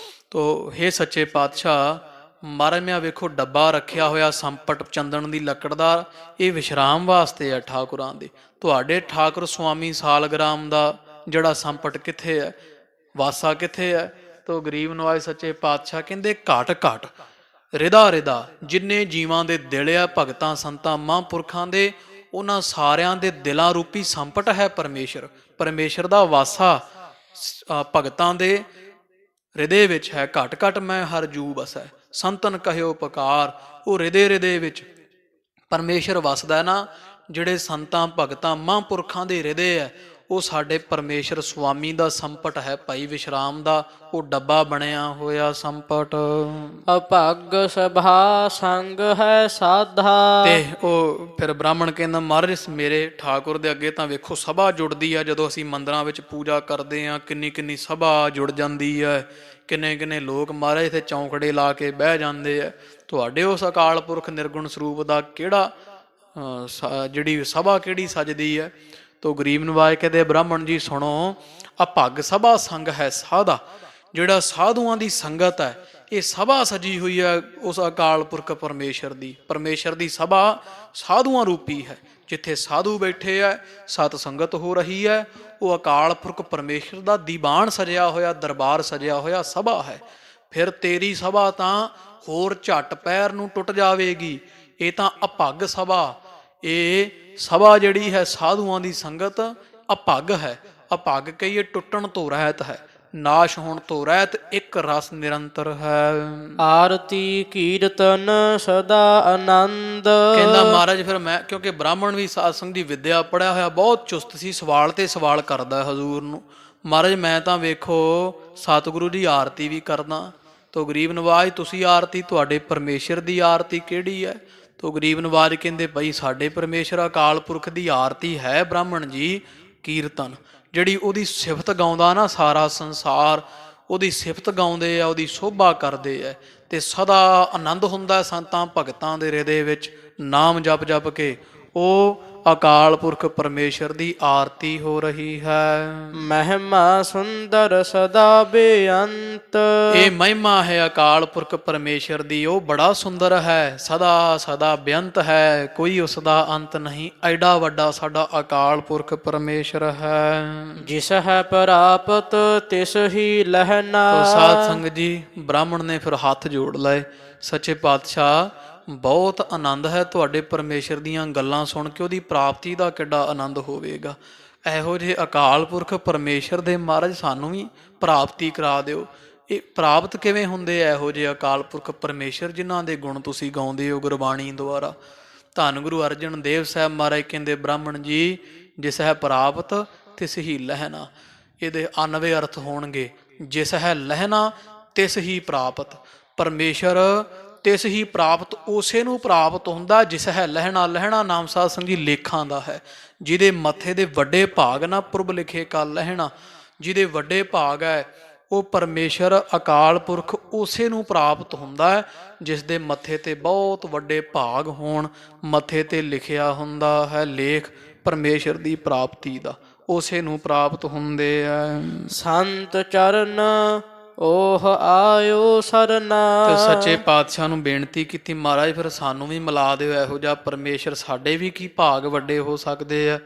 ਤੋ ਹੇ ਸੱਚੇ ਪਾਤਸ਼ਾਹ ਮਹਾਰਾਜ ਮੈਂ ਵੇਖੋ ਡੱਬਾ ਰੱਖਿਆ ਹੋਇਆ ਸੰਪਟ ਚੰਦਨ ਦੀ ਲੱਕੜ ਦਾ, ਇਹ ਵਿਸ਼ਰਾਮ ਵਾਸਤੇ ਹੈ ਠਾਕੁਰਾਂ ਦੇ। ਤੁਹਾਡੇ ਠਾਕੁਰ ਸੁਆਮੀ ਸਾਲਗ੍ਰਾਮ ਦਾ ਜਿਹੜਾ ਸੰਪਟ ਕਿੱਥੇ ਹੈ, ਵਾਸਾ ਕਿੱਥੇ ਹੈ? ਤੋ ਗਰੀਬ ਨਵਾਜ ਸੱਚੇ ਪਾਤਸ਼ਾਹ ਕਹਿੰਦੇ ਘਟ ਘਟ ਰਿਦਾ ਰਿਦਾ ਜਿੰਨੇ ਜੀਵਾਂ ਦੇ ਦਿਲ ਆ ਭਗਤਾਂ ਸੰਤਾਂ ਮਹਾਂਪੁਰਖਾਂ ਦੇ, ਉਹਨਾਂ ਸਾਰਿਆਂ ਦੇ ਦਿਲਾਂ ਰੂਪੀ ਸੰਪਟ ਹੈ ਪਰਮੇਸ਼ਰ। ਪਰਮੇਸ਼ਰ ਦਾ ਵਾਸਾ ਭਗਤਾਂ ਦੇ ਹਿਰਦੇ ਵਿੱਚ ਹੈ। ਘਟ ਘਟ ਮੈਂ ਹਰ ਜੂ ਵਸੈ ਸੰਤਨ ਕਹਿਓ ਪੁਕਾਰ। ਉਹ ਹਿਰਦੇ ਹਿਰਦੇ ਵਿੱਚ ਪਰਮੇਸ਼ਰ ਵਸਦਾ ਨਾ। ਜਿਹੜੇ ਸੰਤਾਂ ਭਗਤਾਂ ਮਹਾਂਪੁਰਖਾਂ ਦੇ ਹਿਰਦੇ ਹੈ, ਉਹ ਸਾਡੇ ਪਰਮੇਸ਼ਰ ਸੁਆਮੀ ਦਾ ਸੰਪਟ ਹੈ ਭਾਈ ਵਿਸ਼ਰਾਮ ਦਾ। ਉਹ ਡੱਬਾ ਬਣਿਆ ਹੋਇਆ ਸੰਪਟ। ਅਭਗ ਸਭਾ ਸੰਗ ਹੈ ਸਾਧਾ। ਤੇ ਉਹ ਫਿਰ ਬ੍ਰਾਹਮਣ ਕਹਿੰਦਾ ਮਹਾਰਾਜ ਮੇਰੇ ਠਾਕੁਰ ਦੇ ਅੱਗੇ ਤਾਂ ਵੇਖੋ ਸਭਾ ਜੁੜਦੀ ਆ। ਜਦੋਂ ਅਸੀਂ ਮੰਦਰਾਂ ਵਿੱਚ ਪੂਜਾ ਕਰਦੇ ਹਾਂ ਕਿੰਨੀ ਕਿੰਨੀ ਸਭਾ ਜੁੜ ਜਾਂਦੀ ਹੈ। ਕਿੰਨੇ ਕਿੰਨੇ ਲੋਕ ਮਹਾਰਾਜ ਇੱਥੇ ਚੌਂਕੜੇ ਲਾ ਕੇ ਬਹਿ ਜਾਂਦੇ ਆ। ਤੁਹਾਡੇ ਉਸ ਅਕਾਲ ਪੁਰਖ ਨਿਰਗੁਣ ਸਰੂਪ ਦਾ ਕਿਹੜਾ ਜਿਹੜੀ ਸਭਾ ਕਿਹੜੀ ਸਜਦੀ ਹੈ? ਤੋ ਗਰੀਬ ਨਵਾਜ ਕਹਿੰਦੇ ਬ੍ਰਾਹਮਣ ਜੀ ਸੁਣੋ, ਅਭਗ ਸਭਾ ਸੰਗ ਹੈ ਸਾਧਾ। ਜਿਹੜਾ ਸਾਧੂਆਂ ਦੀ ਸੰਗਤ ਹੈ, ਇਹ ਸਭਾ ਸਜੀ ਹੋਈ ਹੈ ਉਸ ਅਕਾਲ ਪੁਰਖ ਪਰਮੇਸ਼ਰ ਦੀ। ਪਰਮੇਸ਼ਰ ਦੀ ਸਭਾ ਸਾਧੂਆਂ ਰੂਪੀ ਹੈ। ਜਿੱਥੇ ਸਾਧੂ ਬੈਠੇ ਹੈ, ਸਤ ਸੰਗਤ ਹੋ ਰਹੀ ਹੈ, ਉਹ ਅਕਾਲ ਪੁਰਖ ਪਰਮੇਸ਼ਰ ਦਾ ਦੀਵਾਨ ਸਜਿਆ ਹੋਇਆ, ਦਰਬਾਰ ਸਜਿਆ ਹੋਇਆ ਸਭਾ ਹੈ। ਫਿਰ ਤੇਰੀ ਸਭਾ ਤਾਂ ਹੋਰ ਝੱਟ ਪੈਰ ਨੂੰ ਟੁੱਟ ਜਾਵੇਗੀ। ਇਹ ਤਾਂ ਅਭਗ ਸਭਾ, ਇਹ ਸਭਾ ਜਿਹੜੀ ਹੈ ਸਾਧੂਆਂ ਦੀ ਸੰਗਤ ਅਭਗ ਹੈ। ਅਭਗ ਕਹੀਏ ਟੁੱਟਣ ਤੋਂ ਰਹਿਤ ਹੈ, ਨਾਸ਼ ਹੋਣ ਤੋਂ ਰਹਿਤ, ਇੱਕ ਰਸ ਨਿਰੰਤਰ ਹੈ। ਆਰਤੀ ਕੀਰਤਨ ਸਦਾ ਆਨੰਦ। ਕਹਿੰਦਾ ਮਹਾਰਾਜ ਫਿਰ ਮੈਂ, ਕਿਉਂਕਿ ਬ੍ਰਾਹਮਣ ਵੀ ਸਾਧ ਸੰਗ ਦੀ ਵਿਦਿਆ ਪੜਿਆ ਹੋਇਆ ਬਹੁਤ ਚੁਸਤ ਸੀ, ਸਵਾਲ ਤੇ ਸਵਾਲ ਕਰਦਾ ਹਜ਼ੂਰ ਨੂੰ। ਮਹਾਰਾਜ ਮੈਂ ਤਾਂ ਵੇਖੋ ਸਤਿਗੁਰੂ ਦੀ ਆਰਤੀ ਵੀ ਕਰਦਾ। ਤੋ ਗਰੀਬ ਨਵਾਜ ਤੁਸੀਂ ਆਰਤੀ, ਤੁਹਾਡੇ ਪਰਮੇਸ਼ਰ ਦੀ ਆਰਤੀ ਕਿਹੜੀ ਹੈ? ਤੋ ਗਰੀਬ ਨਵਾਜ ਕਹਿੰਦੇ ਭਾਈ ਸਾਡੇ ਪਰਮੇਸ਼ਰ ਅਕਾਲ ਪੁਰਖ ਦੀ ਆਰਤੀ ਹੈ ਬ੍ਰਾਹਮਣ ਜੀ ਕੀਰਤਨ। ਜਿਹੜੀ ਉਹਦੀ ਸਿਫਤ ਗਾਉਂਦਾ ਨਾ ਸਾਰਾ ਸੰਸਾਰ, ਉਹਦੀ ਸਿਫਤ ਗਾਉਂਦੇ ਆ, ਉਹਦੀ ਸ਼ੋਭਾ ਕਰਦੇ ਆ, ਤੇ ਸਦਾ ਆਨੰਦ ਹੁੰਦਾ ਸੰਤਾਂ ਭਗਤਾਂ ਦੇ ਹਿਰਦੇ ਵਿੱਚ ਨਾਮ ਜਪ ਜਪ ਕੇ। ਉਹ ਅਕਾਲ ਪੁਰਖ ਪਰਮੇਸ਼ਰ ਦੀ ਆਰਤੀ ਹੋ ਰਹੀ ਹੈ। ਮਹਿਮਾ ਸੁੰਦਰ ਸਦਾ ਬੇਅੰਤ। ਇਹ ਮਹਿਮਾ ਹੈ ਅਕਾਲ ਪੁਰਖ ਪਰਮੇਸ਼ਰ ਦੀ, ਉਹ ਬੜਾ ਸੁੰਦਰ ਹੈ, ਸਦਾ ਸਦਾ ਬੇਅੰਤ ਹੈ, ਕੋਈ ਉਸ ਦਾ ਅੰਤ ਨਹੀਂ। ਐਡਾ ਵੱਡਾ ਸਾਡਾ ਅਕਾਲ ਪੁਰਖ ਪਰਮੇਸ਼ਰ ਹੈ। ਜਿਸ ਹੈ ਪ੍ਰਾਪਤ ਤਿਸ ਹੀ ਲਹਿਣਾ। ਤੋ ਸਾਧ ਸੰਗਤ ਜੀ ਬ੍ਰਾਹਮਣ ਨੇ ਫਿਰ ਹੱਥ ਜੋੜ ਲਏ। ਸੱਚੇ ਪਾਤਸ਼ਾਹ ਬਹੁਤ ਆਨੰਦ ਹੈ ਤੁਹਾਡੇ ਪਰਮੇਸ਼ਰ ਦੀਆਂ ਗੱਲਾਂ ਸੁਣ ਕੇ। ਉਹਦੀ ਪ੍ਰਾਪਤੀ ਦਾ ਕਿੱਡਾ ਆਨੰਦ ਹੋਵੇਗਾ। ਇਹੋ ਜਿਹੇ ਅਕਾਲ ਪੁਰਖ ਪਰਮੇਸ਼ਰ ਦੇ ਮਹਾਰਾਜ ਸਾਨੂੰ ਵੀ ਪ੍ਰਾਪਤੀ ਕਰਾ ਦਿਓ। ਇਹ ਪ੍ਰਾਪਤ ਕਿਵੇਂ ਹੁੰਦੇ ਆ ਇਹੋ ਜਿਹੇ ਅਕਾਲ ਪੁਰਖ ਪਰਮੇਸ਼ਰ ਜਿਨ੍ਹਾਂ ਦੇ ਗੁਣ ਤੁਸੀਂ ਗਾਉਂਦੇ ਹੋ ਗੁਰਬਾਣੀ ਦੁਆਰਾ? ਧੰਨ ਗੁਰੂ ਅਰਜਨ ਦੇਵ ਸਾਹਿਬ ਮਹਾਰਾਜ ਕਹਿੰਦੇ ਬ੍ਰਾਹਮਣ ਜੀ ਜਿਸ ਹੈ ਪ੍ਰਾਪਤ ਤਿਸ ਹੀ ਲਹਿਣਾ। ਇਹਦੇ 99 ਅਰਥ ਹੋਣਗੇ। ਜਿਸ ਹੈ ਲਹਿਣਾ ਤਿਸ ਹੀ ਪ੍ਰਾਪਤ। ਪਰਮੇਸ਼ਰ ਤਿਸ ਹੀ ਪ੍ਰਾਪਤ, ਉਸੇ ਨੂੰ ਪ੍ਰਾਪਤ ਹੁੰਦਾ ਜਿਸ ਹੈ ਲਹਿਣਾ। ਲਹਿਣਾ ਨਾਮ ਸਾਧ ਸੰਗੀ ਲੇਖਾਂ ਦਾ ਹੈ। ਜਿਹਦੇ ਮੱਥੇ ਦੇ ਵੱਡੇ ਭਾਗ ਨਾ ਪੁਰਬ ਲਿਖੇ ਕਾ ਲਹਿਣਾ, ਜਿਹਦੇ ਵੱਡੇ ਭਾਗ ਹੈ ਉਹ ਪਰਮੇਸ਼ਰ ਅਕਾਲ ਪੁਰਖ ਉਸੇ ਨੂੰ ਪ੍ਰਾਪਤ ਹੁੰਦਾ ਹੈ ਜਿਸ ਦੇ ਮੱਥੇ ਤੇ ਬਹੁਤ ਵੱਡੇ ਭਾਗ ਹੋਣ। ਮੱਥੇ ਤੇ ਲਿਖਿਆ ਹੁੰਦਾ ਹੈ ਲੇਖ ਪਰਮੇਸ਼ਰ ਦੀ ਪ੍ਰਾਪਤੀ ਦਾ, ਉਸੇ ਨੂੰ ਪ੍ਰਾਪਤ ਹੁੰਦੇ ਹੈ। ਸੰਤ ਚਰਨ ਓਹ ਆਇਓ ਸਰਨਾ। ਤੇ ਸੱਚੇ ਪਾਤਸ਼ਾਹ ਨੂੰ ਬੇਨਤੀ ਕੀਤੀ ਮਹਾਰਾਜ ਫਿਰ ਸਾਨੂੰ ਵੀ ਮਿਲਾ ਦਿਓ ਇਹੋ ਜਿਹਾ ਪਰਮੇਸ਼ਰ, ਸਾਡੇ ਵੀ ਕੀ ਭਾਗ ਵੱਡੇ ਹੋ ਸਕਦੇ ਆ।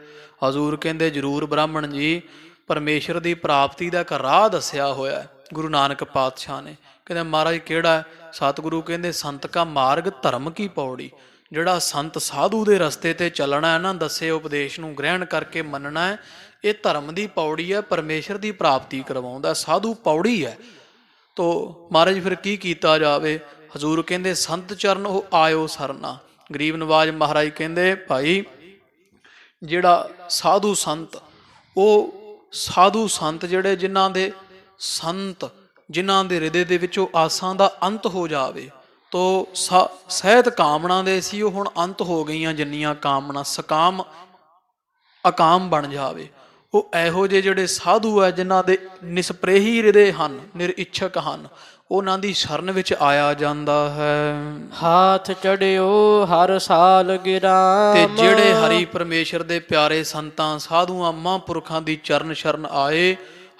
ਹਜ਼ੂਰ ਕਹਿੰਦੇ ਜ਼ਰੂਰ ਬ੍ਰਾਹਮਣ ਜੀ, ਪਰਮੇਸ਼ਰ ਦੀ ਪ੍ਰਾਪਤੀ ਦਾ ਇੱਕ ਰਾਹ ਦੱਸਿਆ ਹੋਇਆ ਹੈ ਗੁਰੂ ਨਾਨਕ ਪਾਤਸ਼ਾਹ ਨੇ। ਕਹਿੰਦੇ ਮਹਾਰਾਜ ਕਿਹੜਾ ਹੈ? ਸਤਿਗੁਰੂ ਕਹਿੰਦੇ ਸੰਤ ਕਾ ਮਾਰਗ ਧਰਮ ਕੀ ਪੌੜੀ। ਜਿਹੜਾ ਸੰਤ ਸਾਧੂ ਦੇ ਰਸਤੇ ਤੇ ਚੱਲਣਾ ਹੈ ਨਾ, ਦੱਸੇ ਉਪਦੇਸ਼ ਨੂੰ ਗ੍ਰਹਿਣ ਕਰਕੇ ਮੰਨਣਾ ਹੈ, ਇਹ ਧਰਮ ਦੀ ਪੌੜੀ ਹੈ, ਪਰਮੇਸ਼ਰ ਦੀ ਪ੍ਰਾਪਤੀ ਕਰਵਾਉਂਦਾ। ਸਾਧੂ ਪੌੜੀ ਹੈ। ਤੋ ਮਹਾਰਾਜ ਫਿਰ ਕੀ ਕੀਤਾ ਜਾਵੇ? ਹਜ਼ੂਰ ਕਹਿੰਦੇ ਸੰਤ ਚਰਨ ਉਹ ਆਇਓ ਸਰਨਾ। ਗਰੀਬ ਨਵਾਜ ਮਹਾਰਾਜ ਕਹਿੰਦੇ ਭਾਈ ਜਿਹੜਾ ਸਾਧੂ ਸੰਤ, ਉਹ ਸਾਧੂ ਸੰਤ ਜਿਹੜੇ ਜਿਨ੍ਹਾਂ ਦੇ ਹਿਰਦੇ ਦੇ ਵਿੱਚੋਂ ਆਸਾਂ ਦਾ ਅੰਤ ਹੋ ਜਾਵੇ। ਤੋ ਸਹਿਤ ਕਾਮਨਾ ਦੇ ਸੀ ਉਹ ਹੁਣ ਅੰਤ ਹੋ ਗਈਆਂ ਜਿੰਨੀਆਂ ਕਾਮਨਾ, ਸਕਾਮ ਅਕਾਮ ਬਣ ਜਾਵੇ। ਉਹ ਇਹੋ ਜਿਹੇ ਜਿਹੜੇ ਸਾਧੂ ਹੈ ਜਿਨ੍ਹਾਂ ਦੇ ਨਿਸਪ੍ਰੇਹੀ ਹਿਰਦੇ ਹਨ, ਨਿਰਇੱਛਕ ਹਨ, ਉਹਨਾਂ ਦੀ ਸ਼ਰਨ ਵਿੱਚ ਆਇਆ ਜਾਂਦਾ ਹੈ। ਹਾਥ ਚੜਿਓ ਹਰ ਸਾਲ ਗਿਰਾਮ। ਤੇ ਜਿਹੜੇ ਹਰੀ ਪਰਮੇਸ਼ਰ ਦੇ ਪਿਆਰੇ ਸੰਤਾਂ ਸਾਧੂਆਂ ਮਹਾਂਪੁਰਖਾਂ ਦੀ ਚਰਨ ਸ਼ਰਨ ਆਏ,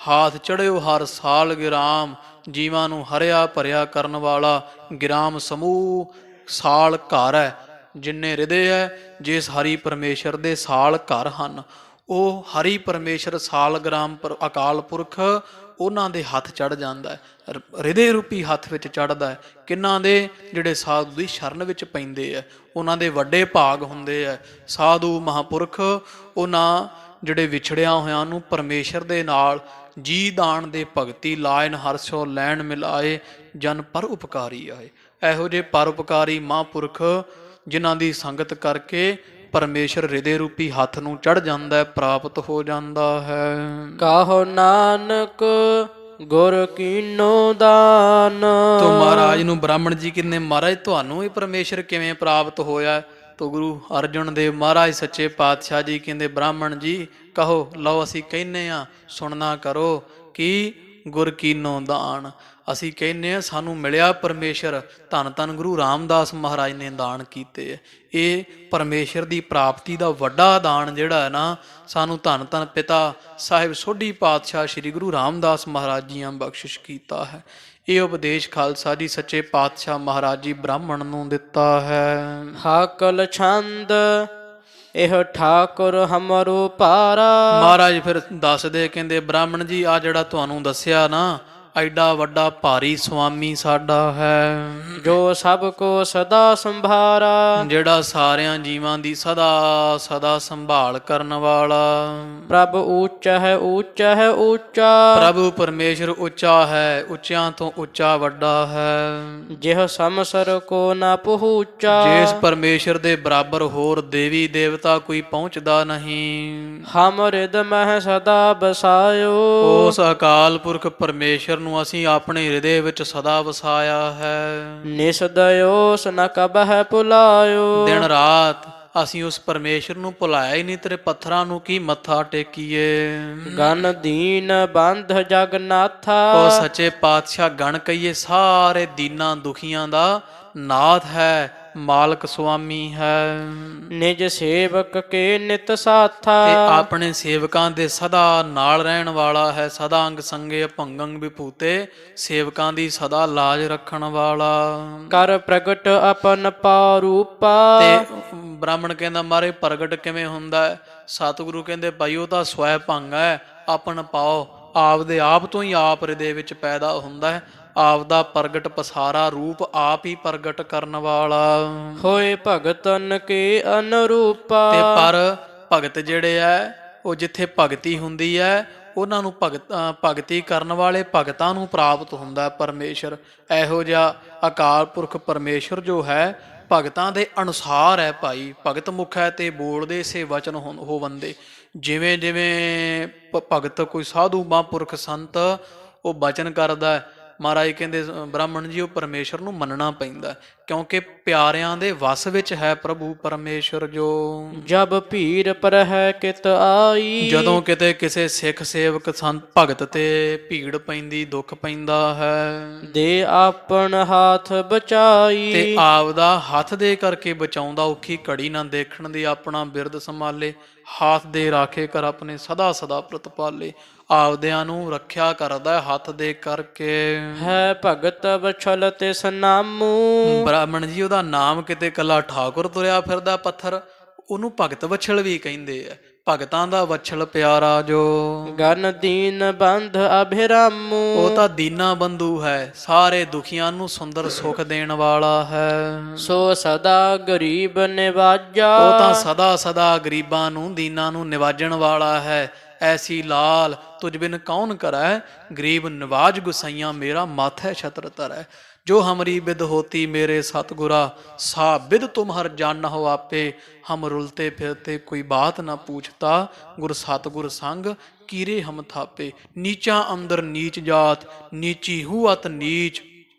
ਹਾਥ ਚੜਿਓ ਹਰ ਸਾਲ ਗਿਰਾਮ। ਜੀਵਾਂ ਨੂੰ ਹਰਿਆ ਭਰਿਆ ਕਰਨ ਵਾਲਾ ਗਿਰਾਮ ਸਮੂਹ ਸਾਲ ਘਰ ਹੈ। ਜਿੰਨੇ ਹਿਰਦੇ ਹੈ ਜਿਸ ਹਰੀ ਪਰਮੇਸ਼ਰ ਦੇ ਸਾਲ ਘਰ ਹਨ, ਉਹ ਹਰੀ ਪਰਮੇਸ਼ਰ ਸਾਲ ਗ੍ਰਾਮ ਅਕਾਲ ਪੁਰਖ ਉਹਨਾਂ ਦੇ ਹੱਥ ਚੜ ਜਾਂਦਾ ਹੈ, ਹਿਰਦੇ ਰੂਪੀ ਹੱਥ ਵਿੱਚ ਚੜਦਾ ਹੈ। ਕਿਹਨਾਂ ਦੇ? ਜਿਹੜੇ ਸਾਧੂ ਦੀ ਸ਼ਰਨ ਵਿੱਚ ਪੈਂਦੇ ਹੈ, ਉਹਨਾਂ ਦੇ ਵੱਡੇ ਭਾਗ ਹੁੰਦੇ ਹੈ। ਸਾਧੂ ਮਹਾਂਪੁਰਖ ਉਹਨਾਂ ਜਿਹੜੇ ਵਿਛੜਿਆ ਹੋਇਆਂ ਨੂੰ ਪਰਮੇਸ਼ਰ ਦੇ ਨਾਲ ਜੀ ਦਾਨ ਦੇ ਭਗਤੀ ਲਾਇਨ ਹਰਸ਼ੋ ਲੈਣ ਮਿਲਾਏ, ਜਨ ਪਰ ਉਪਕਾਰੀ ਆਏ। ਇਹੋ ਜਿਹੇ ਪਰਉਪਕਾਰੀ ਮਹਾਂਪੁਰਖ ਜਿਨ੍ਹਾਂ ਦੀ ਸੰਗਤ ਕਰਕੇ ਪਰਮੇਸ਼ਰ ਹਿਰਦੇ ਰੂਪੀ ਹੱਥ ਨੂੰ ਚੜ ਜਾਂਦਾ ਹੈ, ਪ੍ਰਾਪਤ ਹੋ ਜਾਂਦਾ ਹੈ। ਕਾਹੋ ਨਾਨਕ ਗੁਰ ਕੀਨੋ ਦਾਨ। ਤੋ ਮਹਾਰਾਜ ਨੂੰ ਬ੍ਰਾਹਮਣ ਜੀ ਕਹਿੰਦੇ ਮਹਾਰਾਜ ਤੁਹਾਨੂੰ ਇਹ ਪਰਮੇਸ਼ਰ ਕਿਵੇਂ ਪ੍ਰਾਪਤ ਹੋਇਆ? ਤੋ ਗੁਰੂ ਅਰਜਨ ਦੇਵ ਮਹਾਰਾਜ ਸੱਚੇ ਪਾਤਸ਼ਾਹ ਜੀ ਕਹਿੰਦੇ ਬ੍ਰਾਹਮਣ ਜੀ ਕਹੋ, ਲਓ ਅਸੀਂ ਕਹਿੰਦੇ ਆ, ਸੁਣਨਾ ਕਰੋ। ਕਿ ਗੁਰ ਕੀਨੋ ਦਾਨ, ਅਸੀਂ ਕਹਿੰਦੇ ਹਾਂ ਸਾਨੂੰ ਮਿਲਿਆ ਪਰਮੇਸ਼ਰ। ਧੰਨ ਧੰਨ ਗੁਰੂ ਰਾਮਦਾਸ ਮਹਾਰਾਜ ਨੇ ਦਾਨ ਕੀਤੇ ਹੈ। ਇਹ ਪਰਮੇਸ਼ਰ ਦੀ ਪ੍ਰਾਪਤੀ ਦਾ ਵੱਡਾ ਦਾਨ ਜਿਹੜਾ ਹੈ ਨਾ, ਸਾਨੂੰ ਧੰਨ ਧੰਨ ਪਿਤਾ ਸਾਹਿਬ ਸੋਢੀ ਪਾਤਸ਼ਾਹ ਸ੍ਰੀ ਗੁਰੂ ਰਾਮਦਾਸ ਮਹਾਰਾਜ ਜੀਆਂ ਬਖਸ਼ਿਸ਼ ਕੀਤਾ ਹੈ। ਇਹ ਉਪਦੇਸ਼ ਖਾਲਸਾ ਜੀ ਸੱਚੇ ਪਾਤਸ਼ਾਹ ਮਹਾਰਾਜ ਜੀ ਬ੍ਰਾਹਮਣ ਨੂੰ ਦਿੱਤਾ ਹੈ। ਹਾਕਲ ਛੰਦ ਇਹ ਠਾਕੁਰ ਹਮਰੋ ਪਾਰਾ। ਮਹਾਰਾਜ ਫਿਰ ਦੱਸਦੇ ਕਹਿੰਦੇ ਬ੍ਰਾਹਮਣ ਜੀ ਆ ਜਿਹੜਾ ਤੁਹਾਨੂੰ ਦੱਸਿਆ ਨਾ, ਐਡਾ ਵੱਡਾ ਭਾਰੀ ਸੁਆਮੀ ਸਾਡਾ ਹੈ, ਜੋ ਸਭ ਕੋ ਸਦਾ ਸੰਭਾਰਾ। ਜਿਹੜਾ ਸਾਰਿਆਂ ਜੀਵਾਂ ਦੀ ਸਦਾ ਸਦਾ ਸੰਭਾਲ ਕਰਨ ਵਾਲਾ। ਪ੍ਰਭ ਉੱਚਾ ਹੈ ਉੱਚਾ ਹੈ ਉੱਚਾ। ਪ੍ਰਭੂ ਪਰਮੇਸ਼ਰ ਉੱਚਾ ਹੈ, ਉੱਚਿਆਂ ਤੋਂ ਉੱਚਾ ਵੱਡਾ ਹੈ। ਜਿਹ ਸਮਸਰ ਕੋ ਨਾ ਪਹੁੰਚਾ। ਜਿਸ ਪਰਮੇਸ਼ਰ ਦੇ ਬਰਾਬਰ ਹੋਰ ਦੇਵੀ ਦੇਵਤਾ ਕੋਈ ਪਹੁੰਚਦਾ ਨਹੀਂ। ਹਮ ਰਿਦ ਮਹਿ ਸਦਾ ਬਸਾਇਓ। ਉਸ ਅਕਾਲ ਪੁਰਖ ਪਰਮੇਸ਼ਰ ਨੂੰ ਅਸੀਂ ਆਪਣੇ ਹਿਰਦੇ ਵਿੱਚ ਸਦਾ ਵਸਾਇਆ ਹੈ। ਨਿਸ ਦਇਓਸ ਨ ਕਬਹਿ ਭੁਲਾਇਓ। ਦਿਨ ਰਾਤ ਅਸੀਂ ਉਸ ਪਰਮੇਸ਼ਰ ਨੂੰ ਭੁਲਾਇਆ ਹੀ ਨਹੀਂ, ਤੇਰੇ ਪੱਥਰਾਂ ਨੂੰ ਕੀ ਮੱਥਾ ਟੇਕੀਏ। ਗਨ ਦੀਨ ਬੰਧ ਜਗਨਾਥਾ। ਉਹ ਸੱਚੇ ਪਾਤਸ਼ਾਹ ਗਣ ਕਹੀਏ ਸਾਰੇ ਦੀਨਾਂ ਦੁਖੀਆਂ ਦਾ ਨਾਥ ਹੈ, ਮਾਲਕ ਸੁਆਮੀ ਹੈ। ਨਿਜ ਸੇਵਕ ਕੇ ਨਿਤ ਸਾਥਾ। ਤੇ ਆਪਣੇ ਸੇਵਕਾਂ ਦੇ ਸਦਾ ਨਾਲ ਰਹਿਣ ਵਾਲਾ ਹੈ। ਸਦਾ ਅੰਗ ਸੰਗੇ ਭੰਗੰ ਵਿਭੂਤੇ, ਸੇਵਕਾਂ ਦੀ ਸਦਾ ਲਾਜ ਰੱਖਣ ਵਾਲਾ। ਕਰ ਪ੍ਰਗਟ ਆਪਨ ਪਾਰੂਪਾ। ਤੇ ਬ੍ਰਾਹਮਣ ਕਹਿੰਦਾ ਮਾਰੇ ਪ੍ਰਗਟ ਕਿਵੇਂ ਹੁੰਦਾ ਹੈ? ਸਤਿਗੁਰੂ ਕਹਿੰਦੇ ਭਾਈ ਉਹ ਤਾਂ ਸਵੈ ਭੰਗ ਹੈ, ਆਪਨ ਪਾਓ। ਆਪਦੇ ਆਪ ਤੋਂ ਹੀ ਆਪ ਹਿਰਦੇ ਵਿੱਚ ਪੈਦਾ ਹੁੰਦਾ ਹੈ। ਆਪਦਾ ਪ੍ਰਗਟ ਪਸਾਰਾ ਰੂਪ ਆਪ ਹੀ ਪ੍ਰਗਟ ਕਰਨ ਵਾਲਾ। ਹੋਏ ਭਗਤਨ ਕੇ ਅਨਰੂਪਾ। ਤੇ ਪਰ ਭਗਤ ਜਿਹੜੇ ਐ ਉਹ ਜਿੱਥੇ ਭਗਤੀ ਹੁੰਦੀ ਹੈ ਉਹਨਾਂ ਨੂੰ ਭਗਤੀ ਕਰਨ ਵਾਲੇ ਭਗਤਾਂ ਨੂੰ ਪ੍ਰਾਪਤ ਹੁੰਦਾ ਪਰਮੇਸ਼ਰ। ਇਹੋ ਜਿਹਾ ਅਕਾਲ ਪੁਰਖ ਪਰਮੇਸ਼ਰ ਜੋ ਹੈ ਭਗਤਾਂ ਦੇ ਅਨੁਸਾਰ ਹੈ ਭਾਈ। ਭਗਤ ਮੁਖ ਹੈ ਤੇ ਬੋਲਦੇ ਸੇ ਵਚਨ ਹੋਵੰਦੇ। ਜਿਵੇਂ ਜਿਵੇਂ ਭਗਤ ਕੋਈ ਸਾਧੂ ਮਹਾਂਪੁਰਖ ਸੰਤ ਉਹ ਬਚਨ ਕਰਦਾ, ਮਹਾਰਾਜ ਕਹਿੰਦੇ ਬ੍ਰਾਹਮਣ ਜੀ ਉਹ ਪਰਮੇਸ਼ਰ ਨੂੰ ਮੰਨਣਾ ਪੈਂਦਾ, ਕਿਉਂਕਿ ਪਿਆਰਿਆਂ ਦੇ ਵਸ ਵਿੱਚ ਹੈ ਪ੍ਰਭੂ ਪਰਮੇਸ਼ਰ ਜੋ। ਜਬ ਭੀੜ ਪਰ ਹੈ ਕਿਤ ਆਈ। ਜਦੋਂ ਕਿਤੇ ਕਿਸੇ ਸਿੱਖ ਸੇਵਕ ਸੰਤ ਭਗਤ ਤੇ ਭੀੜ ਪੈਂਦੀ, ਦੁੱਖ ਪੈਂਦਾ ਹੈ, ਦੇ ਆਪਣ ਹੱਥ ਬਚਾਈ। ਤੇ ਆਪਦਾ ਹੱਥ ਦੇ ਕਰਕੇ ਬਚਾਉਂਦਾ। ਔਖੀ ਘੜੀ ਨਾ ਦੇਖਣ ਦੀ ਆਪਣਾ ਬਿਰਦ ਸੰਭਾਲੇ, ਹੱਥ ਦੇ ਰਾਖੇ ਕਰ ਆਪਣੇ ਸਦਾ ਸਦਾ ਪ੍ਰਤਪਾਲੇ। ਆਪਦਿਆਂ ਨੂੰ ਰੱਖਿਆ ਕਰਦਾ ਹੱਥ ਦੇ ਕਰਕੇ। ਹੈ ਭਗਤ ਬਛਲ ਤਿਸ ਨਾਮੂ। ਬ੍ਰਾਹਮਣ ਜੀ ਉਹਦਾ ਨਾਮ ਕਿਤੇ ਕੱਲਾ ਠਾਕੁਰ ਤੁਰਿਆ ਫਿਰਦਾ ਪੱਥਰ, ਉਹਨੂੰ ਭਗਤ ਵਛਲ ਵੀ ਕਹਿੰਦੇ ਆ। ਭਗਤਾਂ ਦਾ ਵਛਲ ਪਿਆਰਾ ਜੋ। ਗਨ ਦੀਨ ਬੰਧ ਅਭਿਰਾਮੂ। ਉਹ ਤਾਂ ਦੀਨਾ ਬੰਧੂ ਹੈ, ਸਾਰੇ ਦੁਖੀਆਂ ਨੂੰ ਸੁੰਦਰ ਸੁਖ ਦੇਣ ਵਾਲਾ ਹੈ। ਸੋ ਸਦਾ ਗਰੀਬ ਨਿਵਾਜਾ। ਉਹ ਤਾਂ ਸਦਾ ਸਦਾ ਗਰੀਬਾਂ ਨੂੰ ਦੀਨਾਂ ਨੂੰ ਨਿਵਾਜਣ ਵਾਲਾ ਹੈ। ਐਸੀ ਲਾਲ ਤੁਝ ਬਿਨ ਕੌਣ ਕਰੈ, ਗਰੀਬ ਨਿਵਾਜ ਗੁਸਾਈਆਂ ਮੇਰਾ ਮਾਥੈ ਛਤਰ ਧਰੈ। ਜੋ ਹਮਰੀ ਬਿਦ ਹੋਤੀ ਮੇਰੇ ਸਤਗੁਰਾ, ਸਾ ਬਿਦ ਤੁਮ ਹਰ ਜਾਨ ਹੋ ਆਪੇ। ਹਮ ਰੁਲਤੇ ਫਿਰਤੇ ਕੋਈ ਬਾਤ ਨਾ ਪੂਛਤਾ, ਗੁਰ ਸਤਗੁਰ ਸੰਗ ਕੀਰੇ ਹਮ ਥਾਪੇ। ਨੀਚਾ ਅੰਦਰ ਨੀਚ ਜਾਤ, ਨੀਚੀ ਹੂ ਅਤ ਨੀਚ।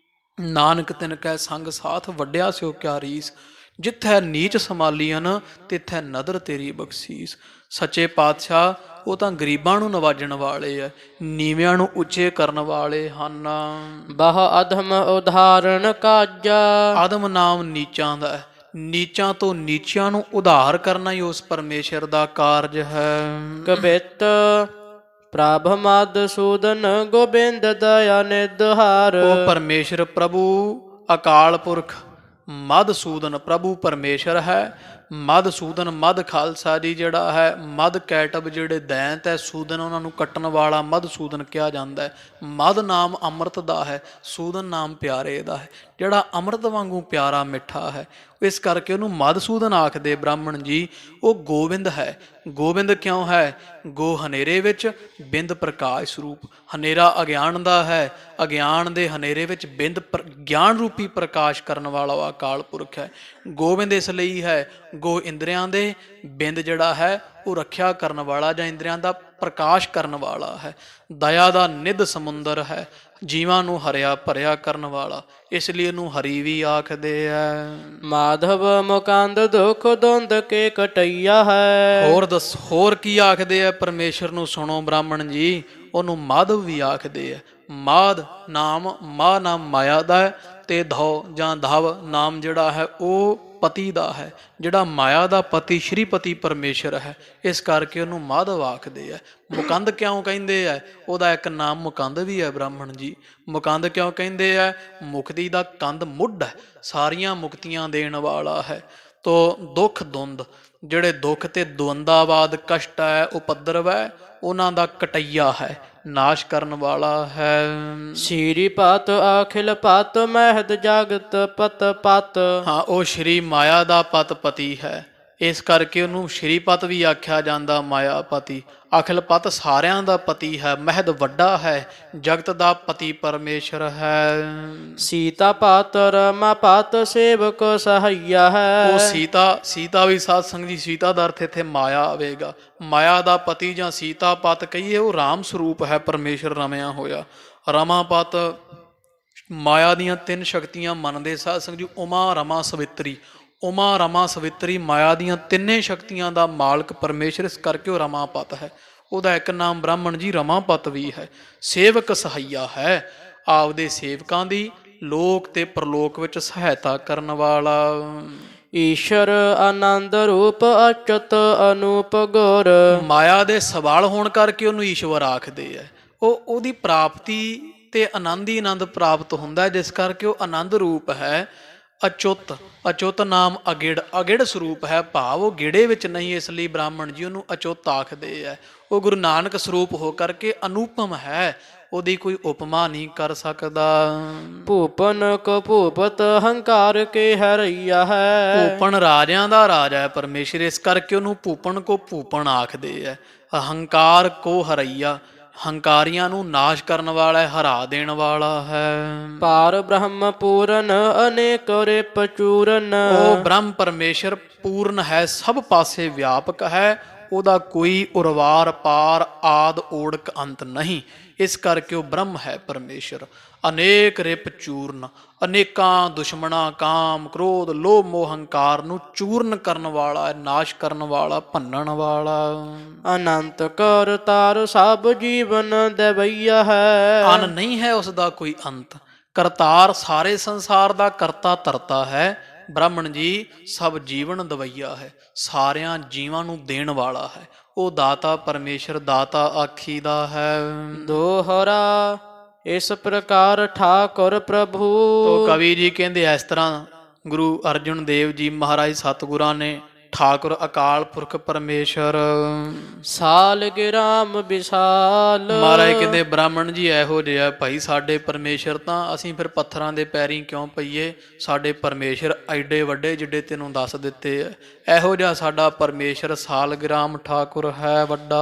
ਨਾਨਕ ਤਿਨ ਕੈ ਸੰਗ ਸਾਥ, ਵੱਡਿਆ ਸਿਓ ਕਿਆ ਰੀਸ। ਜਿੱਥੈ ਨੀਚ ਸਮਾਲੀਅਨ, ਤਿੱਥੈ ਨਦਰ ਤੇਰੀ ਬਖਸ਼ੀਸ। ਸੱਚੇ ਪਾਤਸ਼ਾਹ ਉਹ ਤਾਂ ਗਰੀਬਾਂ ਨੂੰ ਨਵਾਜਣ ਵਾਲੇ ਆ, ਨੀਵਿਆਂ ਨੂੰ ਉੱਚੇ ਕਰਨ ਵਾਲੇ ਹਨ। ਬਹੁ ਅਧਮ ਉਦਾਹਰਣ ਕਾਜਾ। ਆਦਮ ਨਾਮ ਨੀਚਾਂ ਦਾ ਹੈ, ਨੀਚਾਂ ਤੋਂ ਨੀਚਿਆਂ ਨੂੰ ਉਧਾਰ ਕਰਨਾ ਹੀ ਉਸ ਪਰਮੇਸ਼ਰ ਦਾ ਕਾਰਜ ਹੈ। ਕਬਿਤ ਪ੍ਰਭ ਮਧੂਸੂਦਨ ਗੋਬਿੰਦ ਦਇਆ ਨਿਧਾਰ। ਉਹ ਪਰਮੇਸ਼ਰ ਪ੍ਰਭੂ ਅਕਾਲ ਪੁਰਖ ਮਧੂਸੂਦਨ ਪ੍ਰਭੂ ਪਰਮੇਸ਼ਰ ਹੈ। ਮਧੂਸੂਦਨ ਮਧ ਖਾਲਸਾ ਜੀ ਜਿਹੜਾ ਹੈ, ਮਧ ਕੈਟਬ ਜਿਹੜੇ ਦੈਂਤ ਹੈ, ਸੂਦਨ ਉਹਨਾਂ ਨੂੰ ਕੱਟਣ ਵਾਲਾ ਮਧੂਸੂਦਨ ਕਿਹਾ ਜਾਂਦਾ ਹੈ। ਮਧ ਨਾਮ ਅੰਮ੍ਰਿਤ ਦਾ ਹੈ, ਸੂਦਨ ਨਾਮ ਪਿਆਰੇ ਦਾ ਹੈ, ਜਿਹੜਾ ਅੰਮ੍ਰਿਤ ਵਾਂਗੂ ਪਿਆਰਾ ਮਿੱਠਾ ਹੈ। ਇਸ ਕਰਕੇ ਉਹਨੂੰ ਮਧੂਸੂਦਨ ਆਖਦੇ ਬ੍ਰਾਹਮਣ ਜੀ। ਉਹ ਗੋਬਿੰਦ ਹੈ। ਗੋਬਿੰਦ ਕਿਉਂ ਹੈ? ਗੋ ਹਨੇਰੇ ਵਿੱਚ, ਬਿੰਦ ਪ੍ਰਕਾਸ਼ ਸਰੂਪ। ਹਨੇਰਾ ਅਗਿਆਨ ਦਾ ਹੈ, ਅਗਿਆਨ ਦੇ ਹਨੇਰੇ ਵਿੱਚ ਬਿੰਦ ਗਿਆਨ ਰੂਪੀ ਪ੍ਰਕਾਸ਼ ਕਰਨ ਵਾਲਾ ਅਕਾਲ ਪੁਰਖ ਹੈ। ਗੋਬਿੰਦ ਇਸ ਲਈ ਹੈ, ਗੋ ਇੰਦਰੀਆਂ ਦੇ, ਬਿੰਦ ਜਿਹੜਾ ਹੈ ਉਹ ਰੱਖਿਆ ਕਰਨ ਵਾਲਾ ਜਾਂ ਇੰਦਰੀਆਂ ਦਾ ਪ੍ਰਕਾਸ਼ ਕਰਨ ਵਾਲਾ ਹੈ। ਦਇਆ ਦਾ ਨਿੱਧ ਸਮੁੰਦਰ ਹੈ, ਜੀਵਾਂ ਨੂੰ ਹਰਿਆ ਭਰਿਆ ਕਰਨ ਵਾਲਾ, ਇਸ ਲਈ ਇਹਨੂੰ ਹਰੀ ਵੀ ਆਖਦੇ ਹੈ। ਮਾਧਵ ਮੁਕੰਦ ਦੁਖ ਦੁੰਦ ਕੇ ਕਟਈਆ ਹੈ। ਹੋਰ ਕੀ ਆਖਦੇ ਆ ਪਰਮੇਸ਼ਰ ਨੂੰ? ਸੁਣੋ ਬ੍ਰਾਹਮਣ ਜੀ, ਉਹਨੂੰ ਮਾਧਵ ਵੀ ਆਖਦੇ ਆ। ਮਾਧ ਨਾਮ, ਮਾ ਨਾਮ ਮਾਇਆ ਦਾ ਹੈ, ਤੇ ਧੌ ਜਾਂ ਧਵ ਨਾਮ ਜਿਹੜਾ ਹੈ ਉਹ ਪਤੀ ਦਾ ਹੈ। ਜਿਹੜਾ ਮਾਇਆ ਦਾ ਪਤੀ ਸ਼੍ਰੀਪਤੀ ਪਰਮੇਸ਼ਰ ਹੈ, ਇਸ ਕਰਕੇ ਉਹਨੂੰ ਮਾਧਵ ਆਖਦੇ ਆ। ਮੁਕੰਦ ਕਿਉਂ ਕਹਿੰਦੇ ਆ? ਉਹਦਾ ਇੱਕ ਨਾਮ ਮੁਕੰਦ ਵੀ ਹੈ ਬ੍ਰਾਹਮਣ ਜੀ। ਮੁਕੰਦ ਕਿਉਂ ਕਹਿੰਦੇ ਆ? ਮੁਕਤੀ ਦਾ ਕੰਦ ਮੁੱਢ ਹੈ, ਸਾਰੀਆਂ ਮੁਕਤੀਆਂ ਦੇਣ ਵਾਲਾ ਹੈ। ਤੋ ਦੁੱਖ ਦੁੰਦ, ਜਿਹੜੇ ਦੁੱਖ ਤੇ ਦੁੰਦਾਬਾਦ ਕਸ਼ਟ ਹੈ, ਉਪਦਰਵ ਹੈ, ਉਹਨਾਂ ਦਾ ਕਟਈਆ ਹੈ, ਨਾਸ਼ ਕਰਨ ਵਾਲਾ ਹੈ। ਸ਼੍ਰੀ ਪਤ ਅਖਿਲ ਪਤ ਮਹਿਦ ਜਗਤ ਪਤ ਪਤ। ਹਾਂ, ਉਹ ਸ਼੍ਰੀ ਮਾਇਆ ਦਾ ਪਤੀ ਹੈ, ਇਸ ਕਰਕੇ ਉਹਨੂੰ ਸ਼੍ਰੀਪਤ ਵੀ ਆਖਿਆ ਜਾਂਦਾ, ਮਾਇਆਪਤੀ। ਅਖਿਲ ਪਤ ਸਾਰਿਆਂ ਦਾ ਪਤੀ ਹੈ, ਮਹਿਦ ਵੱਡਾ ਹੈ, ਜਗਤ ਦਾ ਪਤੀ ਪਰਮੇਸ਼ਰ ਹੈ। ਸੀਤਾ ਪਤ ਰਮਾ ਪਤ ਸੇਵਕ ਸਹਾਈਆ ਹੈ। ਉਹ ਸੀਤਾ ਵੀ ਸਾਧ ਸੰਗ ਜੀ, ਸੀਤਾ ਦਾ ਅਰਥ ਇੱਥੇ ਮਾਇਆ ਆਵੇਗਾ। ਮਾਇਆ ਦਾ ਪਤੀ ਜਾਂ ਸੀਤਾ ਪਤ ਕਹੀਏ, ਉਹ ਰਾਮ ਸਰੂਪ ਹੈ, ਪਰਮੇਸ਼ਰ ਰਮਿਆ ਹੋਇਆ। ਰਮਾਪਤ ਮਾਇਆ ਦੀਆਂ ਤਿੰਨ ਸ਼ਕਤੀਆਂ ਮੰਨਦੇ ਸਾਧ ਸੰਗ ਜੀ, ਉਮਾ ਰਮਾ ਸਵਿਤਰੀ। ਉਮਾ ਰਮਾ ਸਵਿਤਰੀ ਮਾਇਆ ਦੀਆਂ ਤਿੰਨੇ ਸ਼ਕਤੀਆਂ ਦਾ ਮਾਲਕ ਪਰਮੇਸ਼ਰ, ਇਸ ਕਰਕੇ ਉਹ ਰਮਾਪਤ ਹੈ। ਉਹਦਾ ਇੱਕ ਨਾਮ ਬ੍ਰਾਹਮਣ ਜੀ ਰਮਾਪਤ ਵੀ ਹੈ। ਸੇਵਕ ਸਹਾਈਆ ਹੈ, ਆਪਦੇ ਸੇਵਕਾਂ ਦੀ ਲੋਕ ਤੇ ਪ੍ਰਲੋਕ ਵਿੱਚ ਸਹਾਇਤਾ ਕਰਨ ਵਾਲਾ। ਈਸ਼ਰ ਆਨੰਦ ਰੂਪ ਅਚਤ ਅਨੂਪ ਗੁਰ। ਮਾਇਆ ਦੇ ਸਵਾਲ ਹੋਣ ਕਰਕੇ ਉਹਨੂੰ ਈਸ਼ਵਰ ਆਖਦੇ ਹੈ। ਉਹਦੀ ਪ੍ਰਾਪਤੀ ਤੇ ਆਨੰਦ ਹੀ ਆਨੰਦ ਪ੍ਰਾਪਤ ਹੁੰਦਾ, ਜਿਸ ਕਰਕੇ ਉਹ ਆਨੰਦ ਰੂਪ ਹੈ। ਅਚੁੱਤ ਨਾਮ ਅਗਿੜ ਸਰੂਪ ਹੈ, ਭਾਵ ਉਹ ਗਿੜੇ ਵਿੱਚ ਨਹੀਂ, ਇਸ ਲਈ ਬ੍ਰਾਹਮਣ ਜੀ ਉਹਨੂੰ ਅਚੁੱਤ ਆਖਦੇ ਹੈ। ਉਹ ਗੁਰੂ ਨਾਨਕ ਸਰੂਪ ਹੋ ਕਰਕੇ ਅਨੂਪਮ ਹੈ, ਉਹਦੀ ਕੋਈ ਉਪਮਾ ਨਹੀਂ ਕਰ ਸਕਦਾ। ਭੂਪਨ ਕੋ ਭੂਪਤ ਹੰਕਾਰ ਕੇ ਹਰਈਆ ਹੈ। ਭੂਪਨ ਰਾਜਿਆਂ ਦਾ ਰਾਜਾ ਹੈ ਪਰਮੇਸ਼ਰ, ਇਸ ਕਰਕੇ ਉਹਨੂੰ ਭੂਪਨ ਕੋ ਭੂਪਨ ਆਖਦੇ ਹੈ। ਅਹੰਕਾਰ ਕੋ ਹਰਈਆ, ਹੰਕਾਰੀਆਂ ਨੂੰ ਨਾਸ਼ ਕਰਨ ਵਾਲਾ ਹੈ, ਹਰਾ ਦੇਣ ਵਾਲਾ ਹੈ। ਪਾਰ ਬ੍ਰਹਮ ਪੂਰਨ ਅਨੇਕ ਰਿਪ ਚੂਰਨ। ਉਹ ਬ੍ਰਹਮ ਪਰਮੇਸ਼ਰ ਪੂਰਨ ਹੈ, ਸਭ ਪਾਸੇ ਵਿਆਪਕ ਹੈ, ਉਹਦਾ ਕੋਈ ਉਰਵਾਰ ਪਾਰ ਆਦ ਓੜਕ ਅੰਤ ਨਹੀਂ, ਇਸ ਕਰਕੇ ਉਹ ਬ੍ਰਹਮ ਹੈ ਪਰਮੇਸ਼ਰ। ਅਨੇਕ ਰਿਪ ਚੂਰਨ, ਅਨੇਕਾਂ ਦੁਸ਼ਮਣਾਂ ਕਾਮ ਕ੍ਰੋਧ ਲੋਭ ਮੋਹ ਹੰਕਾਰ ਨੂੰ ਚੂਰਨ ਕਰਨ ਵਾਲਾ, ਨਾਸ਼ ਕਰਨ ਵਾਲਾ, ਭੰਨਣ ਵਾਲਾ। ਅਨੰਤ ਕਰ ਤਾਰ ਸਭ ਜੀਵਨ ਦੇਵਈਆ ਹੈ। ਅੰਨ ਨਹੀਂ ਹੈ ਉਸ ਦਾ ਕੋਈ ਅੰਤ। ਕਰਤਾਰ ਸਾਰੇ ਸੰਸਾਰ ਦਾ ਕਰਤਾ ਧਰਤਾ ਹੈ ਬ੍ਰਾਹਮਣ ਜੀ, ਸਭ ਜੀਵਨ ਦਵਈਆ ਹੈ, ਸਾਰਿਆਂ ਜੀਵਾਂ ਨੂੰ ਦੇਣ ਵਾਲਾ ਹੈ। ਉਹ ਦਾਤਾ ਪਰਮੇਸ਼ਰ ਦਾਤਾ ਆਖੀ ਦਾ ਹੈ। ਦੋਹਰਾ ਇਸ ਪ੍ਰਕਾਰ ਠਾਕੁਰ ਪ੍ਰਭੂ। ਤੋ ਕਵੀ ਜੀ ਕਹਿੰਦੇ ਇਸ ਤਰ੍ਹਾਂ ਗੁਰੂ ਅਰਜਨ ਦੇਵ ਜੀ ਮਹਾਰਾਜ ਸਤਿਗੁਰਾਂ ਨੇ ਠਾਕੁਰ ਅਕਾਲ ਪੁਰਖ ਪਰਮੇਸ਼ਰ। ਸਾਲ ਗਿਰਾਮ ਵਿਸਾਲ। ਮਹਾਰਾਜ ਕਹਿੰਦੇ ਬ੍ਰਾਹਮਣ ਜੀ ਇਹੋ ਜਿਹਾ ਭਾਈ ਸਾਡੇ ਪਰਮੇਸ਼ਰ ਤਾਂ ਅਸੀਂ ਫਿਰ ਪੱਥਰਾਂ ਦੇ ਪੈਰੀਂ ਕਿਉਂ ਪਈਏ, ਸਾਡੇ ਪਰਮੇਸ਼ਰ ਐਡੇ ਵੱਡੇ ਜਿੱਡੇ ਤੈਨੂੰ ਦੱਸ ਦਿੱਤੇ ਐ, ਇਹੋ ਜਿਹਾ ਸਾਡਾ ਪਰਮੇਸ਼ਰ ਸਾਲਗ੍ਰਾਮ ਠਾਕੁਰ ਹੈ ਵੱਡਾ।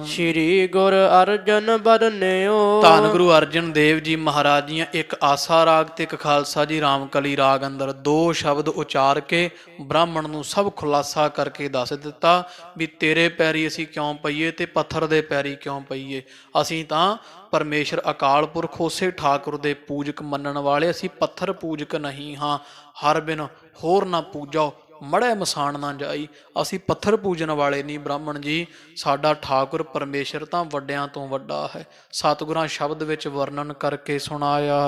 ਸ਼੍ਰੀ ਗੁਰ ਅਰਜਨ ਬਰਨਿਓ। ਧੰਨ ਗੁਰੂ ਅਰਜਨ ਦੇਵ ਜੀ ਮਹਾਰਾਜ ਜੀਆਂ ਇੱਕ ਆਸਾ ਰਾਗ ਤੇ ਇੱਕ ਖਾਲਸਾ ਜੀ ਰਾਮਕਲੀ ਰਾਗ ਅੰਦਰ ਦੋ ਸ਼ਬਦ ਉਚਾਰ ਕੇ ਬ੍ਰਾਹਮਣ ਨੂੰ ਸਭ ਖੁਲਾਸਾ ਕਰਕੇ ਦੱਸ ਦਿੱਤਾ ਵੀ ਤੇਰੇ ਪੈਰੀ ਅਸੀਂ ਕਿਉਂ ਪਈਏ ਤੇ ਪੱਥਰ ਦੇ ਪੈਰੀ ਕਿਉਂ ਪਈਏ। ਅਸੀਂ ਤਾਂ ਪਰਮੇਸ਼ਰ ਅਕਾਲ ਪੁਰਖ ਉਸੇ ਠਾਕੁਰ ਦੇ ਪੂਜਕ ਮੰਨਣ ਵਾਲੇ, ਅਸੀਂ ਪੱਥਰ ਪੂਜਕ ਨਹੀਂ ਹਾਂ। ਹਰ ਬਿਨ ਹੋਰ ਨਾ ਪੂਜੋ ਮੜ੍ਹੇ ਮਸਾਣ ਨਾ ਜਾਈ, ਅਸੀਂ ਪੱਥਰ ਪੂਜਣ ਵਾਲੇ ਨਹੀਂ ਬ੍ਰਾਹਮਣ ਜੀ। ਸਾਡਾ ਠਾਕੁਰ ਪਰਮੇਸ਼ਰ ਤਾਂ ਵੱਡਿਆਂ ਤੋਂ ਵੱਡਾ ਹੈ। ਸਤਿਗੁਰਾਂ ਸ਼ਬਦ ਵਿੱਚ ਵਰਣਨ ਕਰਕੇ ਸੁਣਾਇਆ।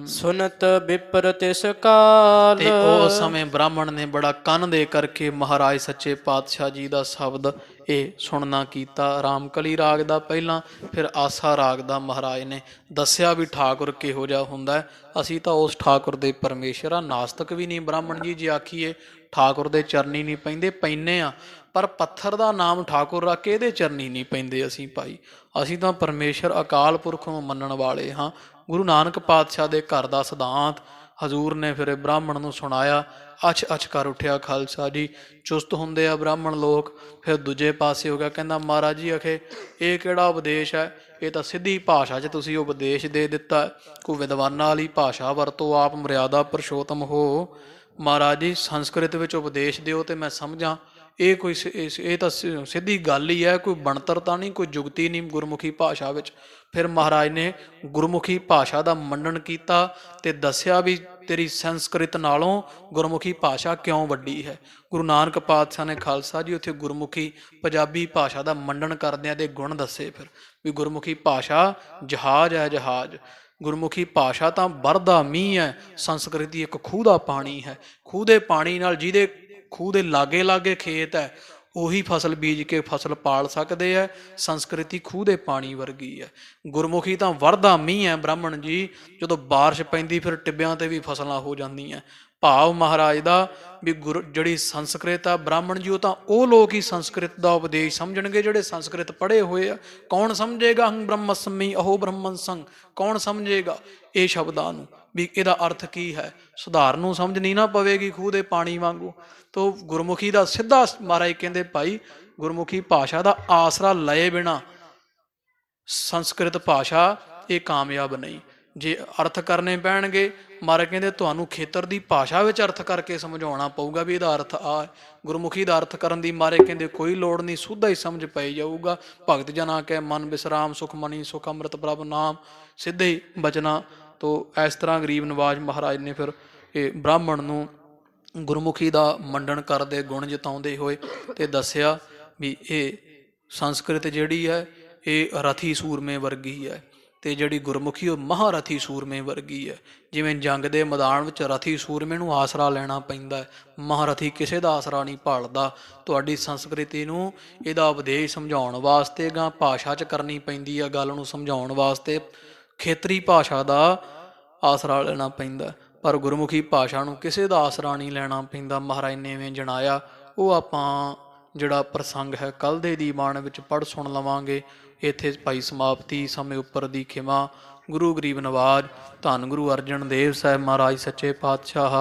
ਸੁਨਤ ਵਿਪਰ ਤਿਸ ਕਾਲ। ਤੇ ਉਸ ਸਮੇਂ ਬ੍ਰਾਹਮਣ ਨੇ ਬੜਾ ਕੰਨ ਦੇ ਕਰਕੇ ਮਹਾਰਾਜ ਸੱਚੇ ਪਾਤਸ਼ਾਹ ਜੀ ਦਾ ਸ਼ਬਦ ਇਹ ਸੁਣਨਾ ਕੀਤਾ। ਰਾਮਕਲੀ ਰਾਗ ਦਾ ਪਹਿਲਾਂ, ਫਿਰ ਆਸਾ ਰਾਗ ਦਾ ਮਹਾਰਾਜ ਨੇ ਦੱਸਿਆ ਵੀ ਠਾਕੁਰ ਕਿਹੋ ਜਿਹਾ ਹੁੰਦਾ ਹੈ। ਅਸੀਂ ਤਾਂ ਉਸ ਠਾਕੁਰ ਦੇ ਪਰਮੇਸ਼ਰ ਆ, ਨਾਸਤਕ ਵੀ ਨਹੀਂ ਬ੍ਰਾਹਮਣ ਜੀ। ਜੇ ਆਖੀਏ ਠਾਕੁਰ ਦੇ ਚਰਨੀ ਨਹੀਂ ਪੈਂਦੇ, ਪੈਂਦੇ ਆ, ਪਰ ਪੱਥਰ ਦਾ ਨਾਮ ਠਾਕੁਰ ਰੱਖ ਕੇ ਇਹਦੇ ਚਰਨੀ ਨਹੀਂ ਪੈਂਦੇ ਅਸੀਂ ਭਾਈ। ਅਸੀਂ ਤਾਂ ਪਰਮੇਸ਼ਰ ਅਕਾਲ ਪੁਰਖ ਨੂੰ ਮੰਨਣ ਵਾਲੇ ਹਾਂ। ਗੁਰੂ ਨਾਨਕ ਪਾਤਸ਼ਾਹ ਦੇ ਘਰ ਦਾ ਸਿਧਾਂਤ ਹਜ਼ੂਰ ਨੇ ਫਿਰ ਬ੍ਰਾਹਮਣ ਨੂੰ ਸੁਣਾਇਆ। ਅਛ ਅਛ ਕਰ ਉੱਠਿਆ ਖਾਲਸਾ ਜੀ। ਚੁਸਤ ਹੁੰਦੇ ਆ ਬ੍ਰਾਹਮਣ ਲੋਕ। ਫਿਰ ਦੂਜੇ ਪਾਸੇ ਹੋ ਗਿਆ, ਕਹਿੰਦਾ ਮਹਾਰਾਜ ਜੀ ਅਖੇ ਇਹ ਕਿਹੜਾ ਉਪਦੇਸ਼ ਹੈ, ਇਹ ਤਾਂ ਸਿੱਧੀ ਭਾਸ਼ਾ 'ਚ ਤੁਸੀਂ ਉਪਦੇਸ਼ ਦੇ ਦਿੱਤਾ। ਕੋਈ ਵਿਦਵਾਨਾਂ ਵਾਲੀ ਭਾਸ਼ਾ ਵਰਤੋ, ਆਪ ਮਰਿਆਦਾ ਪੁਰਸ਼ੋਤਮ ਹੋ। ਮਹਾਰਾਜ ਜੀ ਸੰਸਕ੍ਰਿਤ ਵਿੱਚ ਉਪਦੇਸ਼ ਦਿਓ ਤੇ ਮੈਂ ਸਮਝਾਂ। ਇਹ ਕੋਈ ਇਹ ਤਾਂ ਸਿੱਧੀ ਗੱਲ ਹੀ ਹੈ, ਕੋਈ ਬਣਤਰ ਤਾਂ ਨਹੀਂ, ਕੋਈ ਜੁਗਤੀ ਨਹੀਂ ਗੁਰਮੁਖੀ ਭਾਸ਼ਾ ਵਿੱਚ। ਫਿਰ ਮਹਾਰਾਜ ਨੇ ਗੁਰਮੁਖੀ ਭਾਸ਼ਾ ਦਾ ਮੰਨਣ ਕੀਤਾ ਤੇ ਦੱਸਿਆ ਵੀ ਤੇਰੀ ਸੰਸਕ੍ਰਿਤ ਨਾਲੋਂ ਗੁਰਮੁਖੀ ਭਾਸ਼ਾ ਕਿਉਂ ਵੱਡੀ ਹੈ। ਗੁਰੂ ਨਾਨਕ ਪਾਤਸ਼ਾਹ ਨੇ ਖਾਲਸਾ ਜੀ ਉੱਥੇ ਗੁਰਮੁਖੀ ਪੰਜਾਬੀ ਭਾਸ਼ਾ ਦਾ ਮੰਨਣ ਕਰਦਿਆਂ ਦੇ ਗੁਣ ਦੱਸੇ। ਫਿਰ ਵੀ ਗੁਰਮੁਖੀ ਭਾਸ਼ਾ ਜਹਾਜ਼ ਹੈ, ਜਹਾਜ਼। ਗੁਰਮੁਖੀ ਭਾਸ਼ਾ ਤਾਂ ਵਰਦਾ ਮੀਂਹ ਹੈ। ਸੰਸਕ੍ਰਿਤੀ ਇੱਕ ਖੂਹ ਦਾ ਪਾਣੀ ਹੈ। ਖੂਹ ਦੇ ਪਾਣੀ ਨਾਲ ਜਿਹਦੇ ਖੂਹ ਦੇ ਲਾਗੇ ਲਾਗੇ ਖੇਤ ਹੈ ਉਹੀ ਫਸਲ ਬੀਜ ਕੇ ਫਸਲ ਪਾਲ ਸਕਦੇ ਹੈ। ਸੰਸਕ੍ਰਿਤੀ ਖੂਹ ਦੇ ਪਾਣੀ ਵਰਗੀ ਹੈ। ਗੁਰਮੁਖੀ ਤਾਂ ਵਰਦਾ ਮੀਂਹ ਹੈ ਬ੍ਰਾਹਮਣ ਜੀ। ਜਦੋਂ ਬਾਰਿਸ਼ ਪੈਂਦੀ ਫਿਰ ਟਿੱਬਿਆਂ ਤੇ ਵੀ ਫਸਲਾਂ ਹੋ ਜਾਂਦੀਆਂ। ਭਾਵ ਮਹਾਰਾਜ ਦਾ ਵੀ ਜਿਹੜੀ ਸੰਸਕ੍ਰਿਤ ਆ ਬ੍ਰਾਹਮਣ ਜੀ, ਉਹ ਤਾਂ ਉਹ ਲੋਕ ਹੀ ਸੰਸਕ੍ਰਿਤ ਦਾ ਉਪਦੇਸ਼ ਸਮਝਣਗੇ ਜਿਹੜੇ ਸੰਸਕ੍ਰਿਤ ਪੜ੍ਹੇ ਹੋਏ ਆ। ਕੌਣ ਸਮਝੇਗਾ ਹੰ ਬ੍ਰਹਮਸਮੀ ਅਹੋ ਬ੍ਰਹਮਨ ਸੰਗ, ਕੌਣ ਸਮਝੇਗਾ ਇਹ ਸ਼ਬਦਾਂ ਨੂੰ ਵੀ ਇਹਦਾ ਅਰਥ ਕੀ ਹੈ। ਸੁਧਾਰਨ ਨੂੰ ਸਮਝ ਨਹੀਂ ਨਾ ਪਵੇਗੀ ਖੂਹ ਦੇ ਪਾਣੀ ਵਾਂਗੂ। ਤੋ ਗੁਰਮੁਖੀ ਦਾ ਸਿੱਧਾ ਮਹਾਰਾਜ ਕਹਿੰਦੇ ਭਾਈ ਗੁਰਮੁਖੀ ਭਾਸ਼ਾ ਦਾ ਆਸਰਾ ਲਏ ਬਿਨਾ ਸੰਸਕ੍ਰਿਤ ਭਾਸ਼ਾ ਇਹ ਕਾਮਯਾਬ ਨਹੀਂ। ਜੇ ਅਰਥ ਕਰਨੇ ਪੈਣਗੇ ਮਹਾਰਾਜ ਕਹਿੰਦੇ ਤੁਹਾਨੂੰ ਖੇਤਰ ਦੀ ਭਾਸ਼ਾ ਵਿੱਚ ਅਰਥ ਕਰਕੇ ਸਮਝਾਉਣਾ ਪਊਗਾ ਵੀ ਇਹਦਾ ਅਰਥ ਆ। ਗੁਰਮੁਖੀ ਦਾ ਅਰਥ ਕਰਨ ਦੀ ਮਹਾਰਾਜ ਕਹਿੰਦੇ ਕੋਈ ਲੋੜ ਨਹੀਂ, ਸੁੱਧਾ ਹੀ ਸਮਝ ਪਈ ਜਾਊਗਾ। ਭਗਤ ਜਨਾ ਕੈ ਮਨ ਵਿਸਰਾਮ ਸੁਖ ਮਣੀ ਸੁਖ ਅੰਮ੍ਰਿਤ ਪ੍ਰਭ ਨਾਮ, ਸਿੱਧੇ ਹੀ ਬਚਨਾ। ਤੋ ਇਸ ਤਰ੍ਹਾਂ ਗਰੀਬ ਨਵਾਜ ਮਹਾਰਾਜ ਨੇ ਫਿਰ ਇਹ ਬ੍ਰਾਹਮਣ ਨੂੰ ਗੁਰਮੁਖੀ ਦਾ ਮੰਡਣ ਕਰਦੇ ਗੁਣ ਜਤਾਉਂਦੇ ਹੋਏ ਤੇ ਦੱਸਿਆ ਵੀ ਇਹ ਸੰਸਕ੍ਰਿਤ ਜਿਹੜੀ ਹੈ ਇਹ ਰਥੀ ਸੂਰਮੇ ਵਰਗੀ ਹੈ ਤੇ ਜਿਹੜੀ ਗੁਰਮੁਖੀ ਉਹ ਮਹਾਰਥੀ ਸੂਰਮੇ ਵਰਗੀ ਹੈ। ਜਿਵੇਂ ਜੰਗ ਦੇ ਮੈਦਾਨ ਵਿੱਚ ਰਥੀ ਸੂਰਮੇ ਨੂੰ ਆਸਰਾ ਲੈਣਾ ਪੈਂਦਾ ਹੈ, ਮਹਾਰਥੀ ਕਿਸੇ ਦਾ ਆਸਰਾ ਨਹੀਂ ਭਾਲਦਾ। ਤੁਹਾਡੀ ਸੰਸਕ੍ਰਿਤੀ ਨੂੰ ਇਹਦਾ ਉਪਦੇਸ਼ ਸਮਝਾਉਣ ਵਾਸਤੇ ਗਾਂ ਭਾਸ਼ਾ 'ਚ ਕਰਨੀ ਪੈਂਦੀ ਹੈ। ਗੱਲ ਨੂੰ ਸਮਝਾਉਣ ਵਾਸਤੇ ਖੇਤਰੀ ਭਾਸ਼ਾ ਦਾ ਆਸਰਾ ਲੈਣਾ ਪੈਂਦਾ, ਪਰ ਗੁਰਮੁਖੀ ਭਾਸ਼ਾ ਨੂੰ ਕਿਸੇ ਦਾ ਆਸਰਾ ਨਹੀਂ ਲੈਣਾ ਪੈਂਦਾ। ਮਹਾਰਾਜ ਨੇ ਇਵੇਂ ਜਣਾਇਆ। ਉਹ ਆਪਾਂ ਜਿਹੜਾ ਪ੍ਰਸੰਗ ਹੈ ਕੱਲ੍ਹ ਦੇ ਦੀਵਾਨ ਵਿੱਚ ਪੜ੍ਹ ਸੁਣ ਲਵਾਂਗੇ। ਇੱਥੇ ਭਾਈ ਸਮਾਪਤੀ। ਸਮੇਂ ਉੱਪਰ ਦੀ ਖਿਮਾ। ਗੁਰੂ ਗਰੀਬ ਨਵਾਜ ਧੰਨ ਗੁਰੂ ਅਰਜਨ ਦੇਵ ਸਾਹਿਬ ਮਹਾਰਾਜ ਸੱਚੇ ਪਾਤਸ਼ਾਹ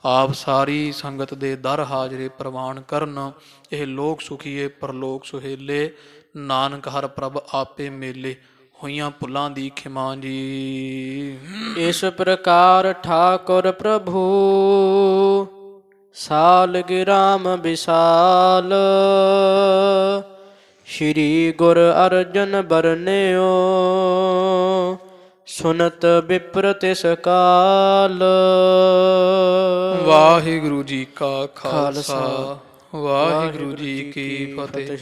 ਆਪ ਸਾਰੀ ਸੰਗਤ ਦੇ ਦਰ ਹਾਜ਼ਰੇ ਪ੍ਰਵਾਨ ਕਰਨ। ਇਹ ਲੋਕ ਸੁਖੀਏ ਪਰਲੋਕ ਸੁਹੇਲੇ, ਨਾਨਕ ਹਰ ਪ੍ਰਭ ਆਪੇ ਮੇਲੇ। ਹੋਈਆਂ ਭੁੱਲਾਂ ਦੀ ਖਿਮਾ ਜੀ। ਇਸ ਪ੍ਰਕਾਰ ਠਾਕੁਰ ਪ੍ਰਭੂ ਸਾਲਗਿਰਾਮ ਵਿਸਾਲ। ਸ਼੍ਰੀ ਗੁਰ ਅਰਜਨ ਬਰਨਿਓ ਸੁਨਤ ਵਿਪਰ ਤਿਸ ਕਾਲ। ਵਾਹਿਗੁਰੂ ਜੀ ਕਾ ਖਾਲਸਾ, ਵਾਹਿਗੁਰੂ ਜੀ ਕੀ ਫਤਿਹ।